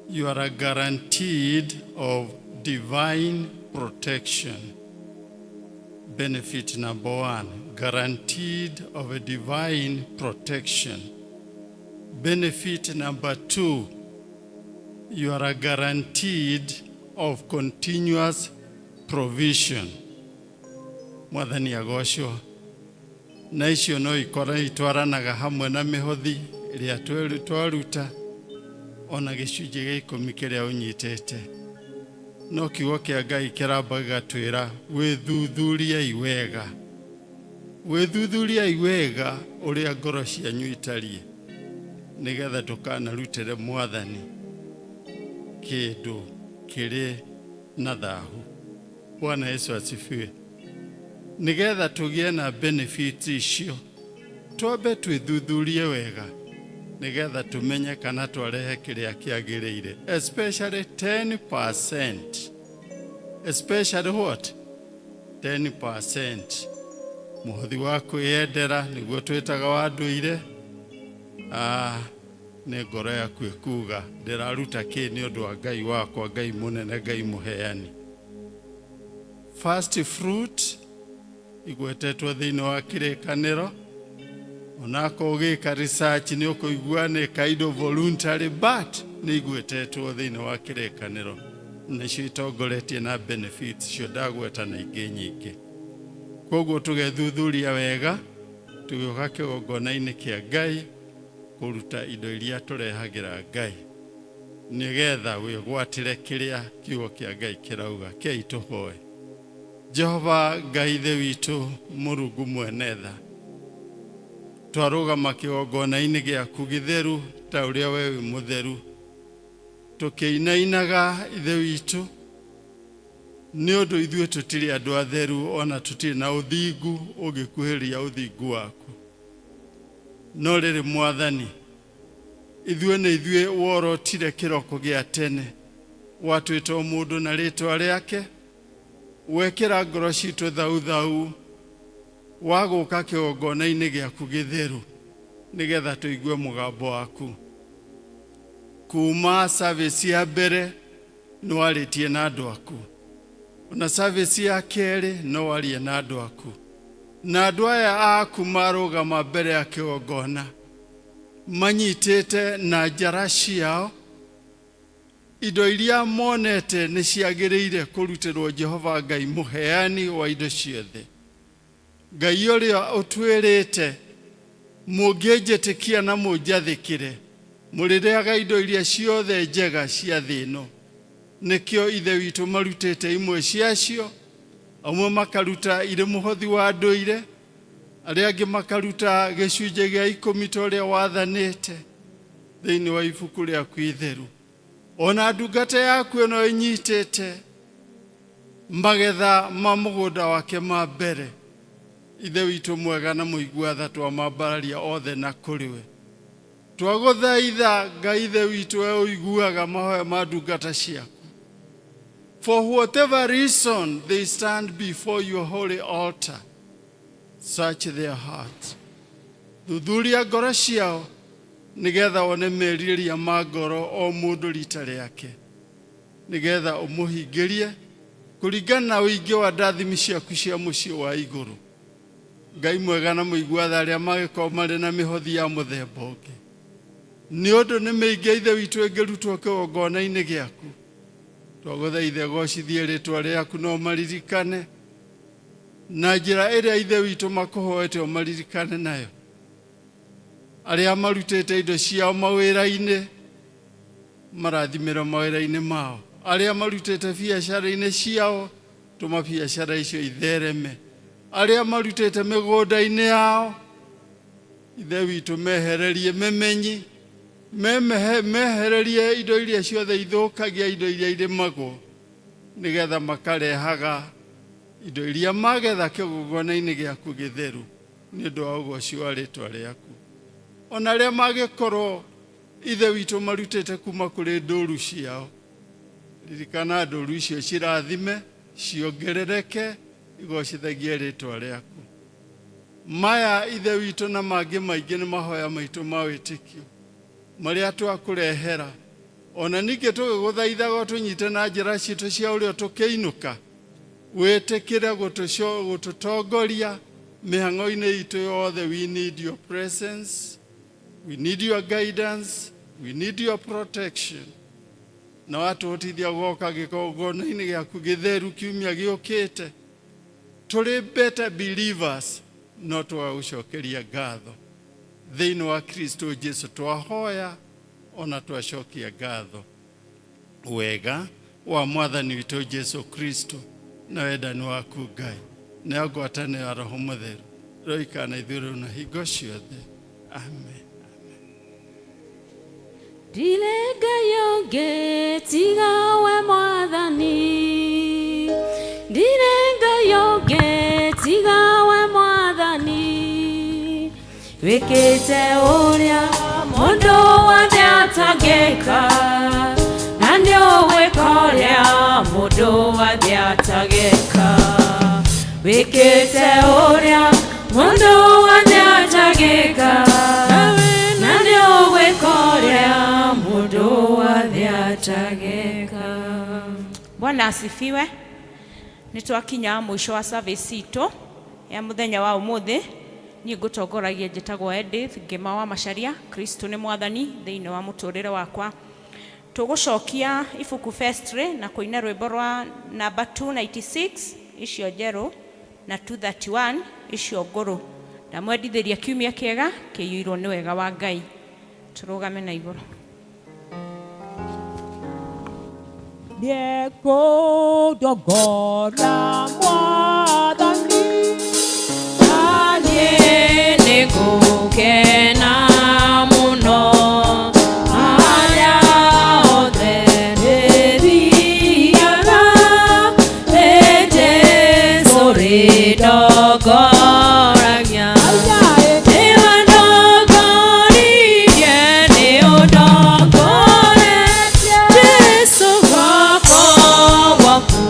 you are guaranteed of divine protection. Benefit number one, guaranteed of a divine protection. Benefit number two, you are guaranteed of continuous provision. Mwathani agocwo. Na icio no ikora itwaranaga hamwe na mĩhothi ĩrĩa twaruta ona gĩcunjĩ gĩa 10 kĩrĩa ũnyitĩte. No kiugo kĩa Ngai kĩramba gĩgatwĩra wĩthuthuriai wega. Wĩthuthuriai wega ũrĩa ngoro cianyu itariĩ, nĩgetha tũkanarutĩre Mwathani kĩndũ kĩrĩ na thahu. Bwana Yesu asifiwe. Nĩgetha tũgĩe na benefits icio, twambe twĩthuthurie wega, nĩgetha tũmenye kana twarehe kĩrĩa kĩagĩrĩire, especially 10%. Especially what? 10%. Mũhothi wa kwĩyendera nĩguo twĩtaga wa ndũire. Nĩ ngoro yaku ĩkuuga ndĩraruta kĩ nĩ ũndũ wa Ngai wakwa, Ngai mũnene, Ngai mũheani. First fruit igwetetwo thĩinĩ wa kĩrĩkanĩro. Onako ũgĩka research nĩ ũkũigua nĩ kind of voluntary, but nĩ igwetetwo thĩinĩ wa kĩrĩkanĩro. Nĩcio itongoretie na benefits cio ndagweta na ingĩ nyingĩ. Koguo tũgethuthuria wega, tũgĩũka kĩgongona-inĩ kĩa Ngai kũruta indo iria tũrehagĩra Ngai, nĩgetha wĩgwatĩre kĩrĩa kiugo kĩa Ngai kĩrauga. Kĩai tũhoe. Jehova Ngai ithe witũ Mũrungu mwene tha, twarũgama kĩgongona-inĩ gĩaku gĩtheru ta ũrĩa we wĩ mũtheru, tũkĩinainaga ithe witũ, nĩ ũndũ ithuĩ tũtirĩ andũ atheru, ona tũtirĩ na ũthingu ũngĩkuhĩrĩria ũthingu waku. No rĩrĩ Mwathani, ithuĩ nĩ ithuĩ worotire kĩroko gĩa tene, watwĩta mũndũ na rĩtwa rĩake, wekĩra ngoro citũ thau wagũka kĩgongona-inĩ gĩaku gĩtheru, nĩgetha tũigue mũgambo waku. Kuma service ya mbere no warĩtie na andũ aku, na service ya kerĩ no warie na andũ aku, na andũ aya aku marũgama mbere ya kĩgongona manyitĩte na njara ciao indo iria monete nĩ ciagĩrĩire kũrutĩrwo Jehova Ngai mũheani wa indo ciothe. Ngai ũrĩa ũtwĩrĩte mũngĩnjĩtĩkia na mũnjathĩkĩre, mũrĩrĩaga indo iria ciothe njega cia thĩ ĩno. Nĩkĩo ithe witũ marutĩte imwe ciacio, amwe makaruta irĩ mũhothi wa ndũire, arĩa angĩ makaruta gĩcunjĩ gĩa 10 ta ũrĩa wathanĩte thĩinĩ wa ibuku rĩaku itheru. Ona ndungata yaku ĩno ĩnyitĩte magetha ma mũgũnda wake ma mbere, ithe witũ mwega na mũigua tha, twamambararia othe na kũrĩ we. Twagũthaitha Ngai ithe witũ we ũiguaga mahoya ma ndungata ciaku. For whatever reason they stand before your holy altar, search their hearts. Thuthuria ngoro ciao, nĩgetha one merirĩria ma ngoro o mũndũ rita rĩake, nĩgetha ũmũhingĩrie kũringana na ũingĩ wa ndathimi ciaku cia mũciĩ wa igũrũ. Ngai mwega na mũigua tha, arĩa magĩkorwo marĩ na mĩhothi ya mũthemba ũngĩ, nĩ ũndũ nĩ mĩingĩ ithe witũ ĩngĩrutwo kĩgongona-inĩ gĩaku, twagũthaitha gocithie rĩtwa rĩaku no maririkane na njĩra ĩrĩa ithe witũ makũhoete o maririkane nayo. Arĩa marutĩte indo ciao mawĩra-inĩ, marathimĩra mawĩra-inĩ mao. Arĩa marutĩte biacara-inĩ ciao, tũma biacara icio ithereme. Arĩa marutĩte mĩgũnda-inĩ yao, ithe witũ mehererie memenyi, mehererie indo iria ciothe ithũkagia indo iria irĩmagwo nigetha makarehaga indo iria magetha kĩgongona-inĩ gĩaku gĩtheru nĩ ũndũ wa ũgoci wa rĩĩtwa rĩaku. Ona rĩrĩa magĩkorwo ithe witũ marutĩte kuma kũrĩ ndũũru ciao, ririkana ndũũru icio cirathime, ciongerereke, igocithagie rĩĩtwa rĩaku. Maya ithe witũ na mangĩ maingĩ nĩ mahoya maitũ ma wĩtĩkio marĩa twakũrehera, ona ningĩ tũgĩgũthaithaga tũnyite na njĩra ciitũ cia ũrĩa tũkĩinũka, wĩtĩkĩre gũtũtongoria mĩhang'o-inĩ itũ yothe. We need your presence, we need your guidance, we need your protection. Na watũhotithia gũka gĩkongona-inĩ gĩaku gĩtheru kiumia gĩũkĩte, tũrĩ better believers, no twagũcokeria ngatho. Thĩinĩ wa Kristo Jesu twahoya, ona twacokia ngatho. Wega wa Mwathani witũ Jesu Kristo na wendani waku Ngai na ngwatanĩro ya Roho Mũtheru roikara na ithuĩ rĩu na hingo ciothe. Amen. Ndilenga yonge tiga we Mwathani, ndilenga yonge tiga we Mwathani, wĩkĩte ũrĩa mũndũ wothe atangĩka, na nĩũgwĩka ũrĩa mũndũ wothe atangĩka, wĩkĩte ũrĩa mũndũ wothe atangĩka, na nĩũgwĩka ũrĩa mũndũ wothe atangĩka. Bwana asifiwe. Nitwakinya mwisho wa service itu ya muthenya wa umuthi. Ni ngutongoragia njitagwo Edith Ngima wa Macharia. Kristo ni Mwathani thiini wa muturire wakwa. Tugucokia ibuku Festre na kuina rwimbo rwa namba 296 icio njeru na 231 icio nguru. Ndamwendithĩria kiumia kĩega kĩiyũirwo nĩ wega wa Ngai. Turugame na igũrũ. Niekũndongora Mwathani, Niĩ nĩngũkena mũno harĩa othe ndĩthiaga, nĩ Jesũ rĩndongoragia. Nĩwe ndongoririe, nĩ ũndongoretie, Jesũ wakwa waku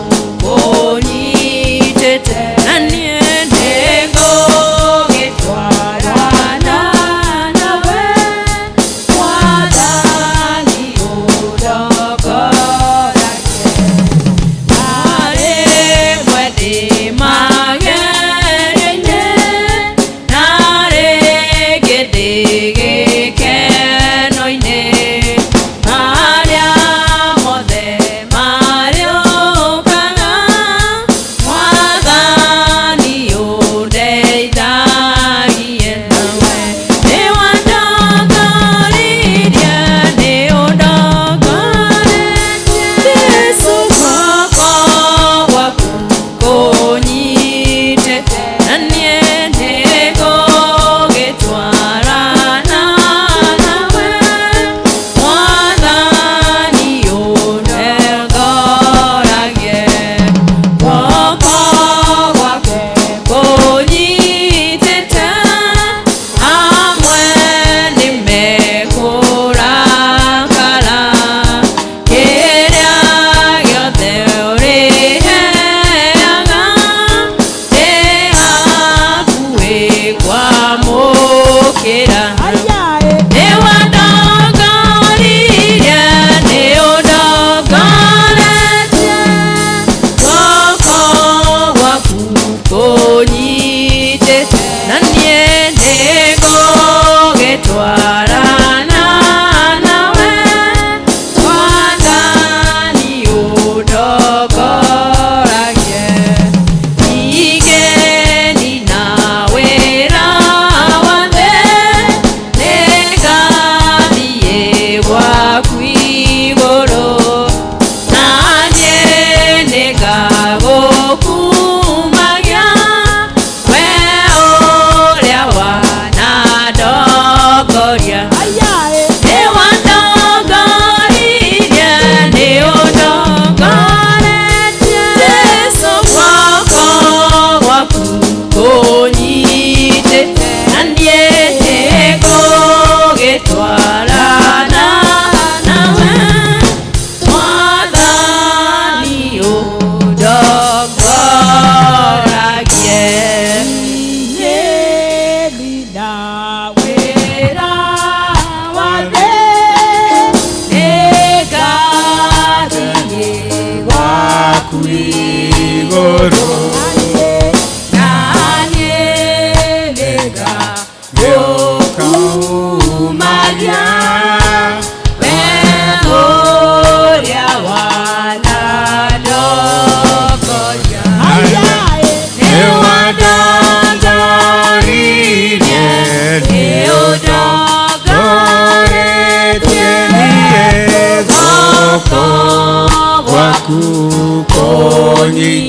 ũnyitĩte.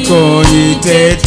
Konyitete